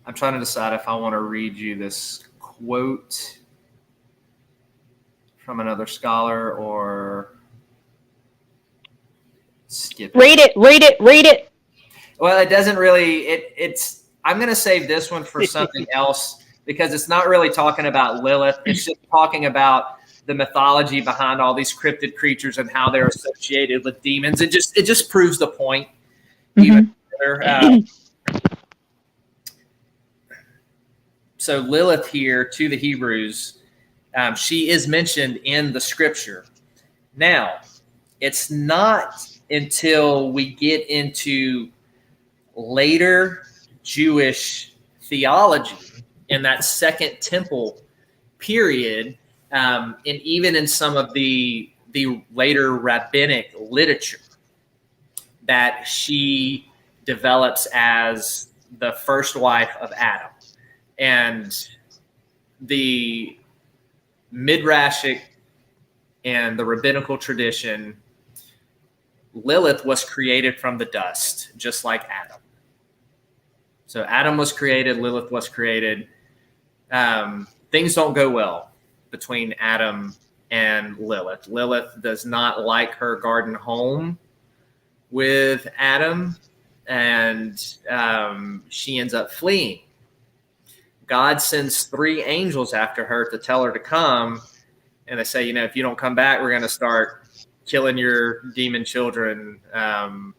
I'm trying to decide if I want to read you this quote from another scholar or skip it. Read it. Well, it doesn't really, I'm going to save this one for something else because it's not really talking about Lilith. It's just talking about the mythology behind all these cryptid creatures and how they're associated with demons. It just proves the point even further. So Lilith here to the Hebrews, she is mentioned in the scripture. Now, it's not until we get into later Jewish theology in that Second Temple period, and even in some of the later rabbinic literature, that she develops as the first wife of Adam. And the Midrashic and the rabbinical tradition, Lilith was created from the dust, just like Adam. So Adam was created, Lilith was created. Things don't go well between Adam and Lilith. Lilith does not like her garden home with Adam, and she ends up fleeing. God sends 3 angels after her to tell her to come. And they say, if you don't come back, we're going to start killing your demon children. Remember,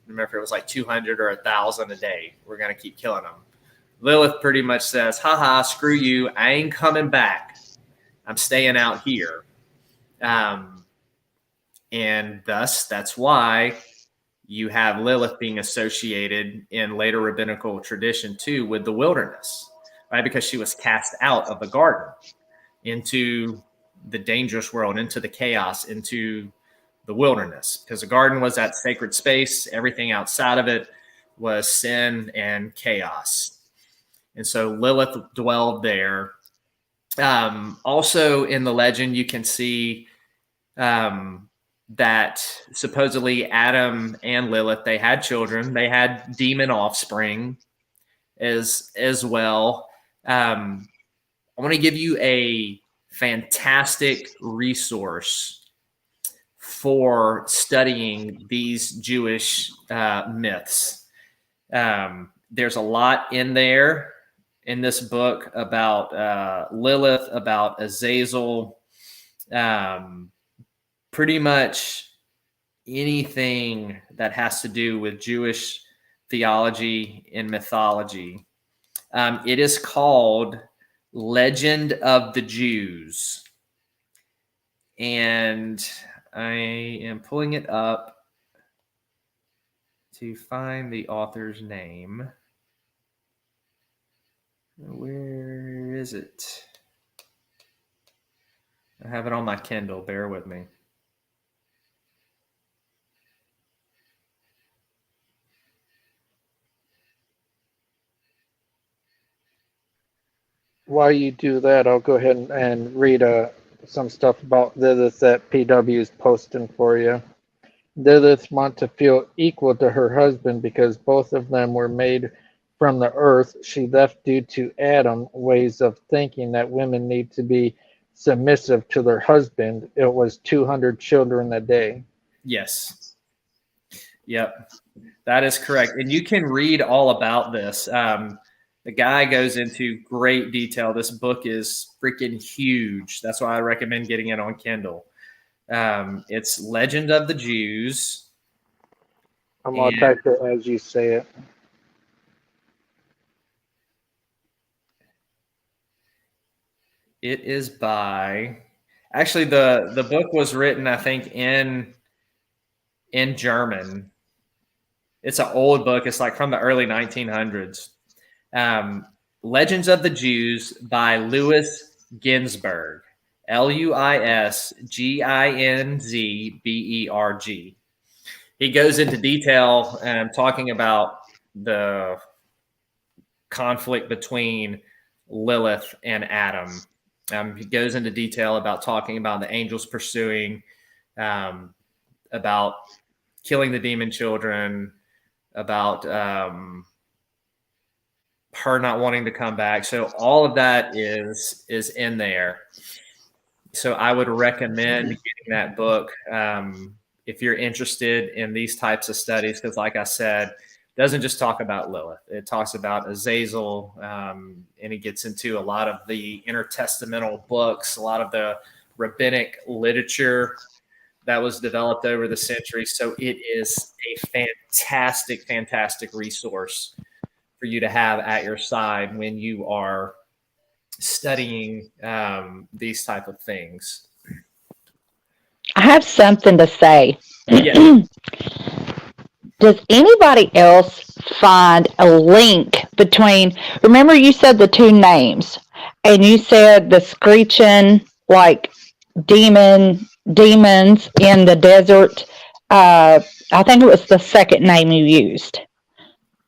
if it was like 200 or 1,000 a day, we're going to keep killing them. Lilith pretty much says, haha, screw you. I ain't coming back. I'm staying out here. And thus, that's why you have Lilith being associated in later rabbinical tradition too with the wilderness. Right, because she was cast out of the garden into the dangerous world, into the chaos, into the wilderness. Because the garden was that sacred space. Everything outside of it was sin and chaos. And so Lilith dwelled there. Also in the legend, you can see that supposedly Adam and Lilith, they had children. They had demon offspring as well. I want to give you a fantastic resource for studying these Jewish myths. There's a lot in there. in this book about Lilith, about Azazel, pretty much anything that has to do with Jewish theology and mythology. It is called Legend of the Jews. And I am pulling it up to find the author's name. Where is it? I have it on my Kindle. Bear with me. While you do that, I'll go ahead and read some stuff about Lilith that PW is posting for you. Lilith wants to feel equal to her husband because both of them were made from the earth. She left due to Adam ways of thinking that women need to be submissive to their husband. It was 200 children a day. Yes. Yep. That is correct. And you can read all about this. The guy goes into great detail. This book is freaking huge. That's why I recommend getting it on Kindle. It's Legend of the Jews. I'm going to type it as you say it. It is by, actually the book was written, I think, in German. It's an old book. It's like from the early 1900s. Legends of the Jews by Louis Ginsberg. Luisginzberg. He goes into detail talking about the conflict between Lilith and Adam. He goes into detail about talking about the angels pursuing, about killing the demon children, about her not wanting to come back. So all of that is in there. So I would recommend getting that book if you're interested in these types of studies, because like I said, it doesn't just talk about Lilith. It talks about Azazel, and it gets into a lot of the intertestamental books, a lot of the rabbinic literature that was developed over the centuries. So it is a fantastic, fantastic resource for you to have at your side when you are studying these type of things. I have something to say. Yeah. Does anybody else find a link between, remember you said the two names, and you said the screeching, like demons in the desert. I think it was the second name you used.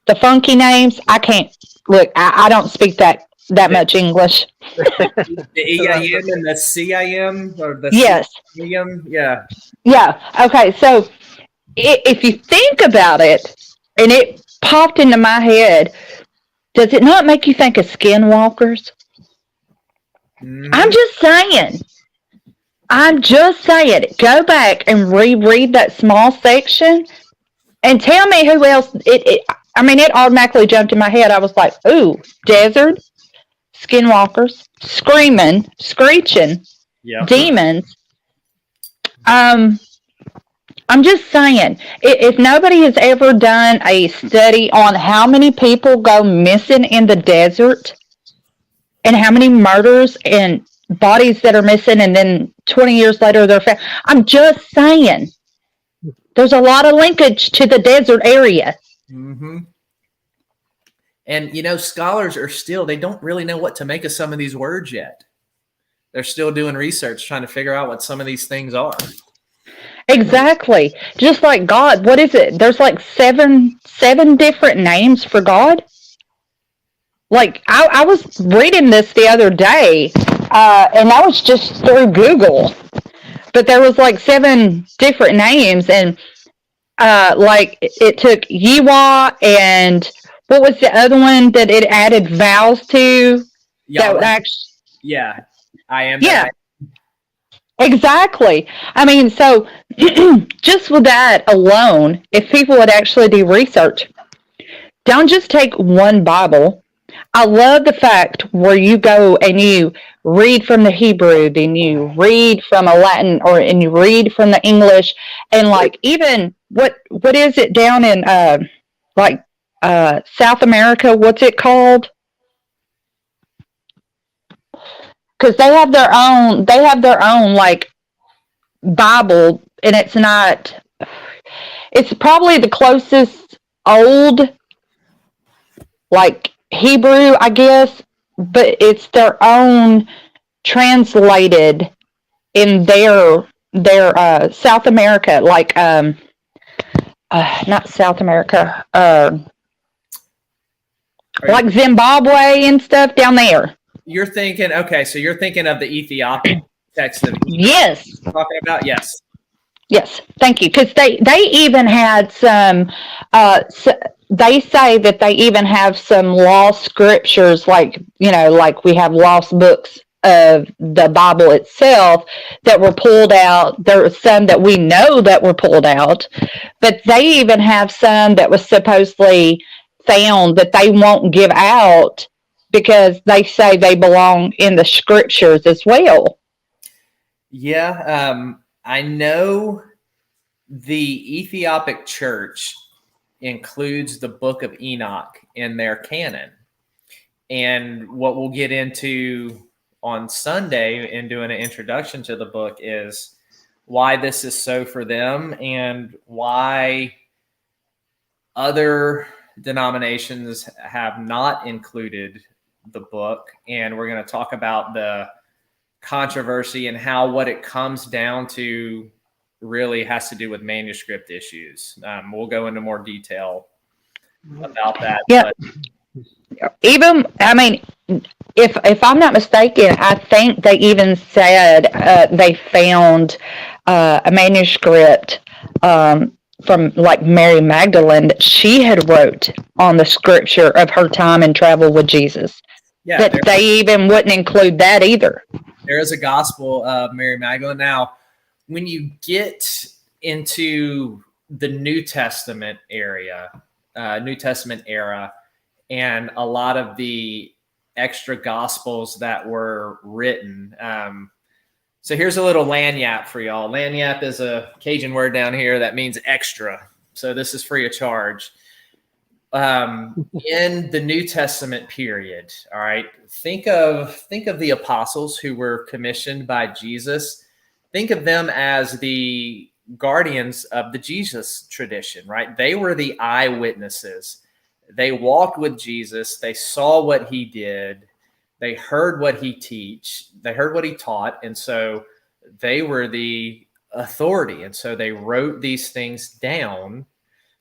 The funky names, I can't, look, I don't speak that much English. The EIM and the CIM, or the Yes. CIM, yeah. Yeah, okay, so if you think about it, and it popped into my head, does it not make you think of skinwalkers? Mm. I'm just saying, go back and reread that small section and tell me who else. It automatically jumped in my head. I was like, ooh, desert, skinwalkers, screeching, Yep. demons. I'm just saying, if nobody has ever done a study on how many people go missing in the desert and how many murders and bodies that are missing, and then 20 years later they're found. I'm just saying, there's a lot of linkage to the desert area. Mm-hmm. And, scholars are still, they don't really know what to make of some of these words yet. They're still doing research, trying to figure out what some of these things are. Exactly. Just like God, what is it? There's like seven different names for God. Like, I was reading this the other day, and that was just through Google. But there was like 7 different names, and like it took Yiwa, and what was the other one that it added vowels to? Yeah, that would actually, yeah, I am. Yeah, exactly. I mean, so just with that alone, if people would actually do research, don't just take one Bible. I love the fact where you go and you read from the Hebrew, then you read from a Latin, and you read from the English, and like even what is it down in South America? What's it called? Because they have their own. They have their own like Bible, and it's not. It's probably the closest old like Hebrew, I guess, but it's their own translated in their South America, like not South America, like Zimbabwe and stuff down there. You're thinking, okay, so you're thinking of the Ethiopic text that Yes. talking about? Yes. Yes, thank you. Because they even had some. They say that they even have some lost scriptures, like like we have lost books of the Bible itself that were pulled out. There were some that we know that were pulled out, but they even have some that was supposedly found that they won't give out because they say they belong in the scriptures as well. Yeah, I know the Ethiopic church includes the book of Enoch in their canon. And what we'll get into on Sunday in doing an introduction to the book is why this is so for them and why other denominations have not included the book. And we're going to talk about the controversy and how what it comes down to really has to do with manuscript issues. We'll go into more detail about that. Yeah. Even, I mean, if I'm not mistaken, I think they even said they found a manuscript from like Mary Magdalene that she had wrote on the scripture of her time and travel with Jesus. Yeah, that they even wouldn't include that either. There is a gospel of Mary Magdalene. Now, when you get into the New Testament era, and a lot of the extra gospels that were written. So here's a little lanyap for y'all. Lanyap is a Cajun word down here that means extra. So this is free of charge. In the New Testament period, all right, think of the apostles who were commissioned by Jesus. Think of them as the guardians of the Jesus tradition, right? They were the eyewitnesses. They walked with Jesus. They saw what he did. They heard what he taught. And so they were the authority. And so they wrote these things down.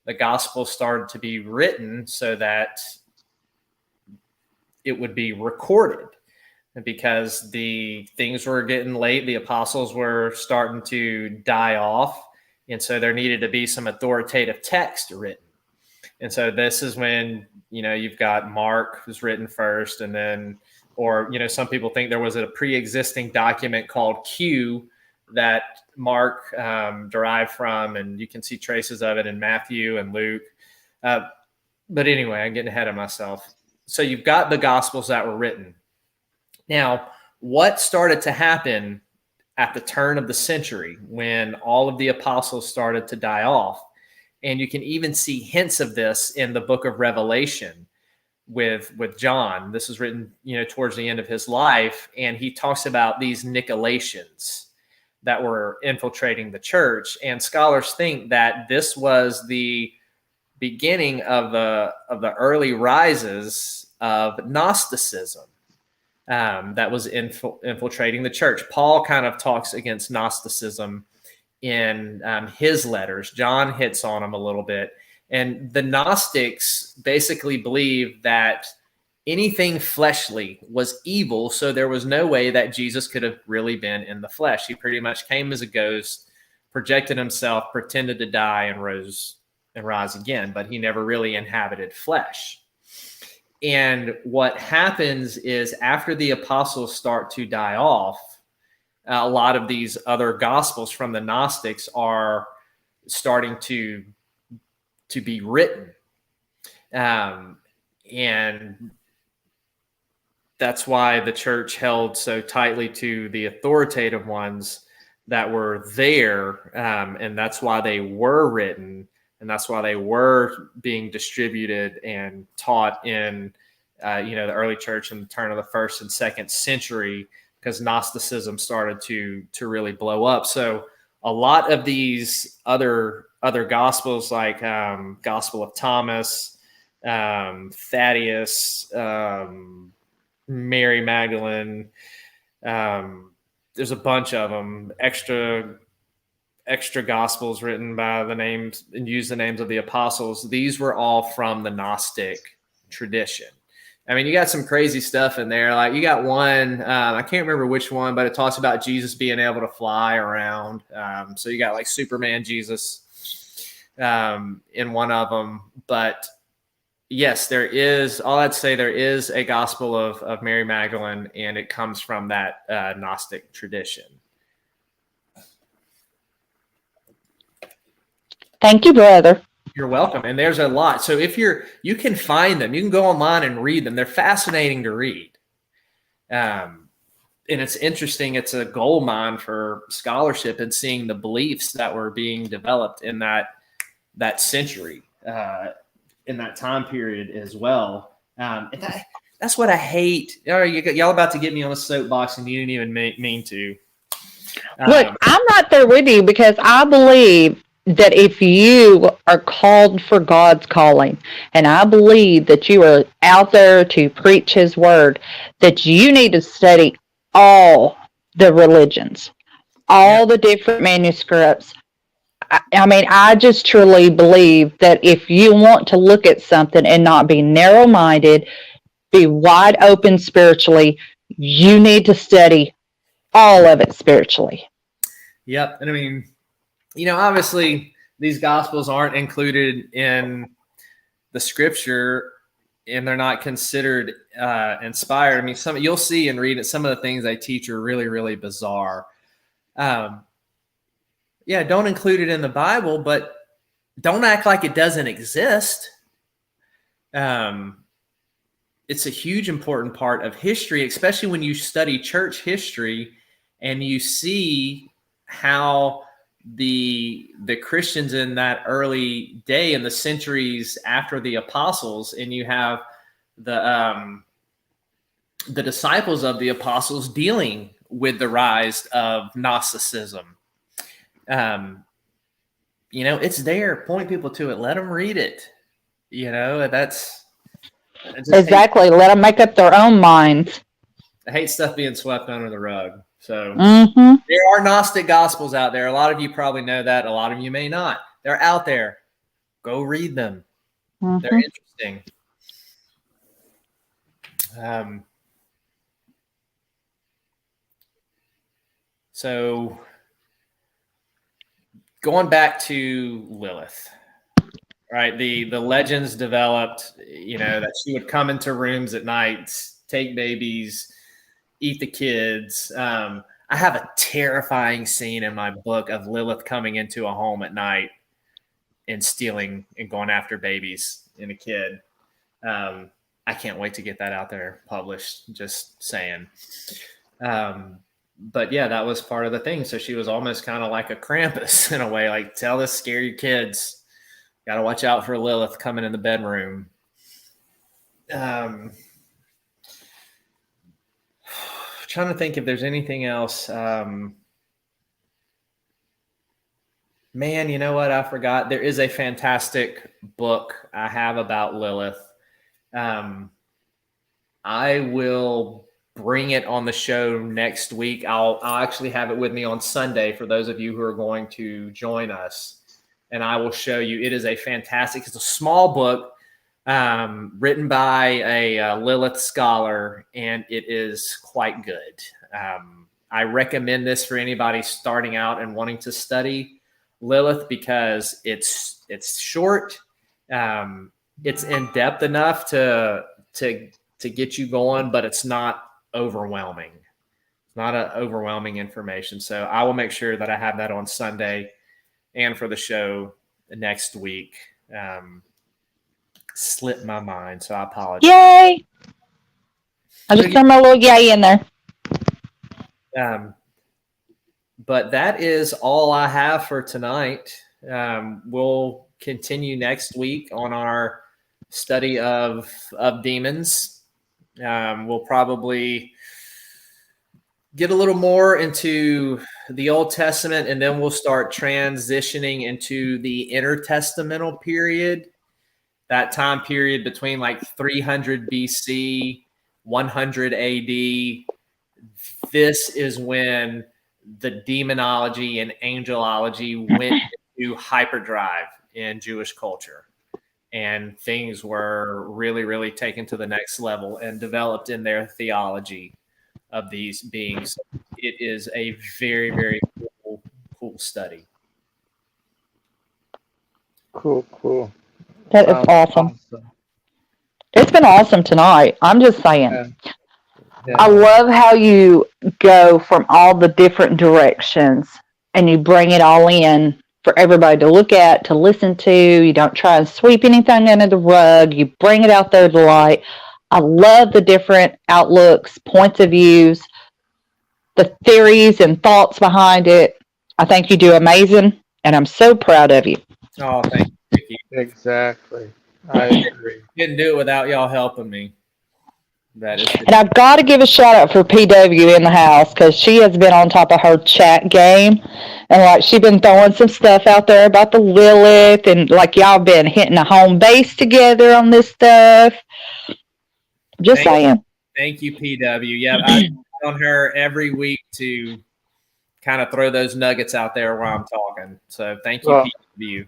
The gospel started to be written so that it would be recorded. Because the things were getting late, the apostles were starting to die off. And so there needed to be some authoritative text written. And so this is when, you've got Mark was written first, and then, or, some people think there was a pre-existing document called Q that Mark derived from, and you can see traces of it in Matthew and Luke. But anyway, I'm getting ahead of myself. So you've got the gospels that were written. Now, what started to happen at the turn of the century when all of the apostles started to die off? And you can even see hints of this in the book of Revelation with John. This is written, towards the end of his life. And he talks about these Nicolaitans that were infiltrating the church. And scholars think that this was the beginning of the early rises of Gnosticism that was infiltrating the church. Paul kind of talks against Gnosticism in his letters. John hits on them a little bit. And the Gnostics basically believed that anything fleshly was evil, so there was no way that Jesus could have really been in the flesh. He pretty much came as a ghost, projected himself, pretended to die, and rise again, but he never really inhabited flesh. And what happens is after the apostles start to die off, a lot of these other gospels from the Gnostics are starting to be written. And that's why the church held so tightly to the authoritative ones that were there, and that's why they were written, and that's why they were being distributed and taught in the early church in the turn of the 1st and 2nd century, because Gnosticism started to really blow up. So a lot of these other gospels, like Gospel of Thomas, Thaddeus, Mary Magdalene, there's a bunch of them, extra gospels written by the names and use the names of the apostles. These were all from the Gnostic tradition. I mean, you got some crazy stuff in there. Like you got one, I can't remember which one, but it talks about Jesus being able to fly around. So you got like Superman Jesus in one of them. But yes, there is, all I'd say, there is a gospel of Mary Magdalene, and it comes from that Gnostic tradition. Thank you, brother. You're welcome. And there's a lot. So if you can find them, you can go online and read them. They're fascinating to read. And it's interesting. It's a gold mine for scholarship and seeing the beliefs that were being developed in that century, in that time period as well. And that's what I hate. Y'all about to get me on a soapbox and you didn't even mean to. Look, I'm right there with you, because I believe that if you are called for God's calling, and I believe that you are out there to preach his word, that you need to study all the religions, all the different manuscripts. I mean, I just truly believe that if you want to look at something and not be narrow-minded, be wide open spiritually, you need to study all of it spiritually. Yep. And I mean, obviously these gospels aren't included in the scripture, and they're not considered inspired. I mean, you'll see and read it. Some of the things they teach are really, really bizarre. Don't include it in the Bible, but don't act like it doesn't exist. It's a huge, important part of history, especially when you study church history and you see how the Christians in that early day, in the centuries after the apostles, and you have the disciples of the apostles dealing with the rise of Gnosticism. It's there. Point people to it. Let them read it. That's Exactly. Let them make up their own minds. I hate stuff being swept under the rug. So Mm-hmm. there are Gnostic gospels out there. A lot of you probably know that. A lot of you may not. They're out there. Go read them. Mm-hmm. They're interesting. So going back to Lilith, right? The legends developed, that she would come into rooms at night, take babies, eat the kids. I have a terrifying scene in my book of Lilith coming into a home at night and stealing and going after babies and a kid. I can't wait to get that out there published, just saying. But yeah, that was part of the thing. So she was almost kind of like a Krampus in a way, like, tell this, scare your kids. Got to watch out for Lilith coming in the bedroom. Trying to think if there's anything else. Man, you know what? I forgot. There is a fantastic book I have about Lilith. I will bring it on the show next week. I'll actually have it with me on Sunday for those of you who are going to join us. And I will show you. It is a fantastic, it's a small book written by a Lilith scholar, and it is quite good. I recommend this for anybody starting out and wanting to study Lilith, because it's short. It's in depth enough to get you going, but it's not overwhelming. It's not an overwhelming information. So I will make sure that I have that on Sunday and for the show next week. Slipped my mind, so I apologize. Yay! I just threw my little yay in there. But that is all I have for tonight. We'll continue next week on our study of demons. We'll probably get a little more into the Old Testament, and then we'll start transitioning into the intertestamental period, that time period between like 300 BC, 100 AD. This is when the demonology and angelology went into hyperdrive in Jewish culture. And things were really, really taken to the next level and developed in their theology of these beings. It is a very, very cool study. Cool. That is awesome. It's been awesome tonight. I'm just saying. Yeah. I love how you go from all the different directions and you bring it all in for everybody to look at, to listen to. You don't try and sweep anything under the rug. You bring it out there to light. I love the different outlooks, points of views, the theories and thoughts behind it. I think you do amazing, and I'm so proud of you. Oh, thank you, Nikki. Exactly. I agree. Didn't do it without y'all helping me. That is And I've got to give a shout out for PW in the house because she has been on top of her chat game, and like she's been throwing some stuff out there about the Lilith, and like y'all been hitting a home base together on this stuff. Just saying. Thank you, PW. Yeah, I on her every week to kind of throw those nuggets out there while I'm talking. So thank you, PW.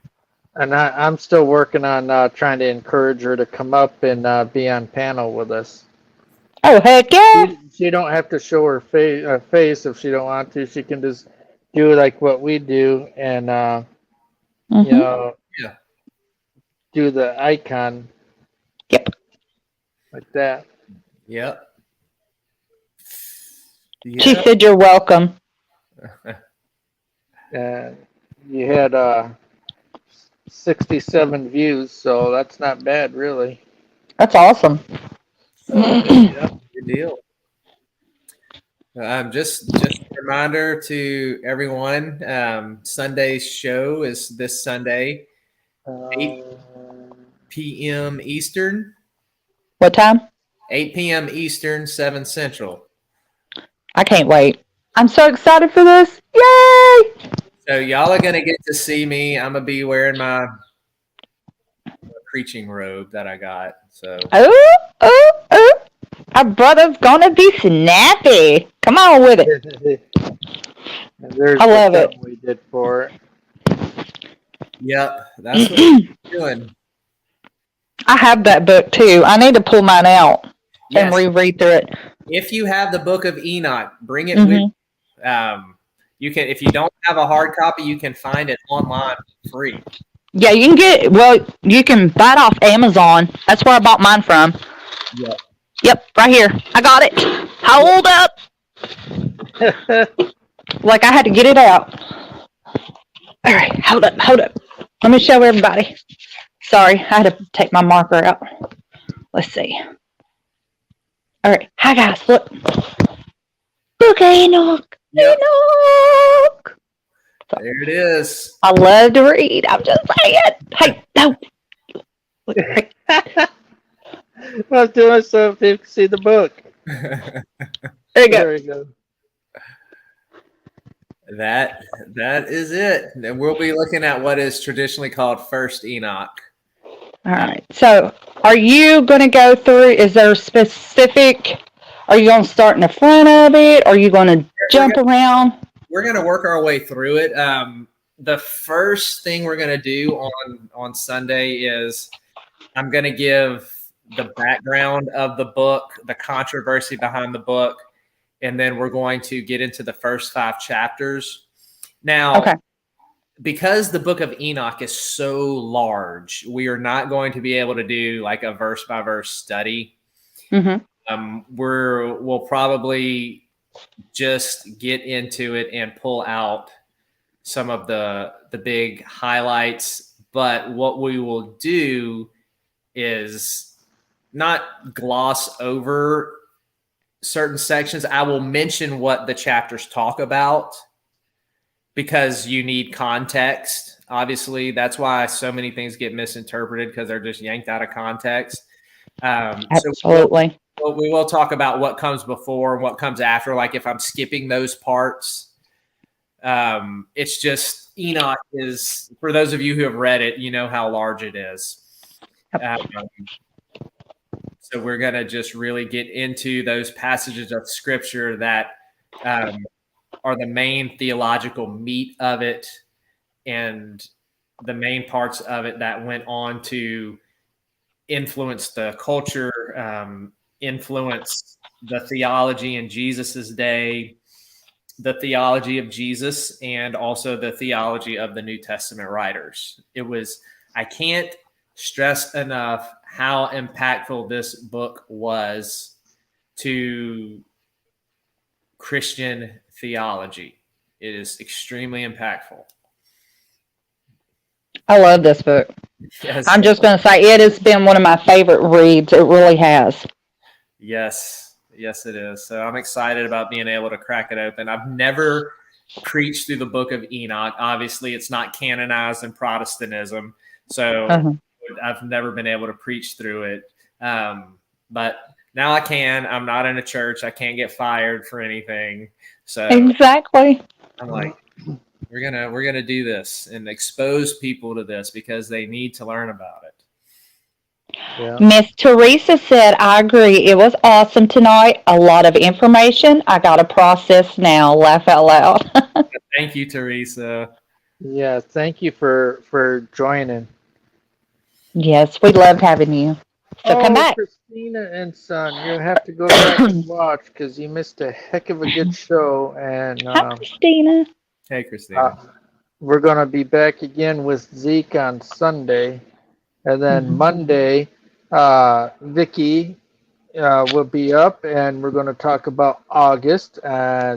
And I'm still working on trying to encourage her to come up and be on panel with us. Oh, heck yeah. She don't have to show her face if she don't want to. She can just do like what we do and, you know, do the icon. Yep. Like that. Yep. She said you're welcome. You had 67 views, so that's not bad, really. That's awesome. Yeah, good deal. Just a reminder to everyone, Sunday's show is this Sunday, 8 p.m. Eastern. What time? 8 p.m. Eastern, 7 Central. I can't wait. I'm so excited for this. Yay! So y'all are going to get to see me. I'm going to be wearing my preaching robe that I got. So. Oh. Our brother's going to be snappy. Come on with it. I love it. We did for it. Yep, that's what we're doing. I have that book too. I need to pull mine out and reread through it. If you have the Book of Enoch, bring it with you. You can, if you don't have a hard copy, you can find it online for free. Yeah, you can buy it off Amazon. That's where I bought mine from. Yep, right here. I got it. Hold up. Like I had to get it out. All right, hold up. Let me show everybody. Sorry, I had to take my marker out. Let's see. All right, hi guys, look. Book of Enoch. Enoch. There it is. I love to read. I'm just saying. Hey, no. I was doing so if you can see the book. There you go. There you go. That is it. And we'll be looking at what is traditionally called First Enoch. All right. So, are you going to go through? Is there a specific? Are you going to start in the front of it? Are you going to jump around? We're going to work our way through it. The first thing we're going to do on Sunday is I'm going to give the background of the book, the controversy behind the book, and then we're going to get into the first 5 chapters. Now, because the Book of Enoch is so large, we are not going to be able to do like a verse by verse study. We'll probably just get into it and pull out some of the big highlights. But what we will do is not gloss over certain sections, I will mention what the chapters talk about because you need context. Obviously, that's why so many things get misinterpreted because they're just yanked out of context. Absolutely. So we will talk about what comes before and what comes after. Like if I'm skipping those parts, it's just Enoch is, for those of you who have read it, you know how large it is. So we're going to just really get into those passages of scripture that are the main theological meat of it and the main parts of it that went on to influence the culture, influence the theology in Jesus's day, the theology of Jesus, and also the theology of the New Testament writers. I can't stress enough how impactful this book was to Christian theology. It is extremely impactful. I love this book. Yes. I'm just going to say it has been one of my favorite reads. It really has. Yes, it is. So I'm excited about being able to crack it open. I've never preached through the book of Enoch. Obviously, it's not canonized in Protestantism. So I've never been able to preach through it. But now I can. I'm not in a church. I can't get fired for anything. So exactly. I'm like, we're gonna do this and expose people to this because they need to learn about it. Yeah. Miss Teresa said, I agree. It was awesome tonight. A lot of information. I got to process now. Laugh out loud. Thank you, Teresa. Yeah, thank you for joining. Yes, we loved having you. So come back. Christina and Son, you have to go back and watch because you missed a heck of a good show. And Hi, Christina. Hey, Christina. We're going to be back again with Zeke on Sunday. And then Monday, Vickie will be up, and we're going to talk about August.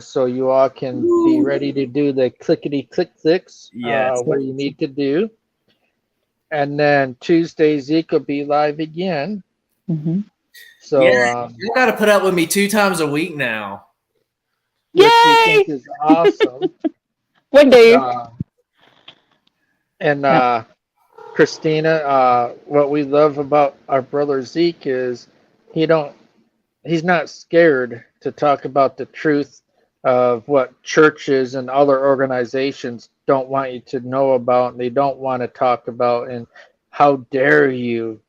So you all can be ready to do the clickety-click-clicks where you need to do. And then Tuesday, Zeke will be live again. So you got to put up with me 2 times a week now. Which we think is awesome. We do. Christina, what we love about our brother Zeke is he's not scared to talk about the truth of what churches and other organizations don't want you to know about and they don't want to talk about, and how dare you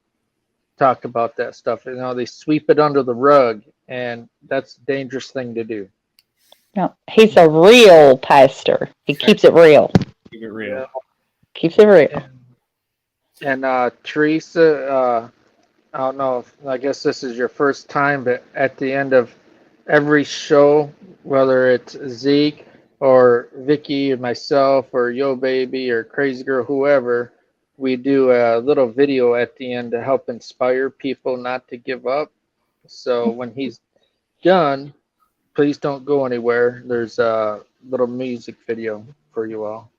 talk about that stuff. You know, they sweep it under the rug, and that's a dangerous thing to do. No, he's a real pastor. He keeps it real. Keep it real. Yeah. Keeps it real. And Teresa, I don't know I guess this is your first time, but at the end of every show, whether it's Zeke or Vickie or myself or Yo Baby or Crazy Girl, whoever, we do a little video at the end to help inspire people not to give up. So when he's done, please don't go anywhere. There's a little music video for you all.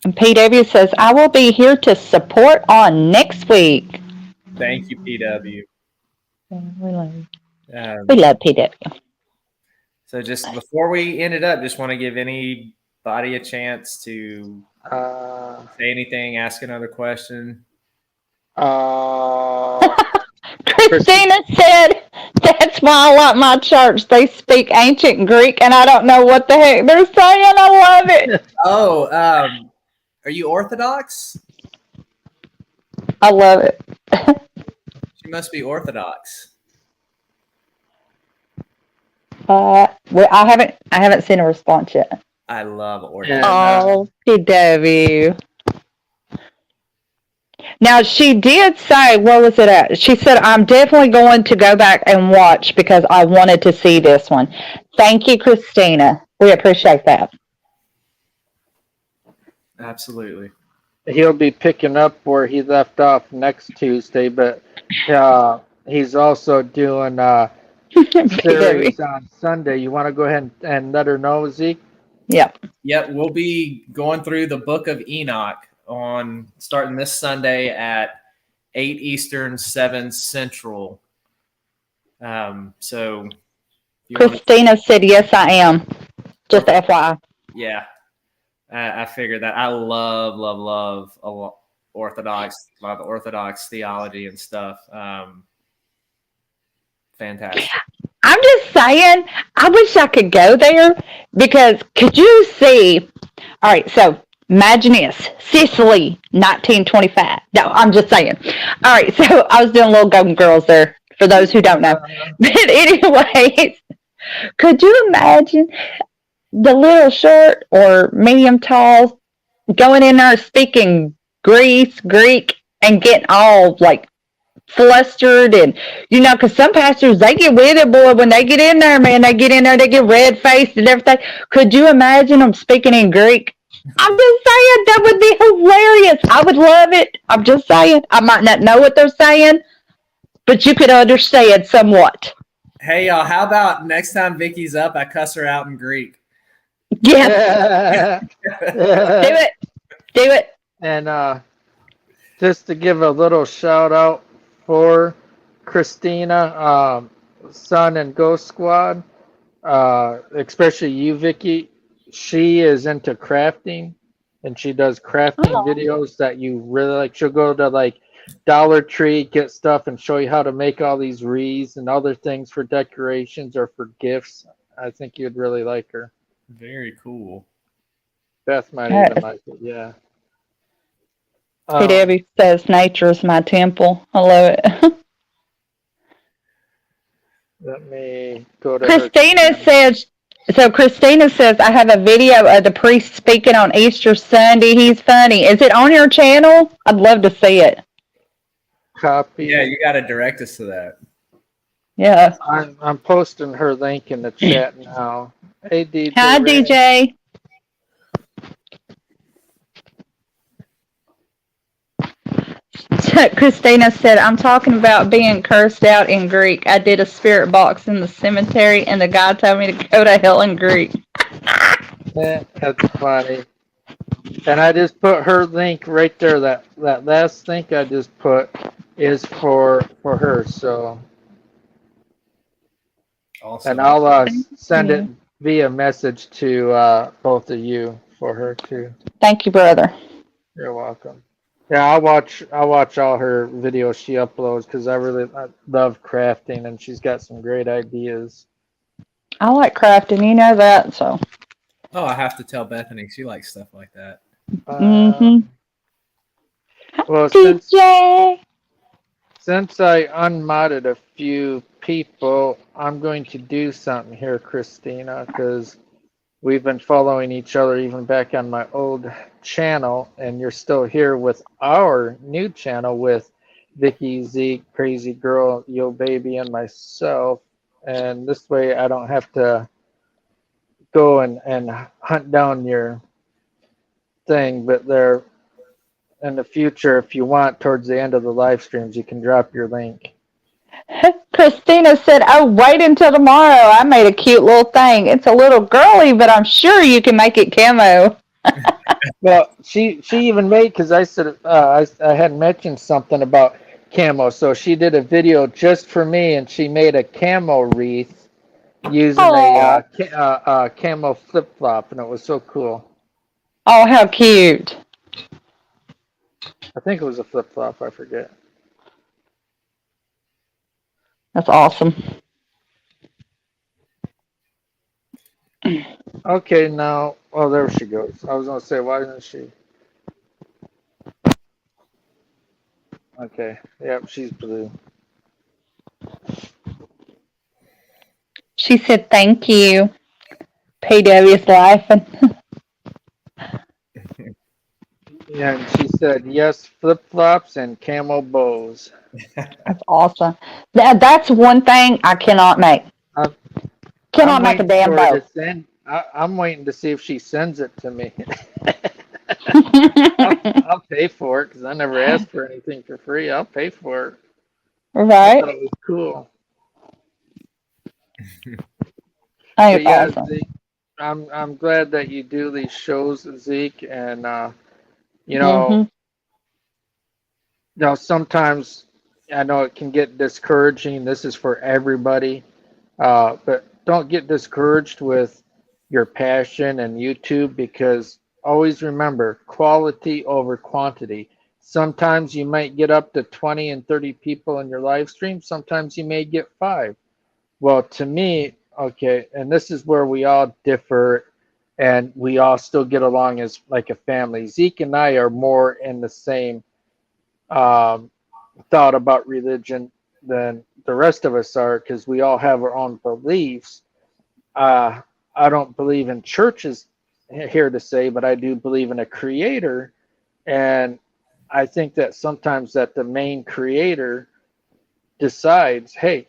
And PW says, I will be here to support on next week. Thank you, PW. We love you. We love PW. So just before we end it up, just want to give anybody a chance to say anything, ask another question. Christina said, that's why I like my church. They speak ancient Greek, and I don't know what the heck they're saying. I love it. Oh, are you Orthodox? I love it. She must be Orthodox. Well, I haven't seen a response yet. I love Orthodox. Oh, PW. Now, she did say, where was it at? She said, I'm definitely going to go back and watch because I wanted to see this one. Thank you, Christina. We appreciate that. Absolutely. He'll be picking up where he left off next Tuesday, but he's also doing series on Sunday. You want to go ahead and let her know, Zeke? Yep. Yep, we'll be going through the book of Enoch on starting this Sunday at 8 Eastern, 7 Central. So You want me- Christina said, yes, I am. Just Okay. FYI. Yeah, I figured that. I love Orthodox, a lot of Orthodox theology and stuff. Fantastic. I'm just saying, I wish I could go there because could you see? All right, so imagine this Sicily, 1925. No, I'm just saying. All right, so I was doing Little Golden Girls there for those who don't know. But, anyways, could you imagine the little short or medium tall going in there speaking Greek, and getting all like flustered and because some pastors they get with it, boy, when they get in there, man, they get in there, they get red faced and everything. Could you imagine them speaking in Greek? I'm just saying that would be hilarious. I would love it. I'm just saying I might not know what they're saying, but you could understand somewhat. Hey, y'all, how about next time Vickie's up, I cuss her out in Greek? Yeah. Do it. And just to give a little shout out for Christina, Sun and Ghost Squad, especially you, Vickie. She is into crafting, and she does crafting videos that you really like. She'll go to like Dollar Tree, get stuff, and show you how to make all these wreaths and other things for decorations or for gifts. I think you'd really like her. Very cool. Beth might even like it, yeah. Hey, Debbie says nature is my temple. I love it. Let me go to Christina says, I have a video of the priest speaking on Easter Sunday. He's funny. Is it on your channel? I'd love to see it. Copy. Yeah, you got to direct us to that. Yeah. I'm posting her link in the chat now. Hey, DJ. Hi, Ray. DJ. Christina said, I'm talking about being cursed out in Greek. I did a spirit box in the cemetery, and the guy told me to go to hell in Greek. That's funny. And I just put her link right there. That last link I just put is for her. So, Awesome. and I'll send it via message to both of you for her too. Thank you, brother. You're welcome. Yeah, I'll watch all her videos she uploads because I love crafting and she's got some great ideas. I like crafting, you know that, so. Oh, I have to tell Bethany. She likes stuff like that. Well, DJ. since I unmodded a few people, I'm going to do something here, Christina, because we've been following each other even back on my old channel, and you're still here with our new channel with Vickie, Zeke, Crazy Girl, Yo Baby, and myself. And this way I don't have to go and hunt down your thing, but there in the future, if you want, towards the end of the live streams, you can drop your link. Christina said, oh, wait until tomorrow. I made a cute little thing. It's a little girly, but I'm sure you can make it camo. Well, she even made, because I said I had mentioned something about camo, so she did a video just for me, and she made a camo wreath using a camo flip flop, and it was so cool. Oh, how cute! I think it was a flip flop. I forget. That's awesome. Okay, now, oh, there she goes. I was gonna say, why didn't she? Okay, yep, she's blue. She said, thank you. PW is laughing. Yeah, and she said, yes, flip flops and camo bows. That's awesome. That's one thing I cannot make. Cannot make a damn bow. I'm waiting to see if she sends it to me. I'll pay for it because I never asked for anything for free. I'll pay for it. Right? I thought it was cool. I think Yeah, it's awesome. Zeke, I'm glad that you do these shows, Zeke, and you know, sometimes I know it can get discouraging. This is for everybody, but don't get discouraged with your passion and YouTube, because always remember quality over quantity. Sometimes you might get up to 20 and 30 people in your live stream. Sometimes you may get 5. Well, to me, okay, and this is where we all differ and we all still get along as like a family. Zeke and I are more in the same thought about religion than the rest of us are, because we all have our own beliefs. I don't believe in churches here to say, but I do believe in a creator. And I think that sometimes that the main creator decides, hey,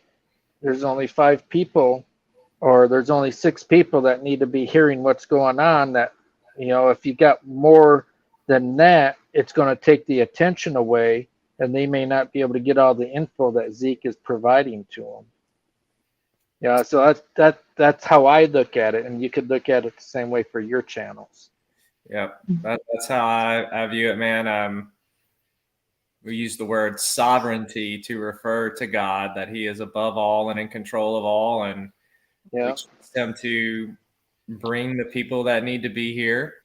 there's only 5 people or there's only 6 people that need to be hearing what's going on. That, if you got more than that, it's going to take the attention away, and they may not be able to get all the info that Zeke is providing to them. Yeah, so that's how I look at it, and you could look at it the same way for your channels. Yep, that's how I view it, man. We use the word sovereignty to refer to God, that He is above all and in control of all, and we trust Him to bring the people that need to be here,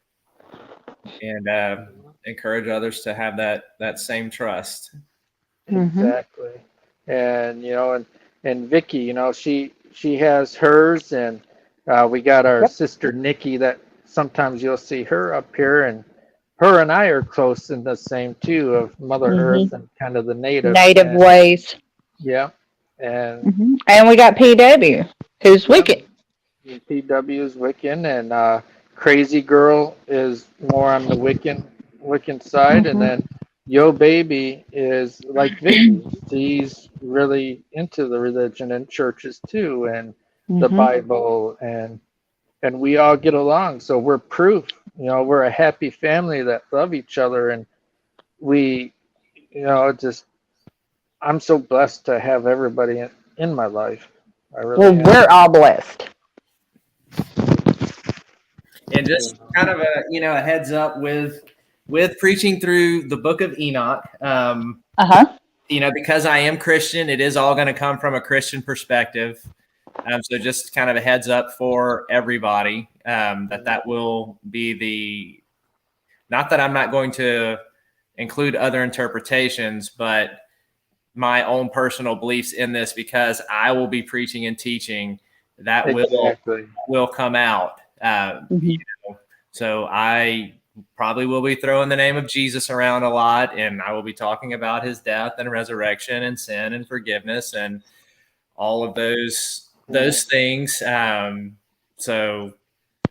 and encourage others to have that same trust. Exactly. And and Vickie, she has hers, and we got our sister Nikki that sometimes you'll see her up here, and her and I are close in the same too, of Mother Earth and kind of the native ways. Yeah. And and we got PW, who's Wiccan. PW is Wiccan, and Crazy Girl is more on the Wiccan side, and then Yo Baby is like Vickie. She's really into the religion and churches too, and the Bible, and we all get along. So we're proof. We're a happy family that love each other, and we, I'm so blessed to have everybody in my life. I really am. We're all blessed. And just kind of a heads up with preaching through the book of Enoch. Because I am Christian, it is all going to come from a Christian perspective. So just kind of a heads up for everybody, that will be not that I'm not going to include other interpretations, but my own personal beliefs in this, because I will be preaching and teaching that will come out. So I probably will be throwing the name of Jesus around a lot, and I will be talking about his death and resurrection and sin and forgiveness and all of those things. So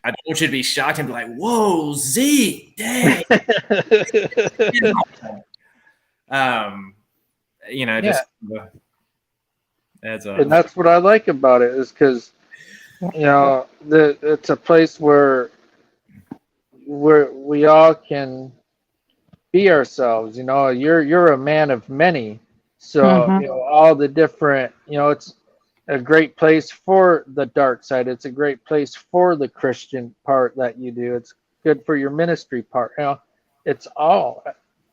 I don't want you to be shocked and be like, "Whoa, Zeke, dang!" Just and that's what I like about it, is because it's a place where we all can be ourselves. You're a man of many, so all the different. It's a great place for the dark side. It's a great place for the Christian part that you do. It's good for your ministry part. It's all,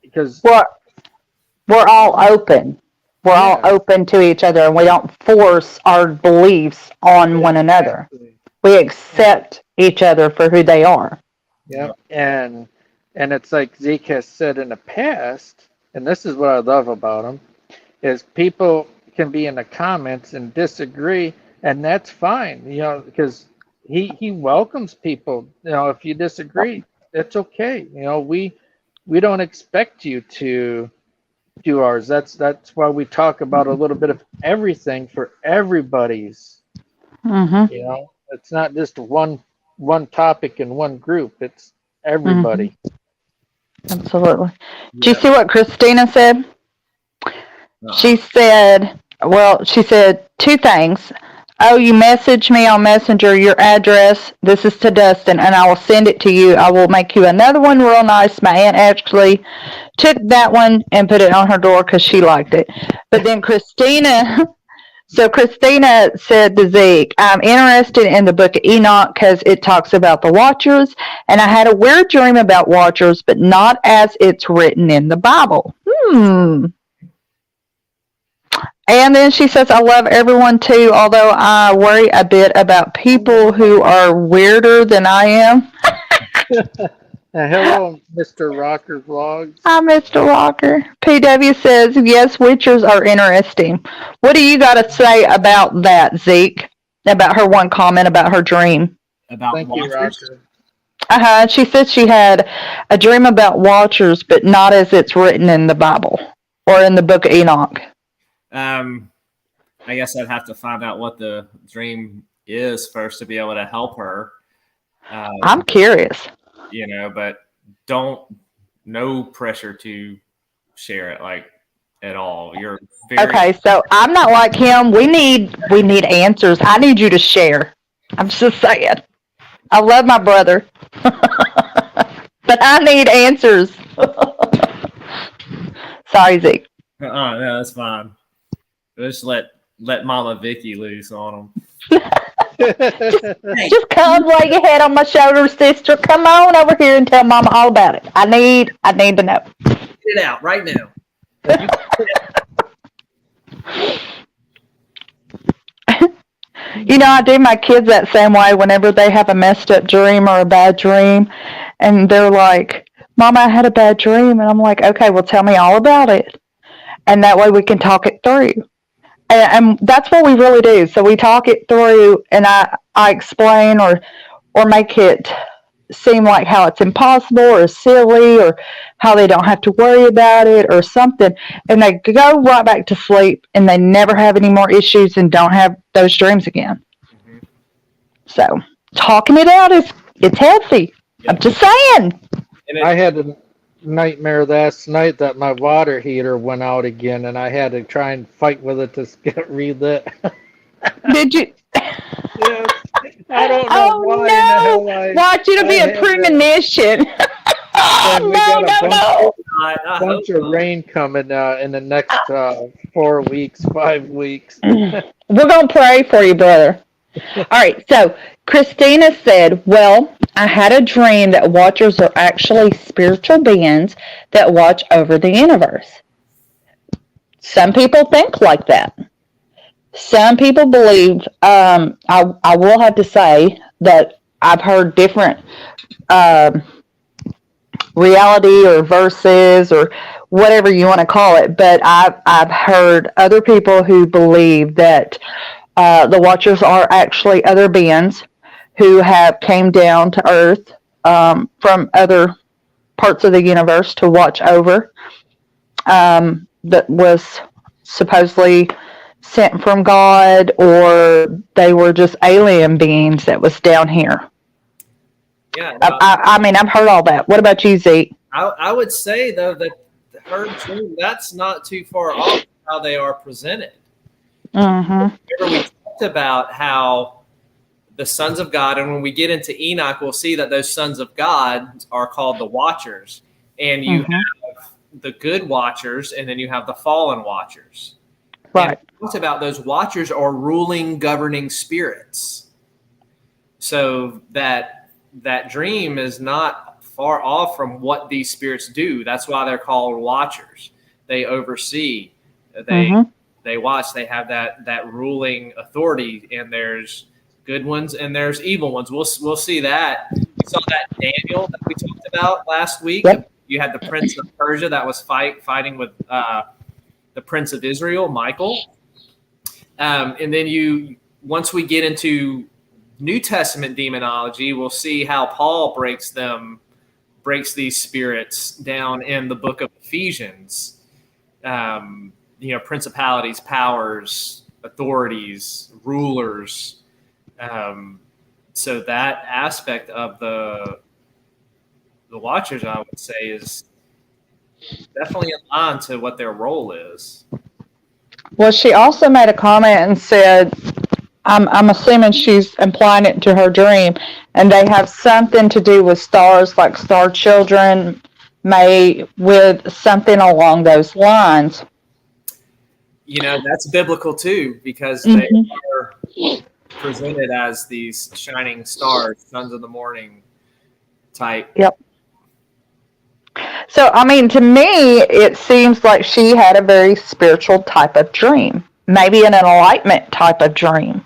because we're all open. We're all open to each other, and we don't force our beliefs on one another. We accept each other for who they are. Yeah, and it's like Zeke has said in the past, and this is what I love about him, is people can be in the comments and disagree, and that's fine, because he welcomes people. If you disagree, it's okay. We don't expect you to do ours. That's why we talk about a little bit of everything for everybody's. It's not just one topic in one group. It's everybody. Absolutely. Do you see what Christina said? She said 2 things. Oh, you message me on Messenger your address. This is to Dustin, and I will send it to you. I will make you another one real nice. My aunt actually took that one and put it on her door because she liked it. But then Christina said to Zeke, I'm interested in the book of Enoch because it talks about the Watchers, and I had a weird dream about Watchers, but not as it's written in the Bible. And then she says, I love everyone too, although I worry a bit about people who are weirder than I am. Hello, Mr. Rocker Vlogs. Hi, Mr. Walker. PW says, yes, witchers are interesting. What do you got to say about that, Zeke? About her one comment about her dream? About Thank you, watchers. Rocker. She said she had a dream about watchers, but not as it's written in the Bible or in the book of Enoch. I guess I'd have to find out what the dream is first to be able to help her. I'm curious. But no pressure to share it like at all. You're very Okay, so I'm not like him. We need answers. I need you to share. I'm just saying. I love my brother, but I need answers. Sorry, Zeke. no, that's fine. Just let Mama Vickie loose on them. Just come lay your head on my shoulder, sister. Come on over here and tell Mama all about it. I need to know. Get it out right now. I do my kids that same way whenever they have a messed up dream or a bad dream. And they're like, Mama, I had a bad dream. And I'm like, okay, well, tell me all about it. And that way we can talk it through. And that's what we really do. So we talk it through, and I explain or make it seem like how it's impossible or silly or how they don't have to worry about it or something. And they go right back to sleep, and they never have any more issues and don't have those dreams again. Mm-hmm. So talking it out it's healthy. Yep. I'm just saying. I had a nightmare last night that my water heater went out again, and I had to try and fight with it to get relit. Did you? Yes. I don't know why in the hell I want you to be a premonition. And we got a bunch of so. rain coming in the next 4 weeks, 5 weeks. We're going to pray for you, brother. All right, so Christina said, well, I had a dream that watchers are actually spiritual beings that watch over the universe. Some people think like that. Some people believe, I will have to say that I've heard different reality or verses or whatever you want to call it, but I've heard other people who believe that the watchers are actually other beings who have came down to Earth from other parts of the universe to watch over. That was supposedly sent from God, or they were just alien beings that was down here. Yeah, I mean, I've heard all that. What about you, Zeke? I would say though that her dream, that's not too far off how they are presented. Mm-hmm. Remember we talked about how the sons of God, and when we get into Enoch, we'll see that those sons of God are called the Watchers, and you have the good Watchers, and then you have the fallen Watchers. Right. And we talked about those Watchers are ruling, governing spirits. So that dream is not far off from what these spirits do. That's why they're called Watchers. They oversee. They watch. They have that ruling authority, and there's good ones and there's evil ones. We'll see that. We saw that Daniel that we talked about last week. Yep. You had the Prince of Persia that was fighting with the Prince of Israel, Michael. And then once we get into New Testament demonology, we'll see how Paul breaks these spirits down in the book of Ephesians. Principalities, powers, authorities, rulers. So that aspect of the Watchers, I would say, is definitely in line to what their role is. Well, she also made a comment and said, I'm assuming she's implying it to her dream, and they have something to do with stars, like star children, with something along those lines. That's biblical too, because they are presented as these shining stars, sons of the morning type. Yep. So, I mean, to me, it seems like she had a very spiritual type of dream. maybe an enlightenment type of dream.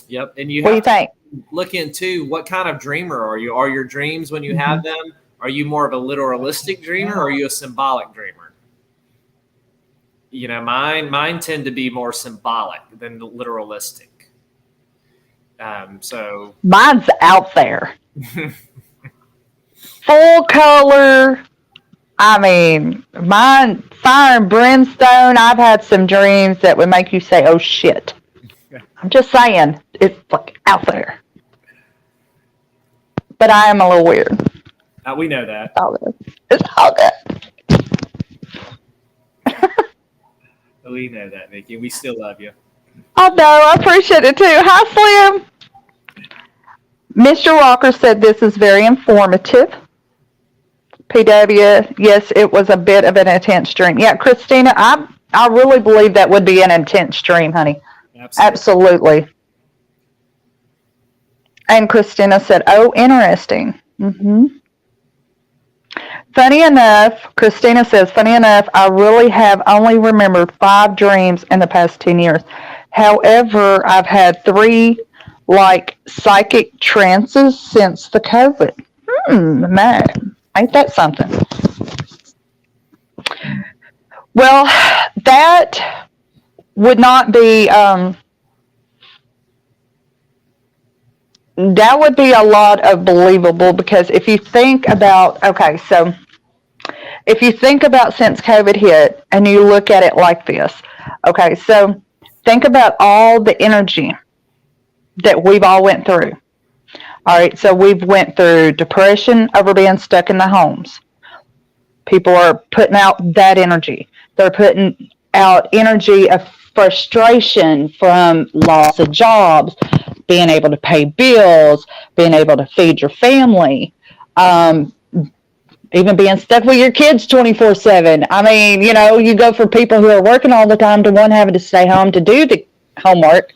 Yep. And you What do you have to think? look into what kind of dreamer are you? Are your dreams when you have them? Are you more of a literalistic dreamer or are you a symbolic dreamer? You know, mine tend to be more symbolic than literalistic. So Mine's out there. Full color. I mean, mine, fire and brimstone. I've had some dreams that would make you say, oh shit. I'm just saying, it's like out there. But I am a little weird. we know that. It's all good. We know that, Nikki. We still love you. I know. I appreciate it too. Hi, Slim. Mr. Walker said this is very informative. PW, yes, it was a bit of an intense dream. Yeah, Christina, I really believe that would be an intense dream, honey. Absolutely. And Christina said, oh, interesting. Funny enough, Christina says, funny enough, I really have only remembered 5 dreams in the past 10 years. However, I've had 3 like psychic trances since the COVID. Man, ain't that something? Well, that would not be, that would be a lot of believable because if you think about, okay, so if you think about since COVID hit and you look at it like this, okay, so think about all the energy that we've all went through. All right, so we've went through depression over being stuck in the homes. People are putting out that energy. They're putting out energy of frustration from loss of jobs, being able to pay bills, being able to feed your family, even being stuck with your kids 24/7. I mean, you know, you go for people who are working all the time to one having to stay home to do the homework.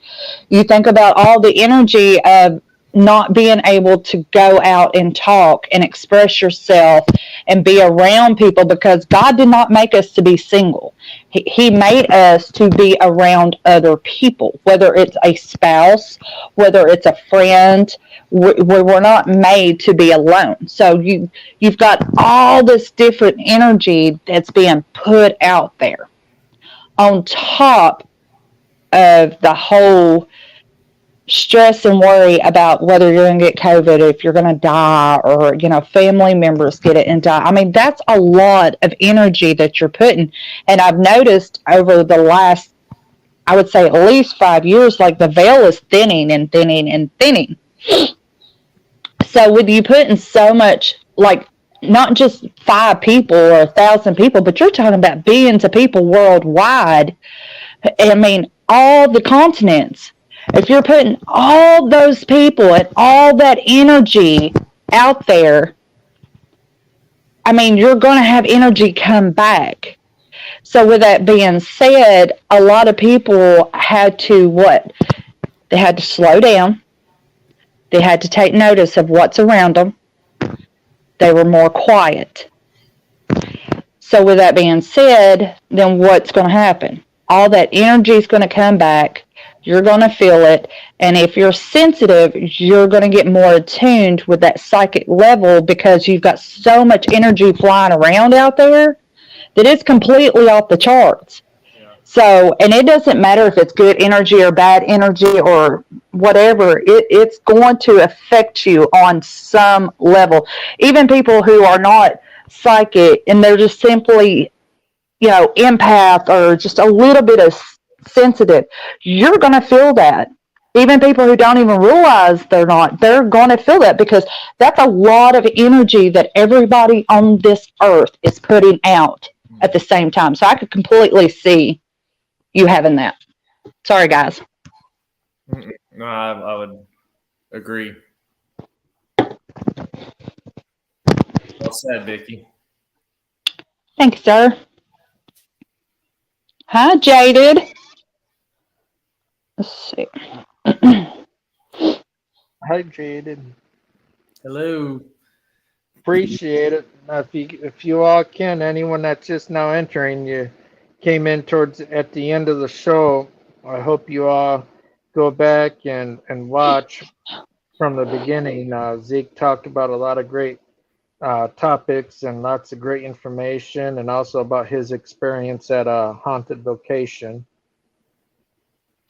You think about all the energy of not being able to go out and talk and express yourself and be around people because God did not make us to be single. He made us to be around other people, whether it's a spouse, whether it's a friend. We're not made to be alone. So you've got all this different energy that's being put out there on top of the whole stress and worry about whether you're going to get COVID, if you're going to die, or, you know, family members get it and die. I mean, that's a lot of energy that you're putting. And I've noticed over the last, I would say at least 5 years, like the veil is thinning and thinning and thinning. So with you putting so much, like not just 5 people or 1,000 people, but you're talking about billions of people worldwide. I mean, all the continents. If you're putting all those people and all that energy out there, I mean, you're going to have energy come back. So with that being said, a lot of people had to what? They had to slow down. They had to take notice of what's around them. They were more quiet. So with that being said, then what's going to happen? All that energy is going to come back. You're going to feel it. And if you're sensitive, you're going to get more attuned with that psychic level because you've got so much energy flying around out there that it's completely off the charts. Yeah. So, and it doesn't matter if it's good energy or bad energy or whatever, it's going to affect you on some level. Even people who are not psychic and they're just simply, you know, empath or just a little bit of sensitive, you're going to feel that. Even people who don't even realize they're going to feel that because that's a lot of energy that everybody on this earth is putting out at the same time. So I could completely see you having that. Sorry, guys. No, I would agree. Well said, Vickie. Thank you, sir. Hi, Jaded. Let's see. Hi, Jaden. Hello. Appreciate it. If you all can, anyone that's just now entering, you came in towards at the end of the show, I hope you all go back and watch from the beginning. Zeke talked about a lot of great topics and lots of great information, and also about his experience at a haunted location.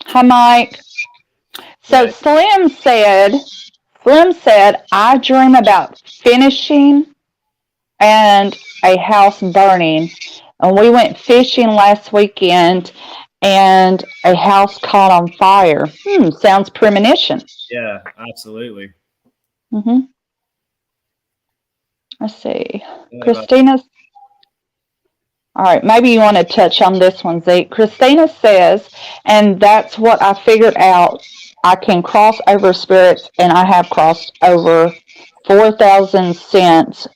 Hi, Mike. So Right. Slim said, I dream about finishing and a house burning. And we went fishing last weekend and a house caught on fire. Sounds premonition. Yeah, absolutely. Mm-hmm. Let's see. Yeah, Christina's. All right, maybe you want to touch on this one, Zeke. Christina says, and that's what I figured out. I can cross over spirits, and I have crossed over 4,000 since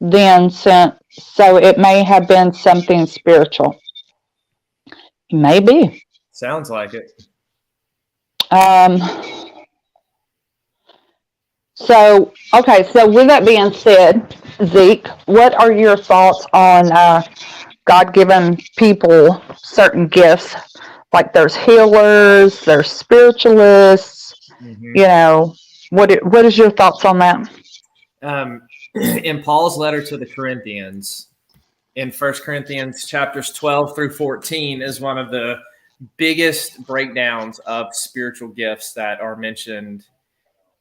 then, so it may have been something spiritual. Maybe. sounds like it. So with that being said, Zeke, what are your thoughts on God-given people certain gifts? Like there's healers, there's spiritualists. What is your thoughts on that? In Paul's letter to the Corinthians, in 1 Corinthians chapters 12 through 14 is one of the biggest breakdowns of spiritual gifts that are mentioned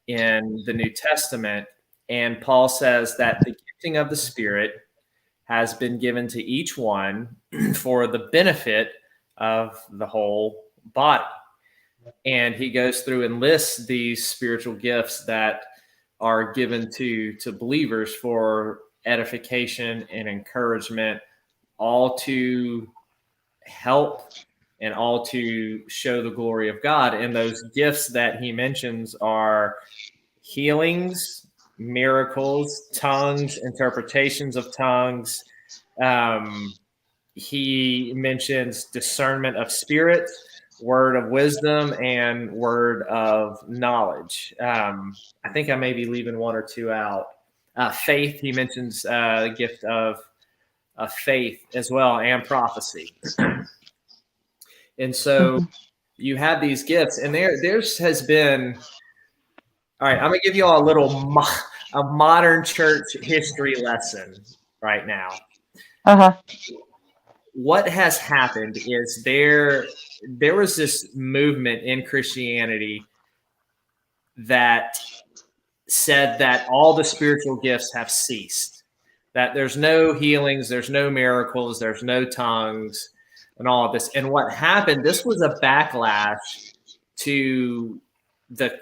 in the New Testament. And Paul says that the gifting of the Spirit has been given to each one for the benefit of the whole body. And he goes through and lists these spiritual gifts that are given to believers for edification and encouragement, all to help and all to show the glory of God. And those gifts that he mentions are healings, miracles, tongues, interpretations of tongues. He mentions discernment of spirit, word of wisdom, and word of knowledge. I think I may be leaving one or two out. Faith, he mentions the gift of faith as well, and prophecy. And so you have these gifts, and theirs has been. All right, I'm gonna give you all a little a modern church history lesson right now. What has happened is there was this movement in Christianity that said that all the spiritual gifts have ceased, that there's no healings, there's no miracles, there's no tongues, and all of this. And what happened, this was a backlash to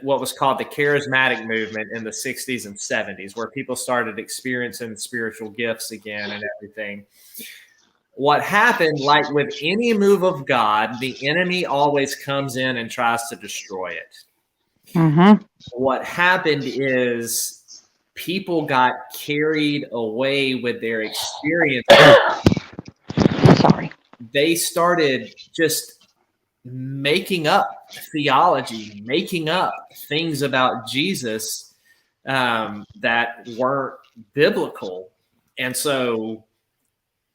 what was called the charismatic movement in the 60s and 70s, where people started experiencing spiritual gifts again and everything. What happened, like with any move of God, the enemy always comes in and tries to destroy it. Mm-hmm. What happened is people got carried away with their experience. Sorry. They started just making up theology, making up things about Jesus that weren't biblical. And so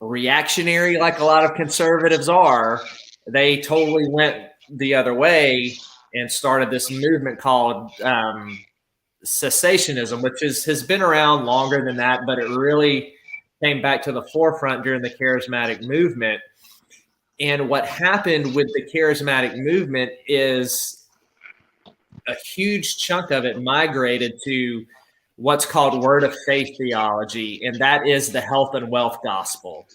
reactionary, like a lot of conservatives are, they totally went the other way and started this movement called cessationism, which has been around longer than that, but it really came back to the forefront during the charismatic movement. And what happened with the charismatic movement is a huge chunk of it migrated to what's called word of faith theology, and that is the health and wealth gospel.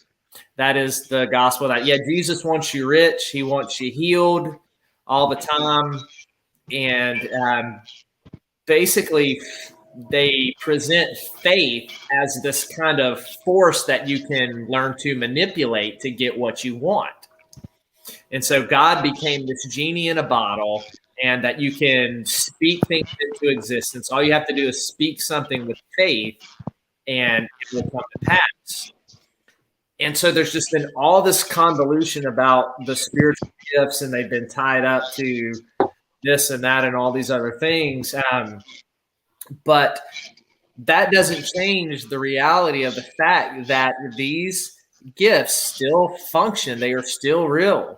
That is the gospel that, Jesus wants you rich, he wants you healed all the time. And basically, they present faith as this kind of force that you can learn to manipulate to get what you want. And so God became this genie in a bottle, and that you can speak things into existence. All you have to do is speak something with faith, and it will come to pass. And so there's just been all this convolution about the spiritual gifts, and they've been tied up to this and that and all these other things. But that doesn't change the reality of the fact that these gifts still function. They are still real.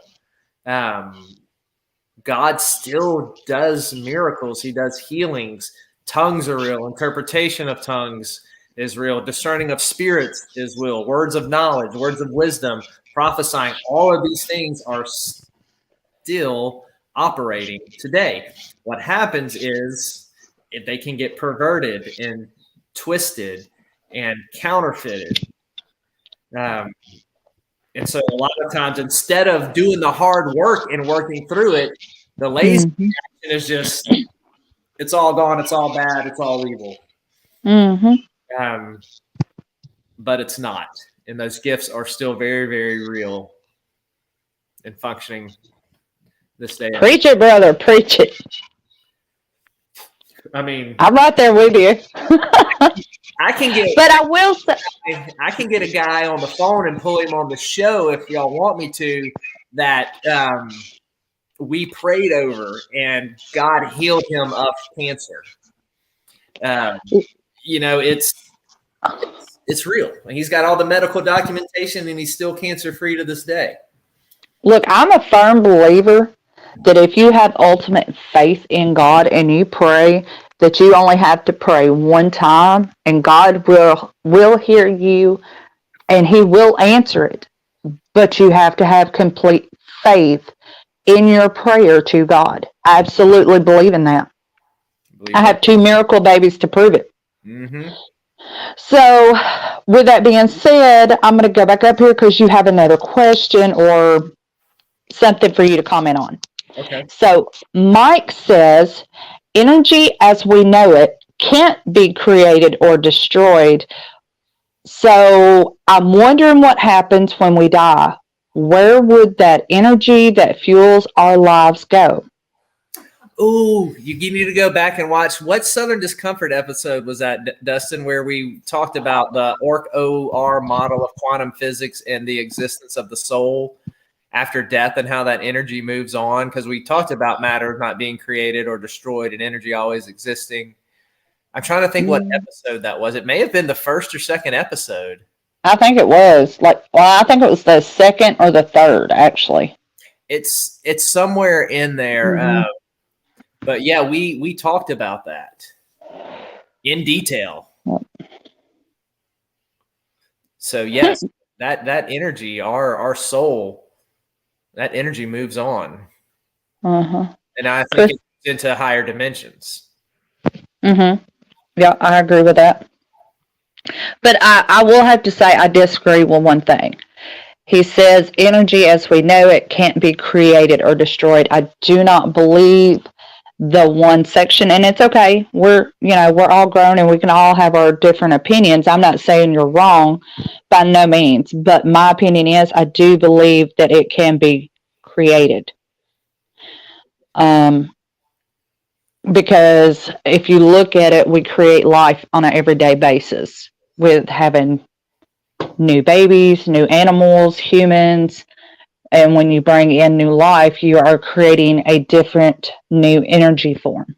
God still does miracles. He does healings. Tongues are real. Interpretation of tongues is real. Discerning of spirits is real. Words of knowledge, words of wisdom, prophesying. All of these things are still operating today. What happens is if they can get perverted and twisted and counterfeited. And so a lot of times, instead of doing the hard work and working through it, the lazy action is just, it's all gone, it's all bad, it's all evil. But it's not. And those gifts are still very, very real and functioning this day. Preach it, brother. Preach it. I mean, I'm right there with you. I can get, but I will say, I can get a guy on the phone and pull him on the show if y'all want me to, that we prayed over and God healed him of cancer. You know, it's real. He's got all the medical documentation and he's still cancer free to this day. Look, I'm a firm believer that if you have ultimate faith in God and you pray, that you only have to pray one time and God will hear you and he will answer it. But you have to have complete faith in your prayer to God. I absolutely believe in that. I have 2 miracle babies to prove it. So with that being said, I'm going to go back up here because you have another question or something for you to comment on. Okay. So Mike says, energy as we know it can't be created or destroyed. So I'm wondering what happens when we die. Where would that energy that fuels our lives go? Ooh, you need to go back and watch. What Southern Discomfort episode was that, Dustin, where we talked about the OR model of quantum physics and the existence of the soul after death and how that energy moves on? Because we talked about matter not being created or destroyed and energy always existing. I'm trying to think what episode that was. It may have been the first or second episode. I think it was I think it was the second or the third, actually. It's somewhere in there. But yeah, we talked about that in detail. So yes, that energy, our soul, that energy moves on. And I think it's into higher dimensions. Yeah, I agree with that. But I will have to say I disagree with one thing. He says energy as we know it can't be created or destroyed. I do not believe the one section, and it's okay. We're all grown and we can all have our different opinions. I'm not saying you're wrong by no means, but my opinion is I do believe that it can be created. Because if you look at it, we create life on an everyday basis with having new babies, new animals, humans. And when you bring in new life, you are creating a different new energy form.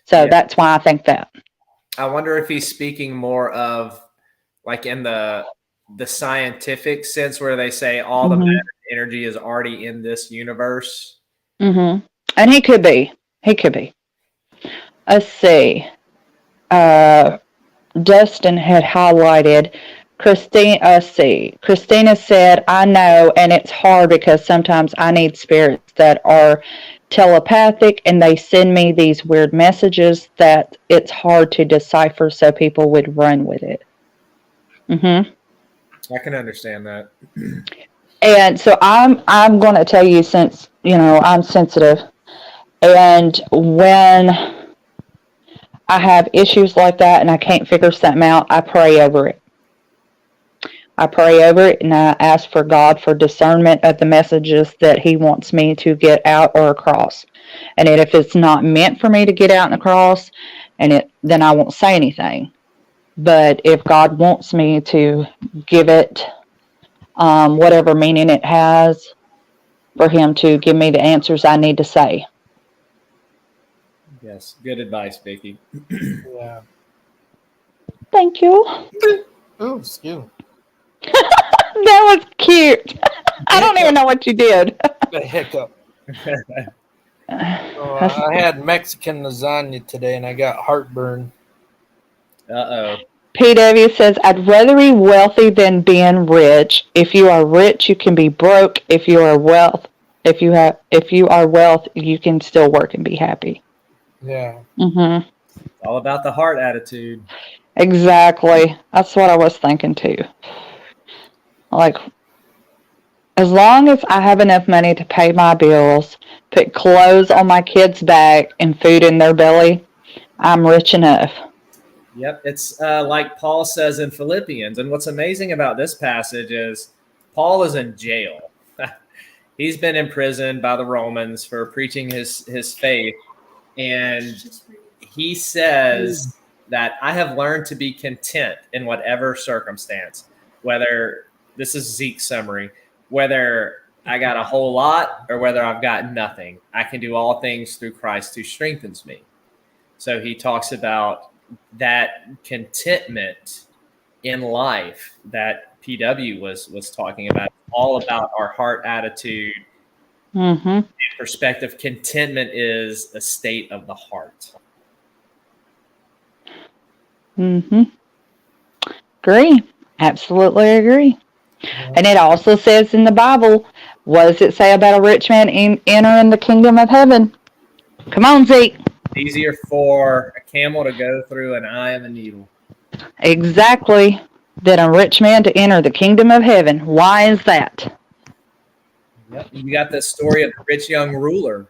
So that's why I think that. I wonder if he's speaking more of like in the scientific sense where they say all the matter energy is already in this universe. And he could be. Let's see. Dustin had highlighted Christina said, I know, and it's hard because sometimes I need spirits that are telepathic and they send me these weird messages that it's hard to decipher, so people would run with it. I can understand that. And so I'm going to tell you, since, I'm sensitive, and when I have issues like that and I can't figure something out, I pray over it. And I ask for God for discernment of the messages that he wants me to get out or across. And if it's not meant for me to get out and across, then I won't say anything. But if God wants me to give it whatever meaning it has, for him to give me the answers I need to say. Yes, good advice, Vickie. Yeah. Thank you. Oh, excuse me. That was cute. I don't even know what you did. A hiccup. I had Mexican lasagna today, and I got heartburn. Uh-oh. PW says, I'd rather be wealthy than being rich. If you are rich, you can be broke. If you are wealth, you can still work and be happy. Yeah. Mm-hmm. All about the heart attitude. Exactly. That's what I was thinking too. Like, as long as I have enough money to pay my bills, put clothes on my kids' back, and food in their belly, I'm rich enough. Yep, it's like Paul says in Philippians. And what's amazing about this passage is Paul is in jail. He's been imprisoned by the Romans for preaching his faith. And he says that I have learned to be content in whatever circumstance, whether this is Zeke's summary, whether I got a whole lot or whether I've got nothing. I can do all things through Christ who strengthens me. So he talks about that contentment in life that PW was talking about, all about our heart attitude. Mm-hmm. Perspective. Contentment is a state of the heart. Mm-hmm. Agree. Absolutely agree. And it also says in the Bible, what does it say about a rich man entering the kingdom of heaven? Come on, Zeke. Easier for a camel to go through an eye of a needle. Exactly. Than a rich man to enter the kingdom of heaven. Why is that? Yep. You got the story of the rich young ruler.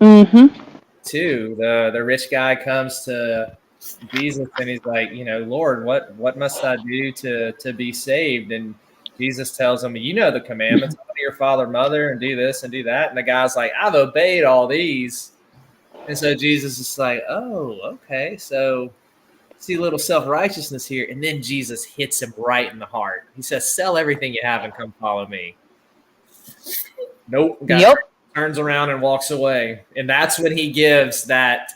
Mm-hmm. Too. The rich guy comes to Jesus and he's like, Lord, what must I do to be saved? And Jesus tells him, you know the commandments, honor your father, mother, and do this and do that. And the guy's like, I've obeyed all these. And so Jesus is like, oh, okay. So see a little self-righteousness here. And then Jesus hits him right in the heart. He says, sell everything you have and come follow me. Nope. Yep. Turns around and walks away. And that's when he gives that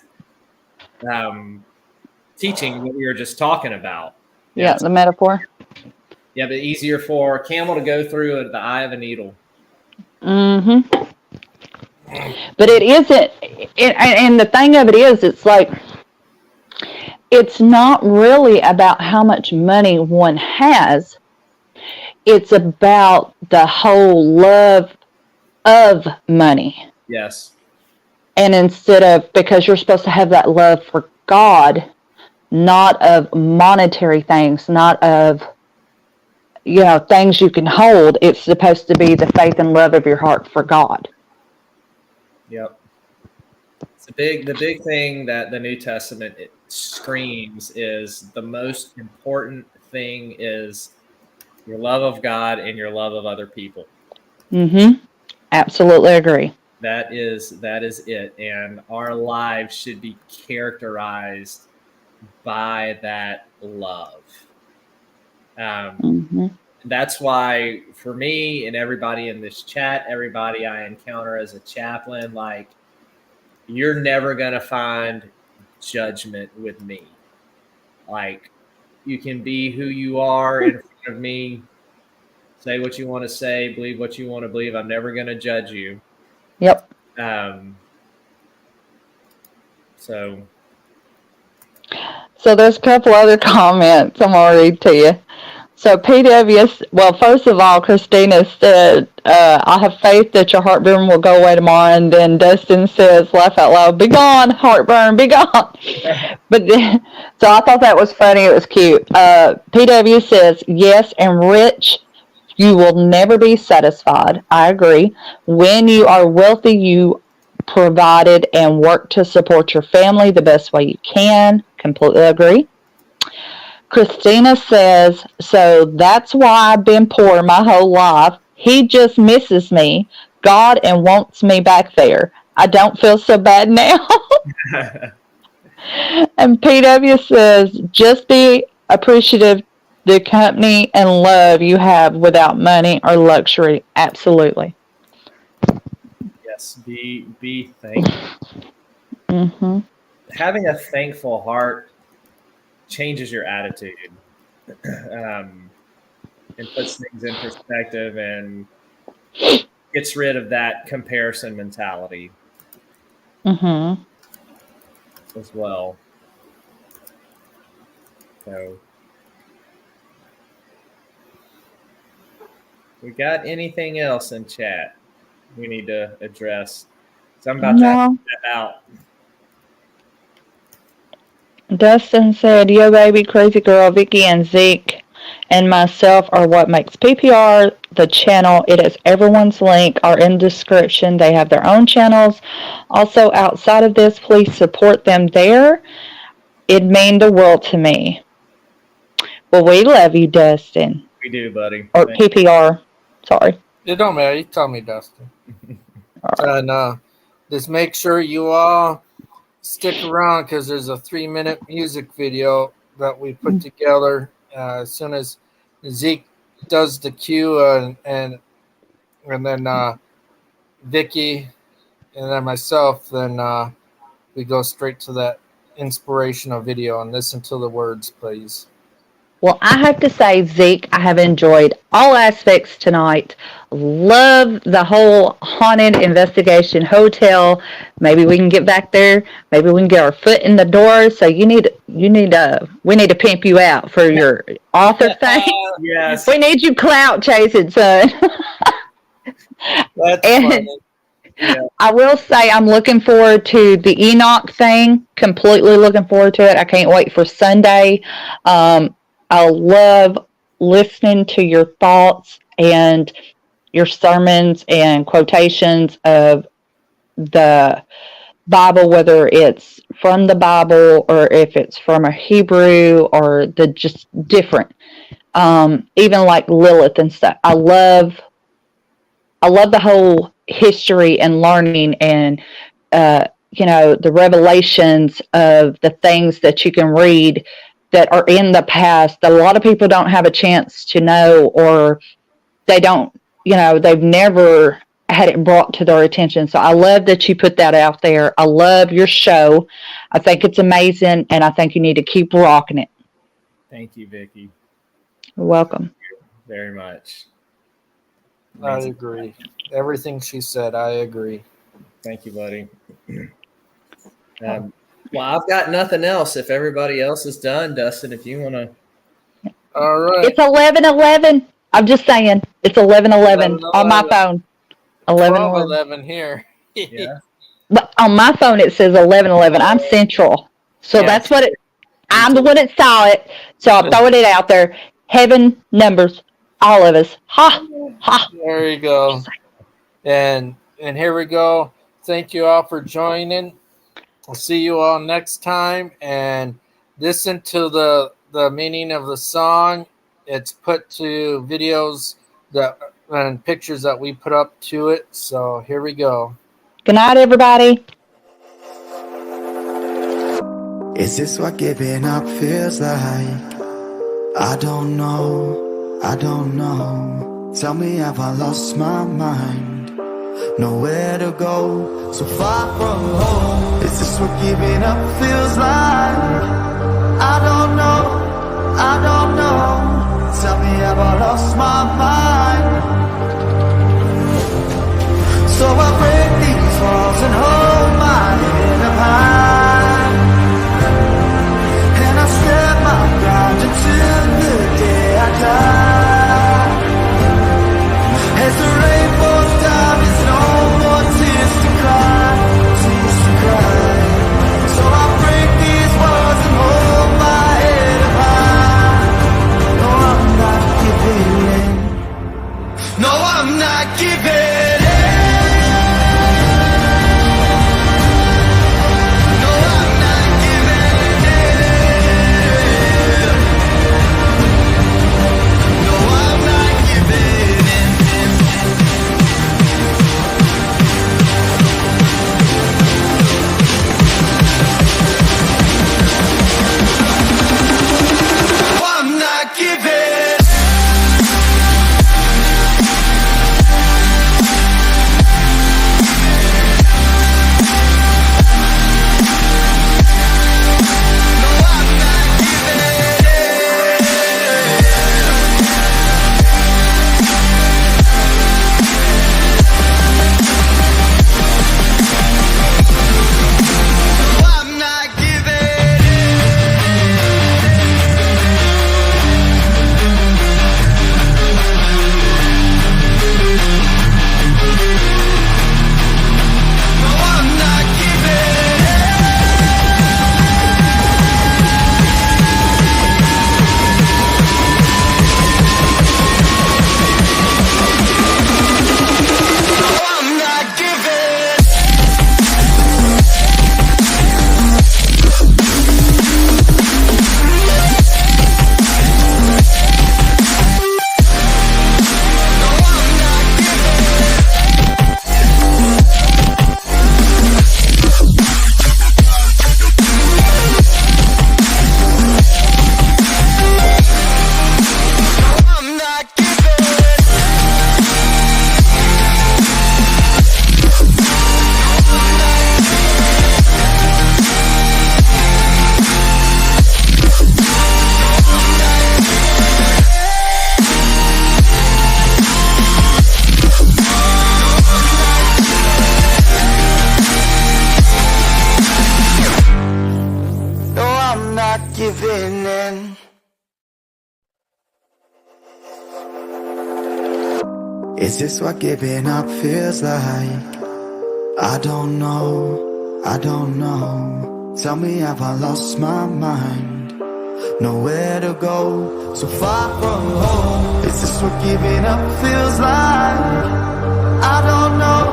teaching that we were just talking about. Yeah, the metaphor. Yeah, but easier for a camel to go through the eye of a needle. Mm-hmm. But it isn't, and the thing of it is, it's like, it's not really about how much money one has. It's about the whole love of money. Yes. And instead of, because you're supposed to have that love for God, not of monetary things, not of, things you can hold. It's supposed to be the faith and love of your heart for God. Yep. It's the big thing that the New Testament screams is the most important thing is your love of God and your love of other people. Mm-hmm. Absolutely agree. That is it. And our lives should be characterized by that love. Mm-hmm. That's why for me and everybody in this chat, everybody I encounter as a chaplain, like, you're never going to find judgment with me. Like, you can be who you are in front of me, say what you want to say, believe what you want to believe. I'm never going to judge you. Yep. So there's a couple other comments I'm going to read to you. So PW, well, first of all, Christina said, I have faith that your heartburn will go away tomorrow. And then Dustin says, laugh out loud, be gone, heartburn, be gone. But so I thought that was funny. It was cute. PW says, yes, and rich, you will never be satisfied. I agree. When you are wealthy, you provided and work to support your family the best way you can. Completely agree. Christina says, so that's why I've been poor my whole life. He just misses me, God, and wants me back there. I don't feel so bad now. And PW says, just be appreciative the company and love you have without money or luxury. Absolutely. Yes, be thankful. Mm-hmm. Having a thankful heart changes your attitude, and puts things in perspective and gets rid of that comparison mentality Mm-hmm. as well. So, we got anything else in chat we need to address? So I'm about to No. step out. Dustin said, "Yo, baby, crazy girl, Vickie, and Zeke, and myself are what makes PPR the channel. It is everyone's link are in the description. They have their own channels. Also, outside of this, please support them there. It'd mean the world to me." Well, we love you, Dustin. We do, buddy. Or Thank you. PPR. Sorry. It don't matter. You tell me, Dustin. And just make sure you all stick around because there's a 3-minute music video that we put together. As soon as Zeke does the cue and then Vickie and then myself, then we go straight to that inspirational video and listen to the words, please. Well, I have to say, Zeke, I have enjoyed all aspects tonight. Love the whole haunted investigation hotel. Maybe we can get back there. Maybe we can get our foot in the door. So we need to pimp you out for your author thing. Yes. We need you clout chasing, son. That's And- funny. Yeah. I will say I'm looking forward to the Enoch thing. Completely looking forward to it. I can't wait for Sunday. I love listening to your thoughts and your sermons and quotations of the Bible, whether it's from the Bible or if it's from a Hebrew or the just different. Even like Lilith and stuff. I love the whole history and learning and the revelations of the things that you can read that are in the past that a lot of people don't have a chance to know, or they don't, they've never had it brought to their attention. So I love that you put that out there. I love your show. I think it's amazing, and I think you need to keep rocking it. Thank you, Vickie. You're welcome. Very much. I agree. Everything she said, I agree. Thank you, buddy. Well, I've got nothing else. If everybody else is done, Dustin, if you want to. All right. It's 11:11. I'm just saying. It's 11:11 on my phone. 11:11. 12:11 here. Yeah. But on my phone it says 11:11. I'm Central, so Yeah. that's what I'm the one that saw it. So I'm throwing it out there. Heaven numbers, all of us. Ha ha. There you go. And here we go. Thank you all for joining. I'll see you all next time, and listen to the meaning of the song. It's put to videos and pictures that we put up to it. So here we go. Good night, everybody. Is this what giving up feels like? I don't know, I don't know. Tell me, have I lost my mind? Nowhere to go, so far from home. Is this what giving up feels like? I don't know, I don't know. Tell me, have I lost my mind? So I break these walls and hold my head up high, and I stand my ground until the day I die. As the rain falls down, there's no more tears to cry, tears to cry. So I break these walls and hold my head Is this what giving up feels like? I don't know, I don't know. Tell me, have I lost my mind? Nowhere to go, so far from home. Is this what giving up feels like? I don't know,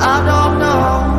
I don't know.